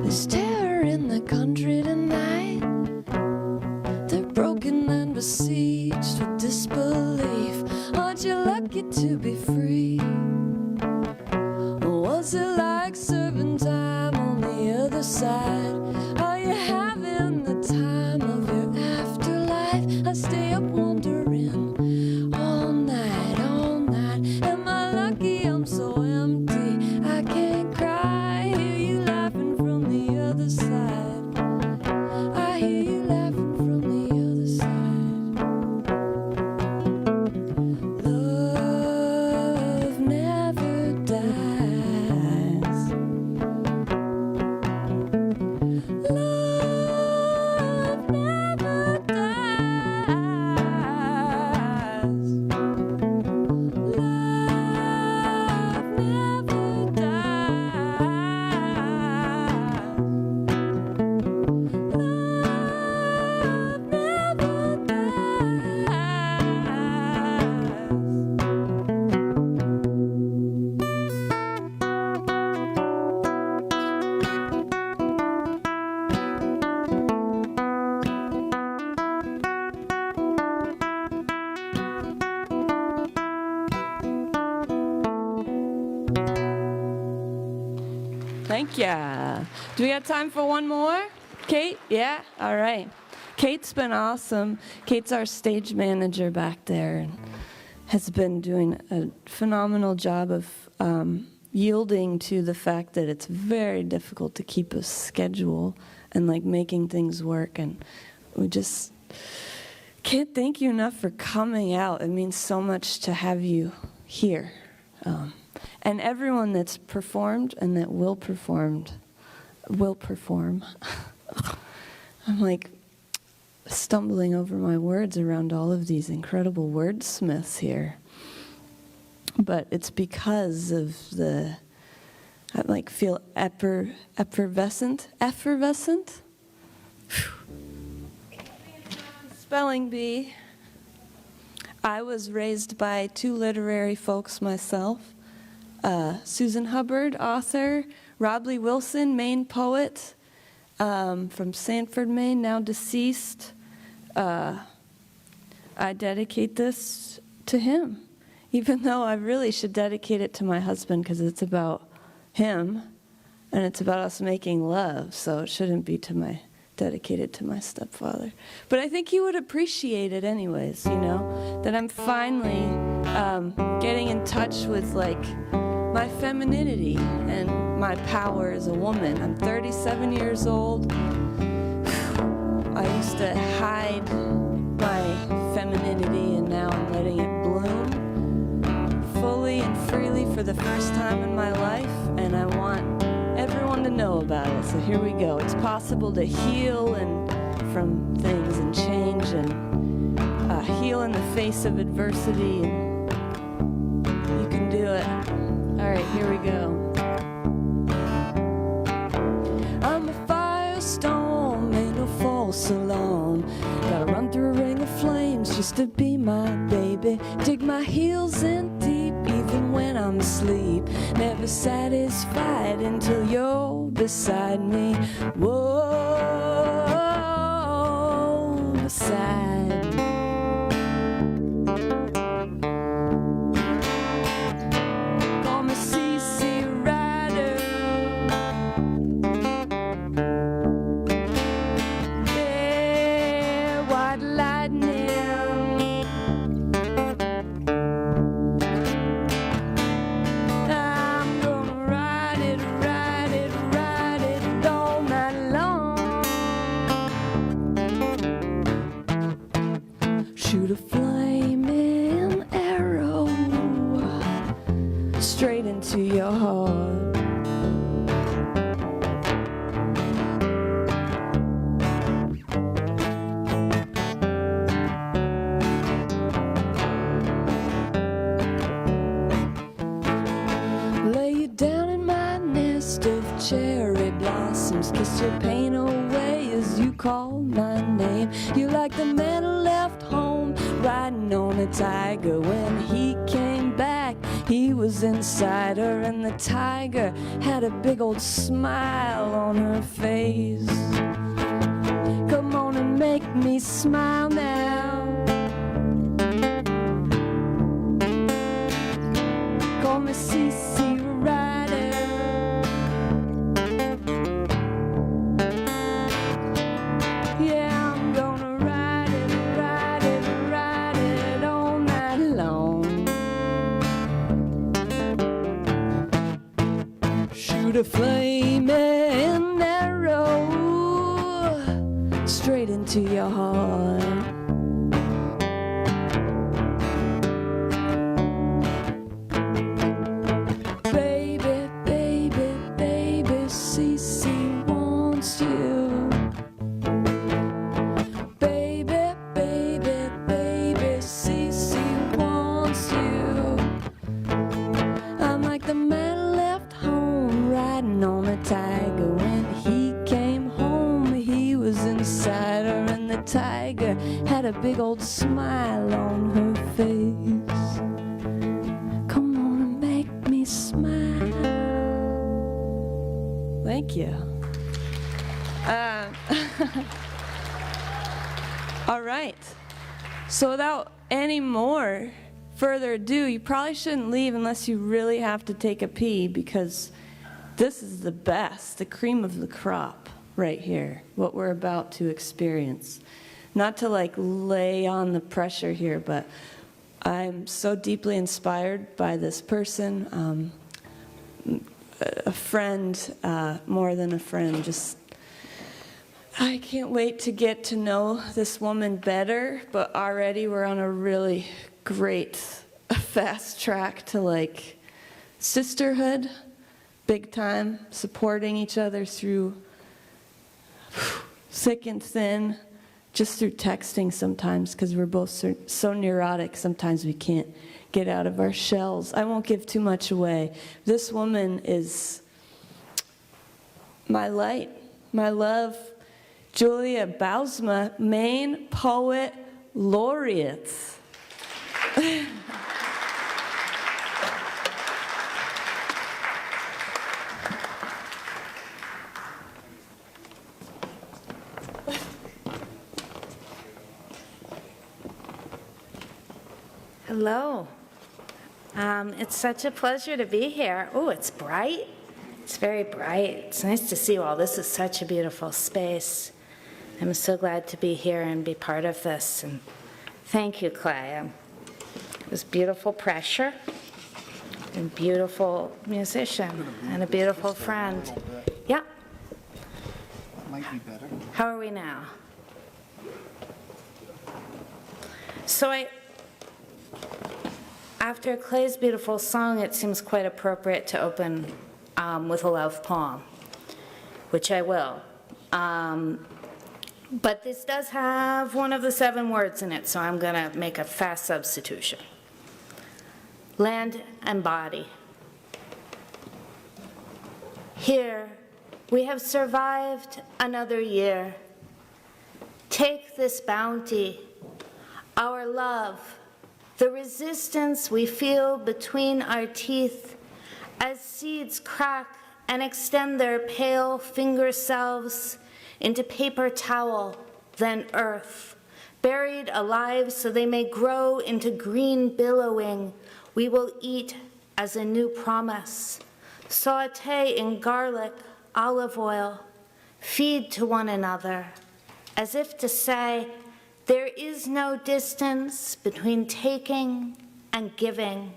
There's terror in the country tonight. They're broken and besieged with disbelief. Aren't you lucky to be free? What's it like serving time on the other side? Are you having the time of your afterlife? I stay up wondering all night, all night. Am I lucky I'm so empty? I can't cry. Hear you laughing from the other side. I hear you laughing from the other side. Love never dies. Love never dies. Love never Thank ya. Do we have time for one more? Kate? Yeah? All right. Kate's been awesome. Kate's our stage manager back there and has been doing a phenomenal job of yielding to the fact that it's very difficult to keep a schedule and like making things work. And we just can't thank you enough for coming out. It means so much to have you here. And everyone that's performed and that will perform. I'm like stumbling over my words around all of these incredible wordsmiths here. But it's because of I like feel effervescent. Spelling bee. I was raised by two literary folks myself. Susan Hubbard, author, Robley Wilson, Maine poet from Sanford, Maine, now deceased. I dedicate this to him, even though I really should dedicate it to my husband because it's about him and it's about us making love, so it shouldn't be dedicated to my stepfather. But I think he would appreciate it anyways, you know, that I'm finally getting in touch with like my femininity and my power as a woman. I'm 37 years old. I used to hide my femininity and now I'm letting it bloom fully and freely for the first time in my life, and I want everyone to know about it. So here we go. It's possible to heal and from things and change and heal in the face of adversity, and you can do it. All right, here we go. I'm a firestorm, ain't no false alarm. Gotta run through a ring of flames just to be my baby. Dig my heels in deep even when I'm asleep. Never satisfied until you're beside me. Whoa, beside me. Call me CC Rider. Yeah, white lightning. I'm gonna ride it, ride it, ride it all night long. Shoot a flaming arrow straight into your heart. Lay you down in my nest of cherry blossoms. Kiss your pain away as you call my name. You're like the man who left home riding on a tiger. When he came back, he was inside her, and the tiger had a big old smile on her face. Come on and make me smile now. Call me CC Rider. Yeah, I'm gonna ride it, ride it, ride it all night long. Shoot a flaming arrow straight into your heart. Baby, baby, baby, CC wants you. Baby, baby, baby, CC wants you. I'm like the man left home riding on a tiger. When he came home, he was inside her, and the tiger had a big old smile on her face. Come on and make me smile. Thank you. All right. So without any more further ado, you probably shouldn't leave unless you really have to take a pee, because this is the best, the cream of the crop right here, what we're about to experience. Not to like lay on the pressure here, but I'm so deeply inspired by this person, a friend, more than a friend. Just, I can't wait to get to know this woman better, but already we're on a really great fast track to like sisterhood, big time, supporting each other through thick and thin, just through texting sometimes, because we're both so neurotic, sometimes we can't get out of our shells. I won't give too much away. This woman is my light, my love. Julia Bousma, Maine Poet Laureate. Hello. It's such a pleasure to be here. Oh, it's bright. It's very bright. It's nice to see you all. This is such a beautiful space. I'm so glad to be here and be part of this. And thank you, Clay. It was beautiful pressure, and beautiful musician, and a beautiful friend. Yeah. Might be better. How are we now? So after Clay's beautiful song, it seems quite appropriate to open with a love poem, which I will. But this does have one of the 7 words in it, so I'm going to make a fast substitution. Land and body. Here, we have survived another year. Take this bounty, our love, the resistance we feel between our teeth as seeds crack and extend their pale finger selves into paper towel, then earth, buried alive so they may grow into green billowing we will eat as a new promise. Saute in garlic, olive oil, feed to one another, as if to say, there is no distance between taking and giving.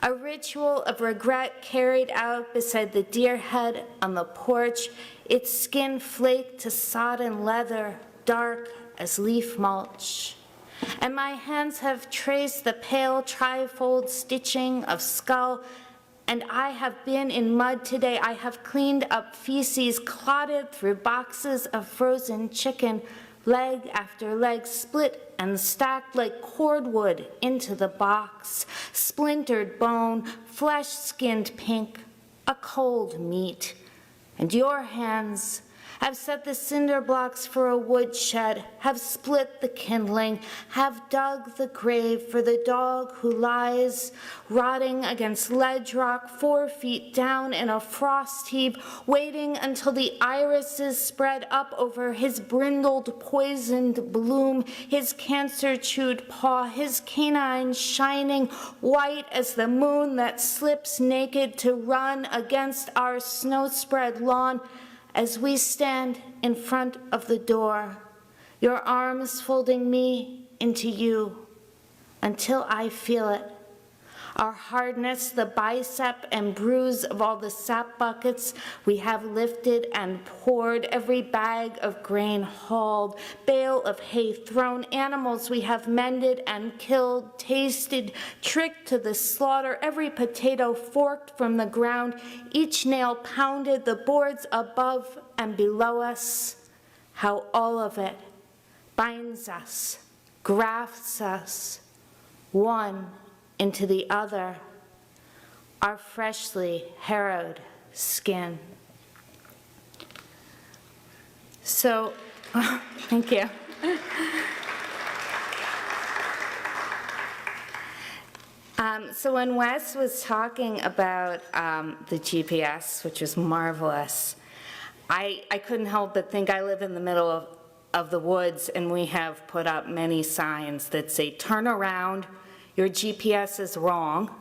A ritual of regret carried out beside the deer head on the porch, its skin flaked to sodden leather, dark as leaf mulch. And my hands have traced the pale trifold stitching of skull, and I have been in mud today. I have cleaned up feces clotted through boxes of frozen chicken, leg after leg split and stacked like cordwood into the box, splintered bone, flesh skinned pink, a cold meat. And your hands have set the cinder blocks for a woodshed, have split the kindling, have dug the grave for the dog who lies rotting against ledge rock 4 feet down in a frost heap, waiting until the irises spread up over his brindled, poisoned bloom, his cancer-chewed paw, his canine shining white as the moon that slips naked to run against our snow-spread lawn. As we stand in front of the door, your arms folding me into you until I feel it. Our hardness, the bicep and bruise of all the sap buckets we have lifted and poured, every bag of grain hauled, bale of hay thrown, animals we have mended and killed, tasted, tricked to the slaughter, every potato forked from the ground, each nail pounded, the boards above and below us, how all of it binds us, grafts us, one into the other, our freshly harrowed skin. So, thank you. So when Wes was talking about the GPS, which was marvelous, I couldn't help but think I live in the middle of the woods, and we have put up many signs that say, turn around, your GPS is wrong.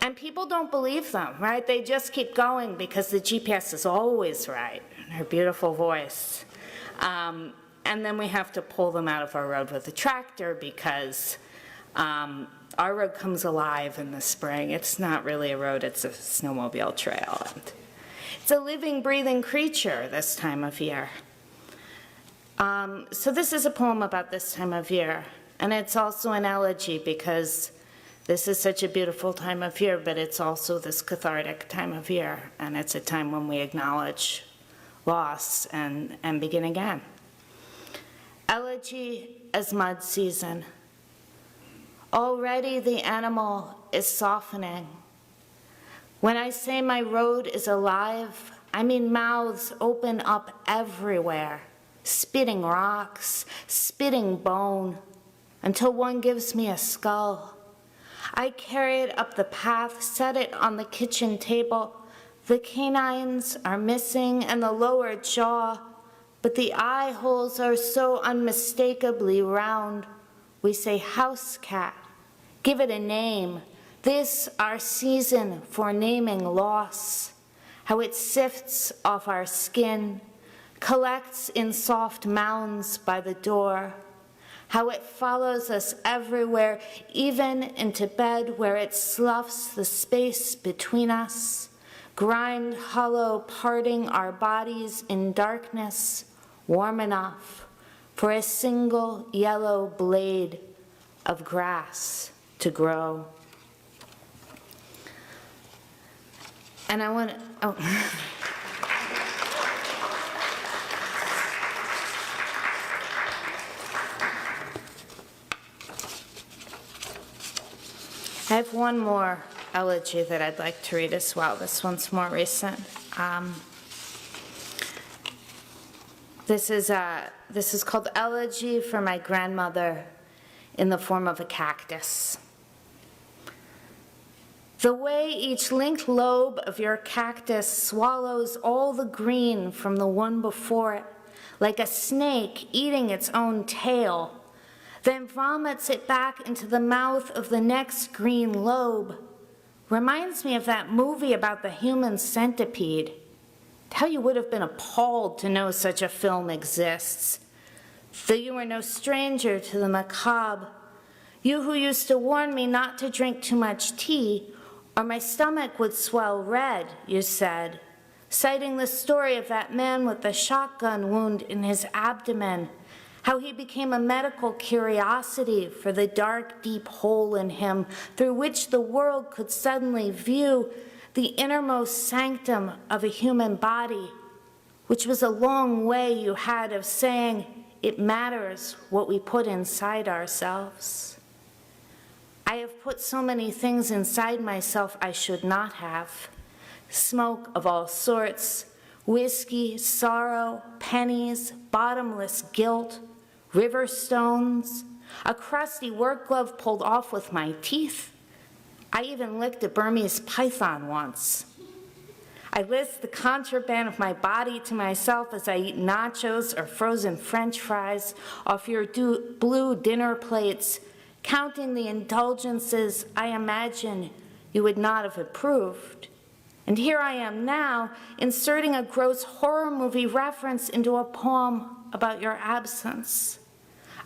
And people don't believe them, right? They just keep going because the GPS is always right, her beautiful voice. And then we have to pull them out of our road with a tractor because our road comes alive in the spring. It's not really a road, it's a snowmobile trail. And it's a living, breathing creature this time of year. So this is a poem about this time of year. And it's also an elegy because this is such a beautiful time of year, but it's also this cathartic time of year. And it's a time when we acknowledge loss and begin again. Elegy as mud season. Already the animal is softening. When I say my road is alive, I mean mouths open up everywhere, spitting rocks, spitting bone, until one gives me a skull. I carry it up the path, set it on the kitchen table. The canines are missing and the lower jaw, but the eye holes are so unmistakably round. We say house cat Give it a name. This our season for naming loss, how it sifts off our skin, collects in soft mounds by the door, how it follows us everywhere, even into bed where it sloughs the space between us, grind hollow, parting our bodies in darkness, warm enough for a single yellow blade of grass to grow. And I want to, oh. I have one more elegy that I'd like to read as well. This one's more recent. This is called Elegy for My Grandmother in the Form of a Cactus. The way each linked lobe of your cactus swallows all the green from the one before it, like a snake eating its own tail, then vomits it back into the mouth of the next green lobe, reminds me of that movie about the human centipede. How you would have been appalled to know such a film exists. Though you were no stranger to the macabre, you who used to warn me not to drink too much tea, or my stomach would swell red, you said, citing the story of that man with the shotgun wound in his abdomen, how he became a medical curiosity for the dark, deep hole in him through which the world could suddenly view the innermost sanctum of a human body, which was a long way you had of saying it matters what we put inside ourselves. I have put so many things inside myself I should not have. Smoke of all sorts, whiskey, sorrow, pennies, bottomless guilt, river stones, a crusty work glove pulled off with my teeth. I even licked a Burmese python once. I list the contraband of my body to myself as I eat nachos or frozen French fries off your blue dinner plates, counting the indulgences I imagine you would not have approved. And here I am now, inserting a gross horror movie reference into a poem about your absence.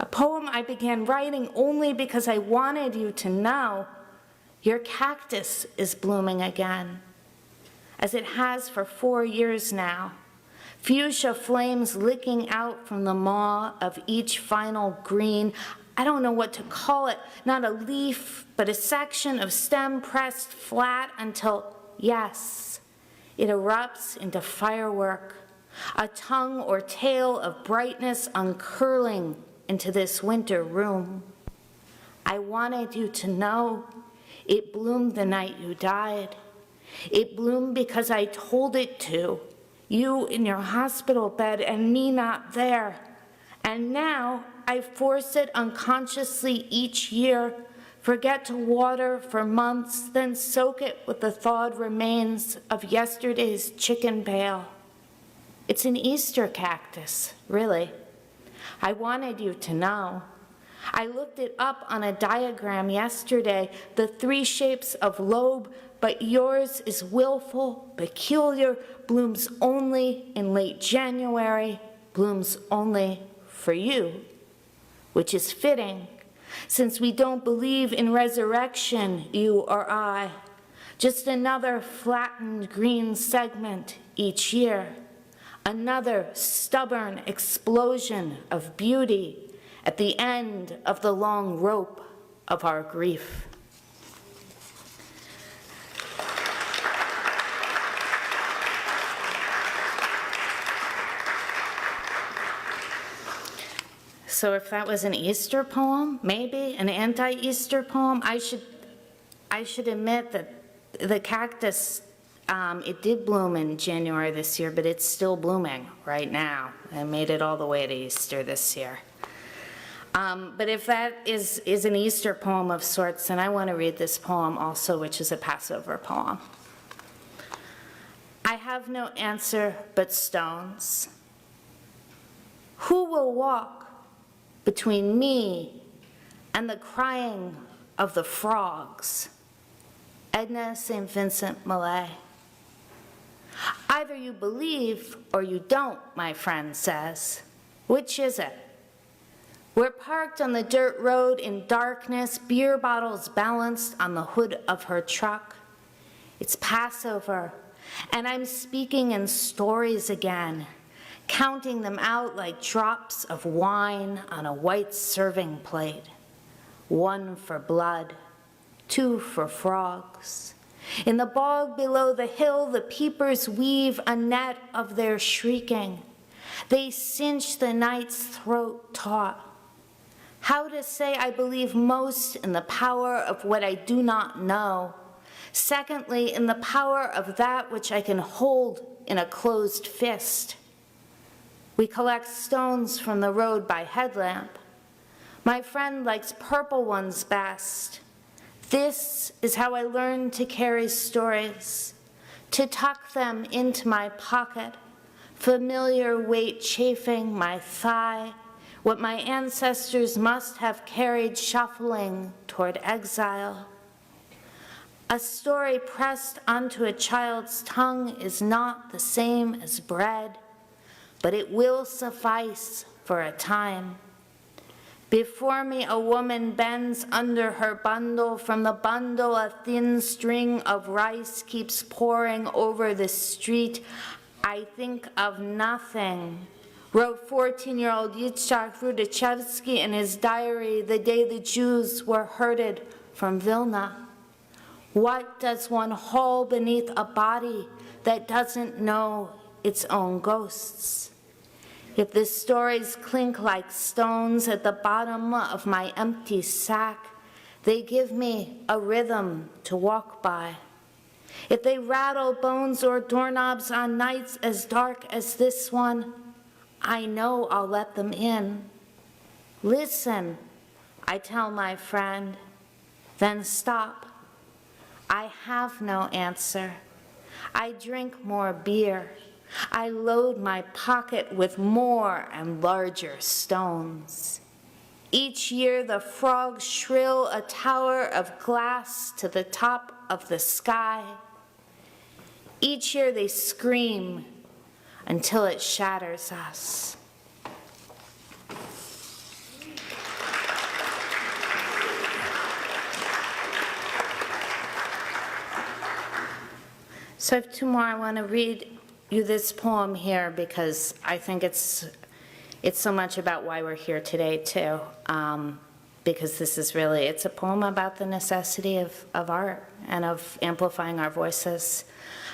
A poem I began writing only because I wanted you to know your cactus is blooming again, as it has for 4 years now. Fuchsia flames licking out from the maw of each final green. I don't know what to call it, not a leaf, but a section of stem pressed flat until, yes, it erupts into firework, a tongue or tail of brightness uncurling into this winter room. I wanted you to know it bloomed the night you died. It bloomed because I told it to, you in your hospital bed and me not there. And now I force it unconsciously each year, forget to water for months, then soak it with the thawed remains of yesterday's chicken pail. It's an Easter cactus, really. I wanted you to know. I looked it up on a diagram yesterday, the 3 shapes of lobe, but yours is willful, peculiar, blooms only in late January, blooms only for you, which is fitting, since we don't believe in resurrection, you or I. Just another flattened green segment each year, another stubborn explosion of beauty at the end of the long rope of our grief. So if that was an Easter poem, maybe an anti-Easter poem, I should admit that the cactus, it did bloom in January this year, but it's still blooming right now. I made it all the way to Easter this year. But if that is an Easter poem of sorts, then I want to read this poem also, which is a Passover poem. I have no answer but stones. Who will walk between me and the crying of the frogs. Edna St. Vincent Millay. Either you believe or you don't, my friend says. Which is it? We're parked on the dirt road in darkness, beer bottles balanced on the hood of her truck. It's Passover, and I'm speaking in stories again, counting them out like drops of wine on a white serving plate. 1 for blood, 2 for frogs. In the bog below the hill, the peepers weave a net of their shrieking. They cinch the night's throat taut. How to say I believe most in the power of what I do not know. Secondly, in the power of that which I can hold in a closed fist. We collect stones from the road by headlamp. My friend likes purple ones best. This is how I learned to carry stories, to tuck them into my pocket, familiar weight chafing my thigh, what my ancestors must have carried shuffling toward exile. A story pressed onto a child's tongue is not the same as bread, but it will suffice for a time. Before me a woman bends under her bundle. From the bundle a thin string of rice keeps pouring over the street. I think of nothing, wrote 14-year-old Yitzhak Rudachevsky in his diary the day the Jews were herded from Vilna. What does one haul beneath a body that doesn't know its own ghosts? If the stories clink like stones at the bottom of my empty sack, they give me a rhythm to walk by. If they rattle bones or doorknobs on nights as dark as this one, I know I'll let them in. Listen, I tell my friend, then stop. I have no answer. I drink more beer. I load my pocket with more and larger stones. Each year the frogs shrill a tower of glass to the top of the sky. Each year they scream until it shatters us. So I have 2 more. I want to read you this poem here because I think it's so much about why we're here today too. Because this is really, it's a poem about the necessity of art and of amplifying our voices.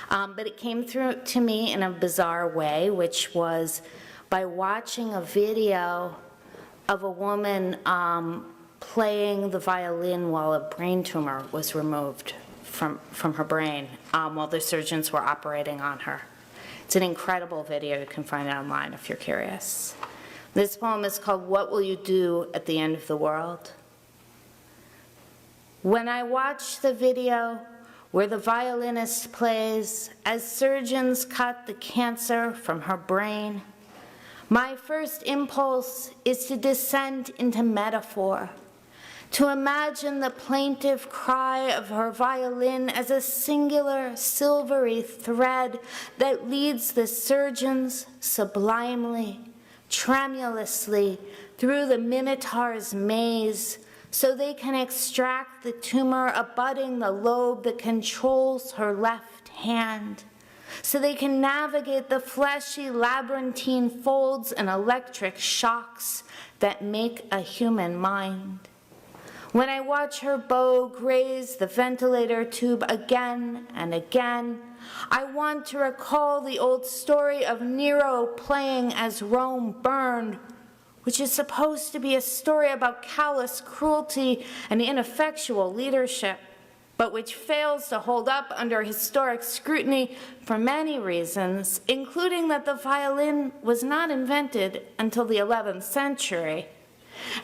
But it came through to me in a bizarre way, which was by watching a video of a woman playing the violin while a brain tumor was removed from her brain while the surgeons were operating on her. It's an incredible video. You can find it online if you're curious. This poem is called What Will You Do at the End of the World? When I watch the video where the violinist plays as surgeons cut the cancer from her brain, my first impulse is to descend into metaphor, to imagine the plaintive cry of her violin as a singular silvery thread that leads the surgeons sublimely, tremulously through the Minotaur's maze so they can extract the tumor abutting the lobe that controls her left hand, so they can navigate the fleshy labyrinthine folds and electric shocks that make a human mind. When I watch her bow graze the ventilator tube again and again, I want to recall the old story of Nero playing as Rome burned, which is supposed to be a story about callous cruelty and ineffectual leadership, but which fails to hold up under historic scrutiny for many reasons, including that the violin was not invented until the 11th century.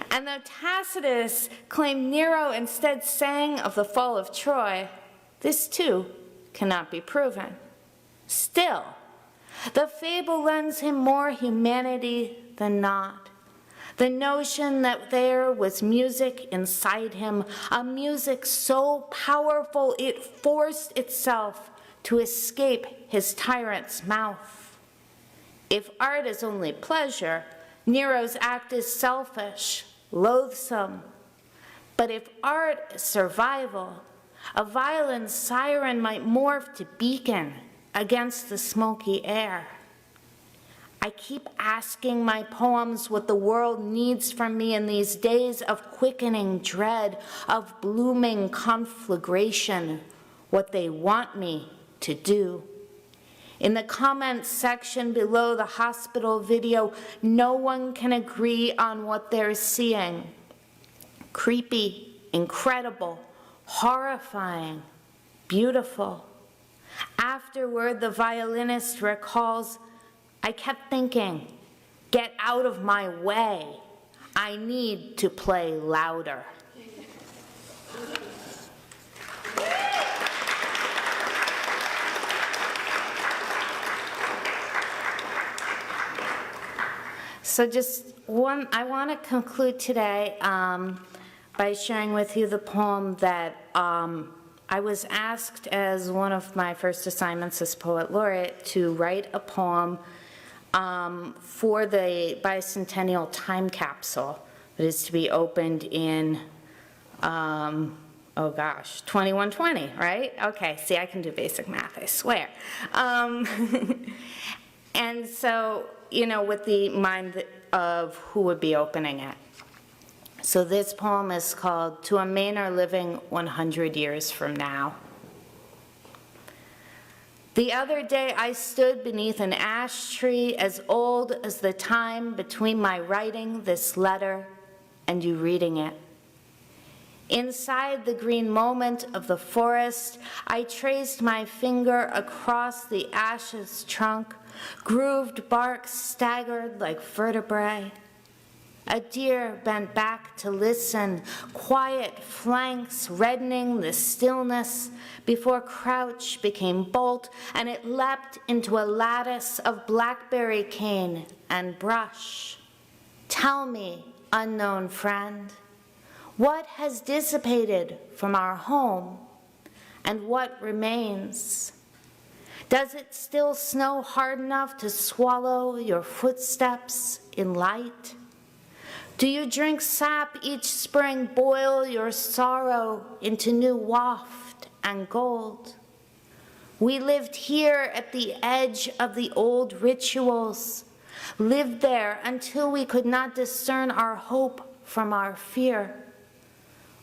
And though Tacitus claimed Nero instead sang of the fall of Troy, this too cannot be proven. Still, the fable lends him more humanity than not. The notion that there was music inside him, a music so powerful it forced itself to escape his tyrant's mouth. If art is only pleasure, Nero's act is selfish, loathsome. But if art is survival, a violin siren might morph to beacon against the smoky air. I keep asking my poems what the world needs from me in these days of quickening dread, of blooming conflagration, what they want me to do. In the comments section below the hospital video, no one can agree on what they're seeing. Creepy, incredible, horrifying, beautiful. Afterward, the violinist recalls, I kept thinking, get out of my way. I need to play louder. So I want to conclude today by sharing with you the poem that I was asked as one of my first assignments as poet laureate to write a poem for the bicentennial time capsule that is to be opened in, 2120, right? Okay, see, I can do basic math, I swear. And so, with the mind of who would be opening it. So this poem is called To a Manor Living 100 Years From Now. The other day I stood beneath an ash tree as old as the time between my writing this letter and you reading it. Inside the green moment of the forest, I traced my finger across the ash's trunk. Grooved bark staggered like vertebrae. A deer bent back to listen, quiet flanks reddening the stillness before crouch became bolt, and it leapt into a lattice of blackberry cane and brush. Tell me, unknown friend, what has dissipated from our home and what remains? Does it still snow hard enough to swallow your footsteps in light? Do you drink sap each spring, boil your sorrow into new waft and gold? We lived here at the edge of the old rituals, lived there until we could not discern our hope from our fear.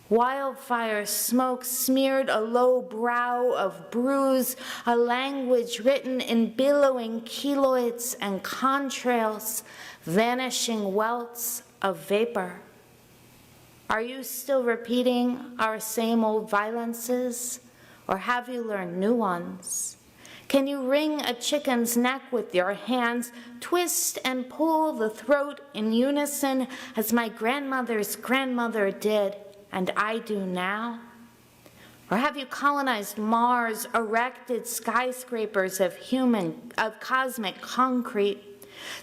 Wildfire smoke smeared a low brow of bruise, a language written in billowing keloids and contrails, vanishing welts of vapor. Are you still repeating our same old violences, or have you learned new ones? Can you wring a chicken's neck with your hands, twist and pull the throat in unison as my grandmother's grandmother did, and I do now? Or have you colonized Mars, erected skyscrapers of cosmic concrete?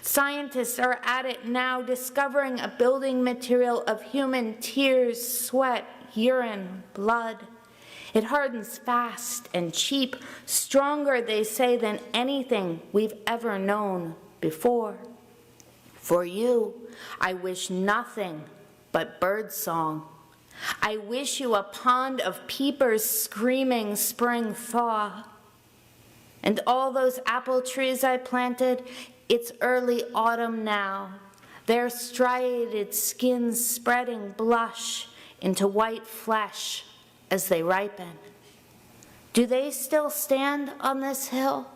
Scientists are at it now, discovering a building material of human tears, sweat, urine, blood. It hardens fast and cheap, stronger, they say, than anything we've ever known before. For you, I wish nothing but birdsong. I wish you a pond of peepers screaming spring thaw. And all those apple trees I planted, it's early autumn now. Their striated skins spreading blush into white flesh as they ripen. Do they still stand on this hill?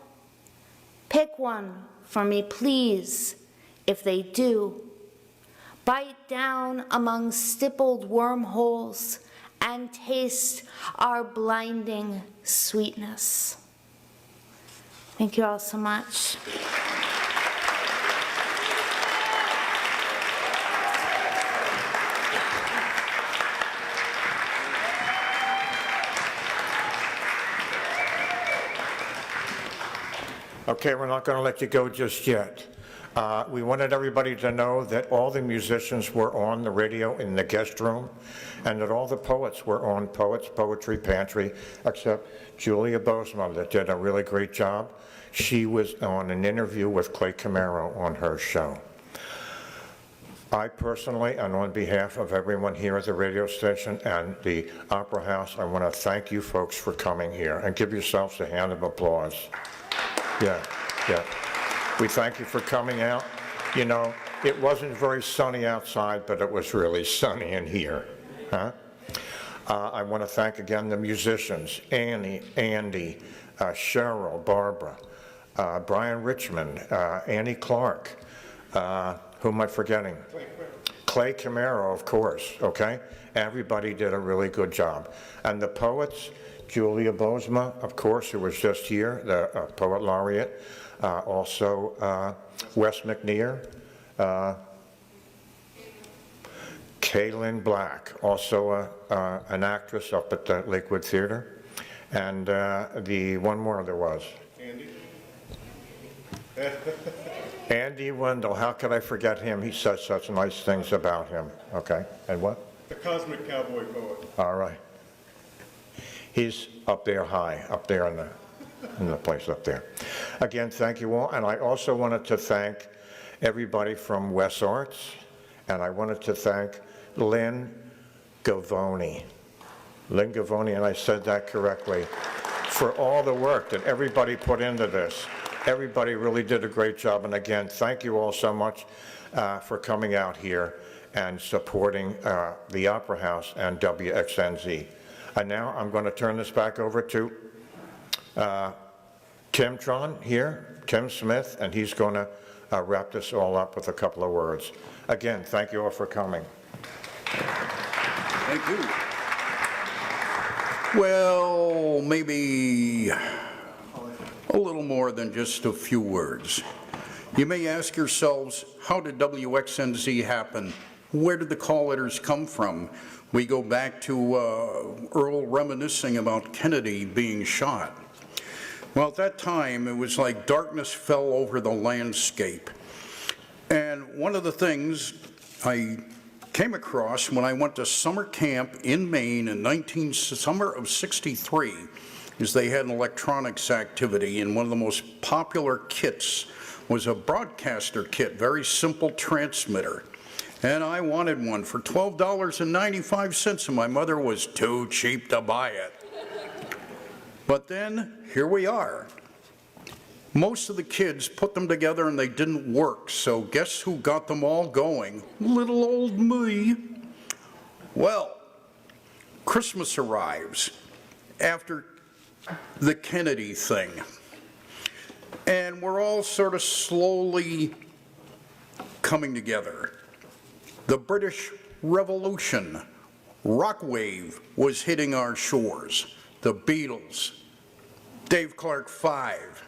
Pick one for me, please, if they do. Bite down among stippled wormholes and taste our blinding sweetness. Thank you all so much. Okay, we're not going to let you go just yet. We wanted everybody to know that all the musicians were on the radio in the guest room, and that all the poets were on Poets Poetry Pantry, except Julia Bosma, that did a really great job. She was on an interview with Clay Camaro on her show. I personally, and on behalf of everyone here at the radio station and the Opera House, I want to thank you folks for coming here, and give yourselves a hand of applause. Yeah. We thank you for coming out. You know, it wasn't very sunny outside, but it was really sunny in here. Huh? I want to thank again the musicians, Annie, Andy, Cheryl, Barbara, Brian Richmond, Annie Clark, who am I forgetting? Clay Camaro, of course, okay? Everybody did a really good job. And the poets, Julia Bosma, of course, who was just here, the poet laureate, also Wes Mcnair, Kaylin Black, also an actress up at the Lakewood Theater, and the one more there was. Andy? Andy Wendell, how could I forget him? He says such nice things about him. Okay, and what? The Cosmic Cowboy Poet. All right. He's up there high, up there in the place up there. Again, thank you all, and I also wanted to thank everybody from Wes Arts, and I wanted to thank Lynn Gavoni. Lynn Gavoni, and I said that correctly, for all the work that everybody put into this. Everybody really did a great job, and again, thank you all so much for coming out here and supporting the Opera House and WXNZ. And now I'm going to turn this back over to Tim Tron here, Tim Smith, and he's going to wrap this all up with a couple of words. Again, thank you all for coming. Thank you. Well, maybe a little more than just a few words. You may ask yourselves, how did WXNZ happen? Where did the call letters come from? We go back to Earl reminiscing about Kennedy being shot. Well, at that time, it was like darkness fell over the landscape. And one of the things I came across when I went to summer camp in Maine in summer of '63 is they had an electronics activity, and one of the most popular kits was a broadcaster kit, very simple transmitter. And I wanted one for $12.95, and my mother was too cheap to buy it. But then, here we are. Most of the kids put them together and they didn't work, so guess who got them all going? Little old me. Well, Christmas arrives after the Kennedy thing, and we're all sort of slowly coming together. The British Revolution, rock wave was hitting our shores. The Beatles, Dave Clark 5,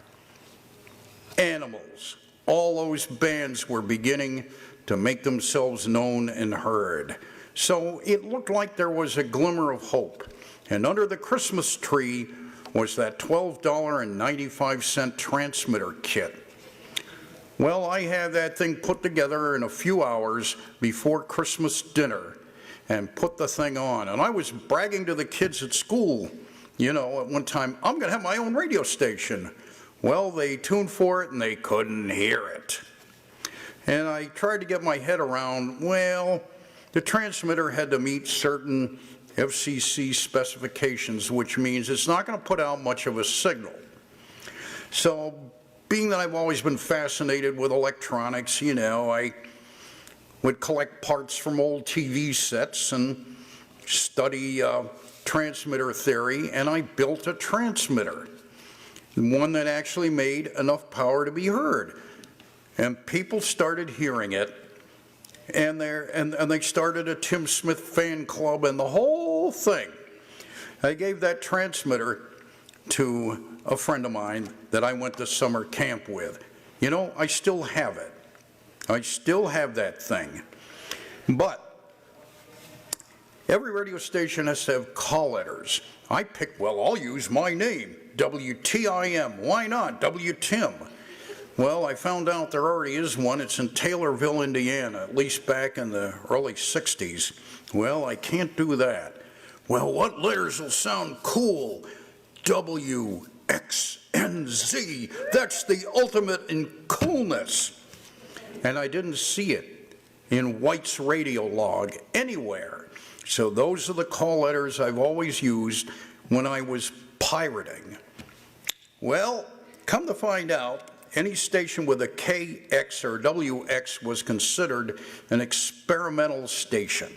Animals, all those bands were beginning to make themselves known and heard. So it looked like there was a glimmer of hope. And under the Christmas tree was that $12.95 transmitter kit. Well, I had that thing put together in a few hours before Christmas dinner and put the thing on. And I was bragging to the kids at school, you know, at one time, I'm going to have my own radio station. Well, they tuned for it and they couldn't hear it. And I tried to get my head around, well, the transmitter had to meet certain FCC specifications, which means it's not going to put out much of a signal. So, being that I've always been fascinated with electronics, you know, I would collect parts from old TV sets and study transmitter theory, and I built a transmitter, one that actually made enough power to be heard. And people started hearing it, and they started a Tim Smith fan club and the whole thing. I gave that transmitter to a friend of mine that I went to summer camp with. You know, I still have it. I still have that thing. But every radio station has to have call letters. I picked, well, I'll use my name, WTIM. Why not? WTIM. Well, I found out there already is one. It's in Taylorville, Indiana, at least back in the early 60s. Well, I can't do that. Well, what letters will sound cool? WXNZ. That's the ultimate in coolness. And I didn't see it in White's radio log anywhere. So those are the call letters I've always used when I was pirating. Well, come to find out, any station with a KX or WX was considered an experimental station.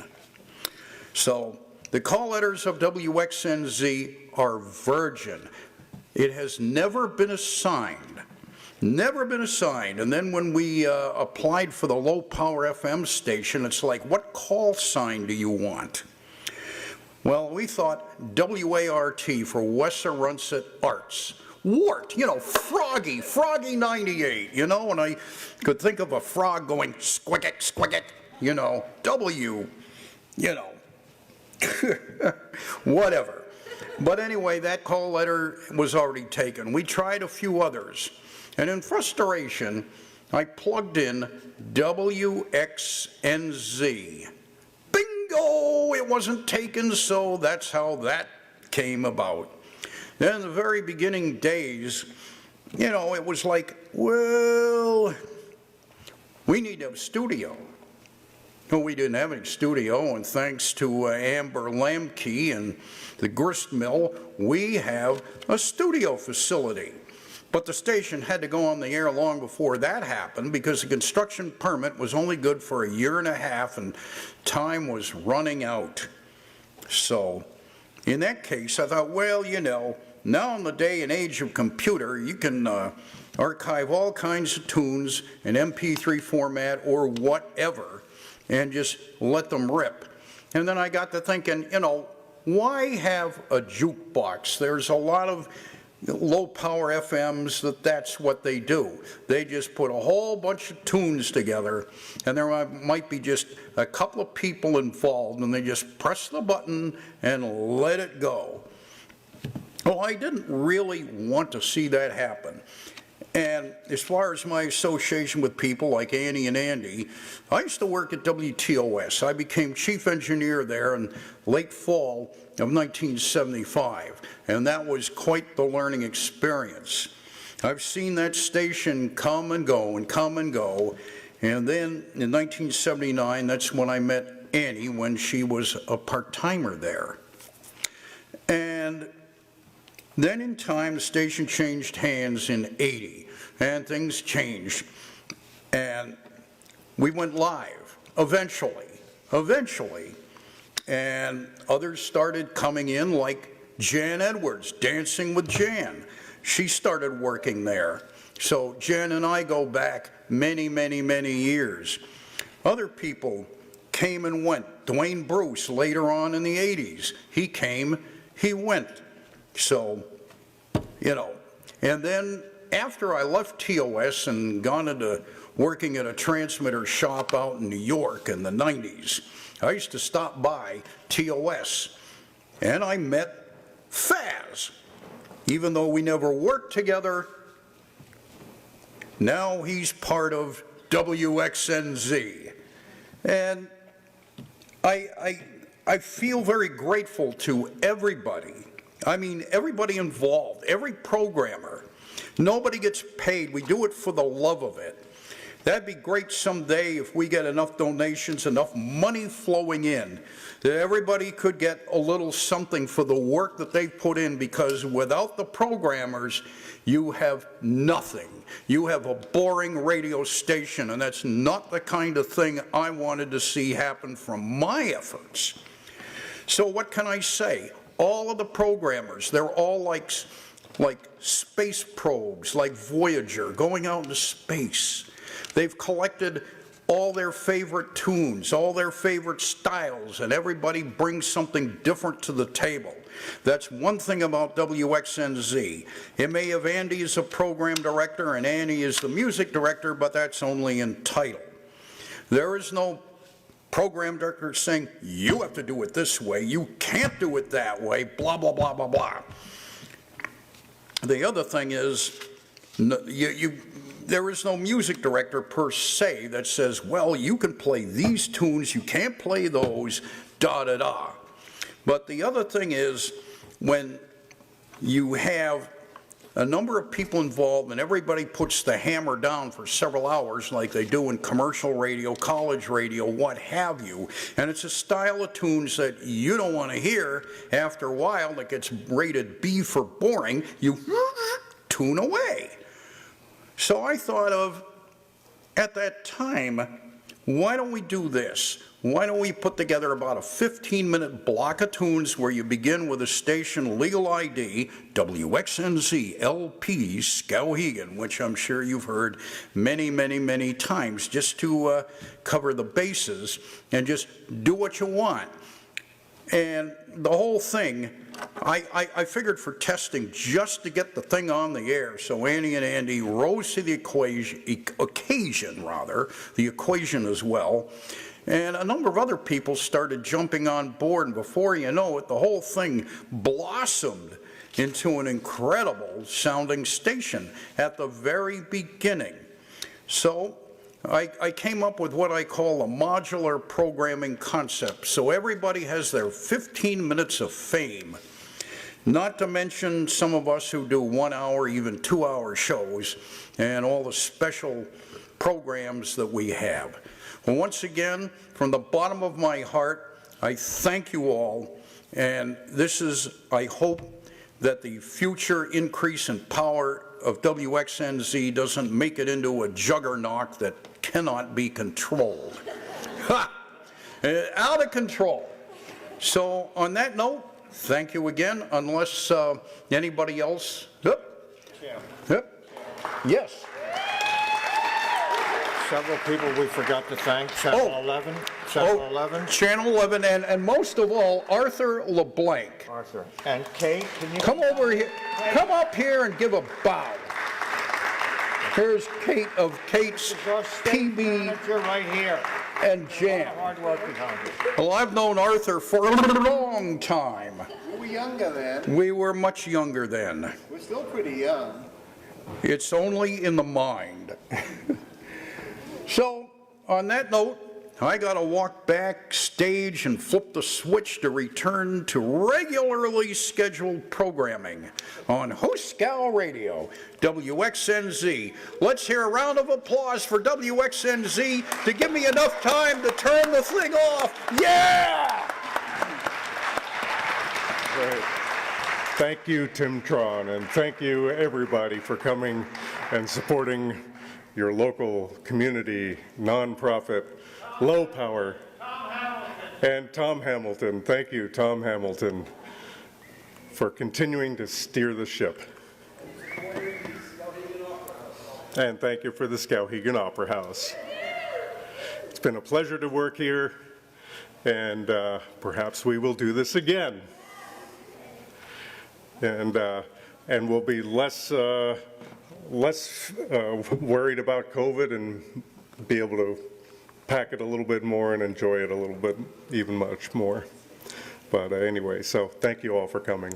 So the call letters of WXNZ are virgin. It has never been assigned. Never been assigned. And then when we applied for the low power FM station, it's like, what call sign do you want? Well, we thought WART for Wessarunset Arts. Wart, you know, Froggy 98, you know, and I could think of a frog going squicket, you know, W, you know, whatever. But anyway, that call letter was already taken. We tried a few others, and in frustration, I plugged in WXNZ. Bingo! It wasn't taken, so that's how that came about. Then in the very beginning days, you know, it was like, well, we need a studio. Well, we didn't have any studio, and thanks to Amber Lamke and the grist mill, we have a studio facility. But the station had to go on the air long before that happened because the construction permit was only good for a year and a half, and time was running out. So in that case, I thought, well, you know, now in the day and age of computer, you can archive all kinds of tunes in MP3 format or whatever and just let them rip. And then I got to thinking, you know, why have a jukebox? There's a lot of low power FMs that's what they do. They just put a whole bunch of tunes together, and there might be just a couple of people involved, and they just press the button and let it go. Well, I didn't really want to see that happen. And as far as my association with people like Annie and Andy, I used to work at WTOS. I became chief engineer there in late fall of 1975, and that was quite the learning experience. I've seen that station come and go and come and go, and then in 1979, that's when I met Annie when she was a part-timer there. And then in time, the station changed hands in '80, and things changed. And we went live, eventually. And others started coming in, like Jan Edwards, Dancing with Jan. She started working there. So Jan and I go back many, many, many years. Other people came and went. Dwayne Bruce, later on in the '80s, he came, he went. So, you know, and then after I left TOS and gone into working at a transmitter shop out in New York in the '90s, I used to stop by TOS, and I met Faz. Even though we never worked together, now he's part of WXNZ. And I feel very grateful to everybody. I mean, everybody involved, every programmer. Nobody gets paid. We do it for the love of it. That'd be great someday if we get enough donations, enough money flowing in, that everybody could get a little something for the work that they put in, because without the programmers, you have nothing. You have a boring radio station, and that's not the kind of thing I wanted to see happen from my efforts. So what can I say? All of the programmers, they're all like space probes, like Voyager, going out into space. They've collected all their favorite tunes, all their favorite styles, and everybody brings something different to the table. That's one thing about WXNZ. It may have Andy as a program director and Annie is the music director, but that's only in title. There is no program director saying, you have to do it this way, you can't do it that way, blah, blah, blah, blah, blah. The other thing is, there is no music director per se that says, well, you can play these tunes, you can't play those, da-da-da. But the other thing is, when you have a number of people involved and everybody puts the hammer down for several hours like they do in commercial radio, college radio, what have you, and it's a style of tunes that you don't want to hear, after a while that gets rated B for boring, you tune away. So I thought of, at that time, why don't we do this? Why don't we put together about a 15-minute block of tunes where you begin with a station legal ID, WXNZ LP Skowhegan, which I'm sure you've heard many, many, many times, just to cover the bases and just do what you want. And the whole thing, I figured for testing, just to get the thing on the air, so Annie and Andy rose to the occasion as well. And a number of other people started jumping on board, and before you know it, the whole thing blossomed into an incredible sounding station at the very beginning. So I came up with what I call a modular programming concept. So everybody has their 15 minutes of fame, not to mention some of us who do 1 hour, even 2 hour shows, and all the special programs that we have. Well, once again, from the bottom of my heart, I thank you all, and this is, I hope, that the future increase in power of WXNZ doesn't make it into a juggernaut that cannot be controlled. Ha! Out of control. So on that note, thank you again, unless anybody else. Yes. Several people we forgot to thank. Channel 11. Channel 11. Channel 11, and most of all, Arthur LeBlanc. Arthur. And Kate, can you come over here? Come up here and give a bow. Here's Kate of Kate's PB right here. and Jam. Hard work behind it. Well, I've known Arthur for a long time. We were younger then. We were much younger then. We're still pretty young. It's only in the mind. So, on that note, I got to walk backstage and flip the switch to return to regularly scheduled programming on Homesick Radio, WXNZ. Let's hear a round of applause for WXNZ to give me enough time to turn the thing off. Yeah! Great. Thank you, Tim Tron, and thank you, everybody, for coming and supporting your local community, nonprofit, low power, and Tom Hamilton. Thank you, Tom Hamilton, for continuing to steer the ship. And thank you for the Skowhegan Opera House. It's been a pleasure to work here, and perhaps we will do this again. And we'll be less worried about COVID and be able to pack it a little bit more and enjoy it a little bit, even much more. But anyway, so thank you all for coming.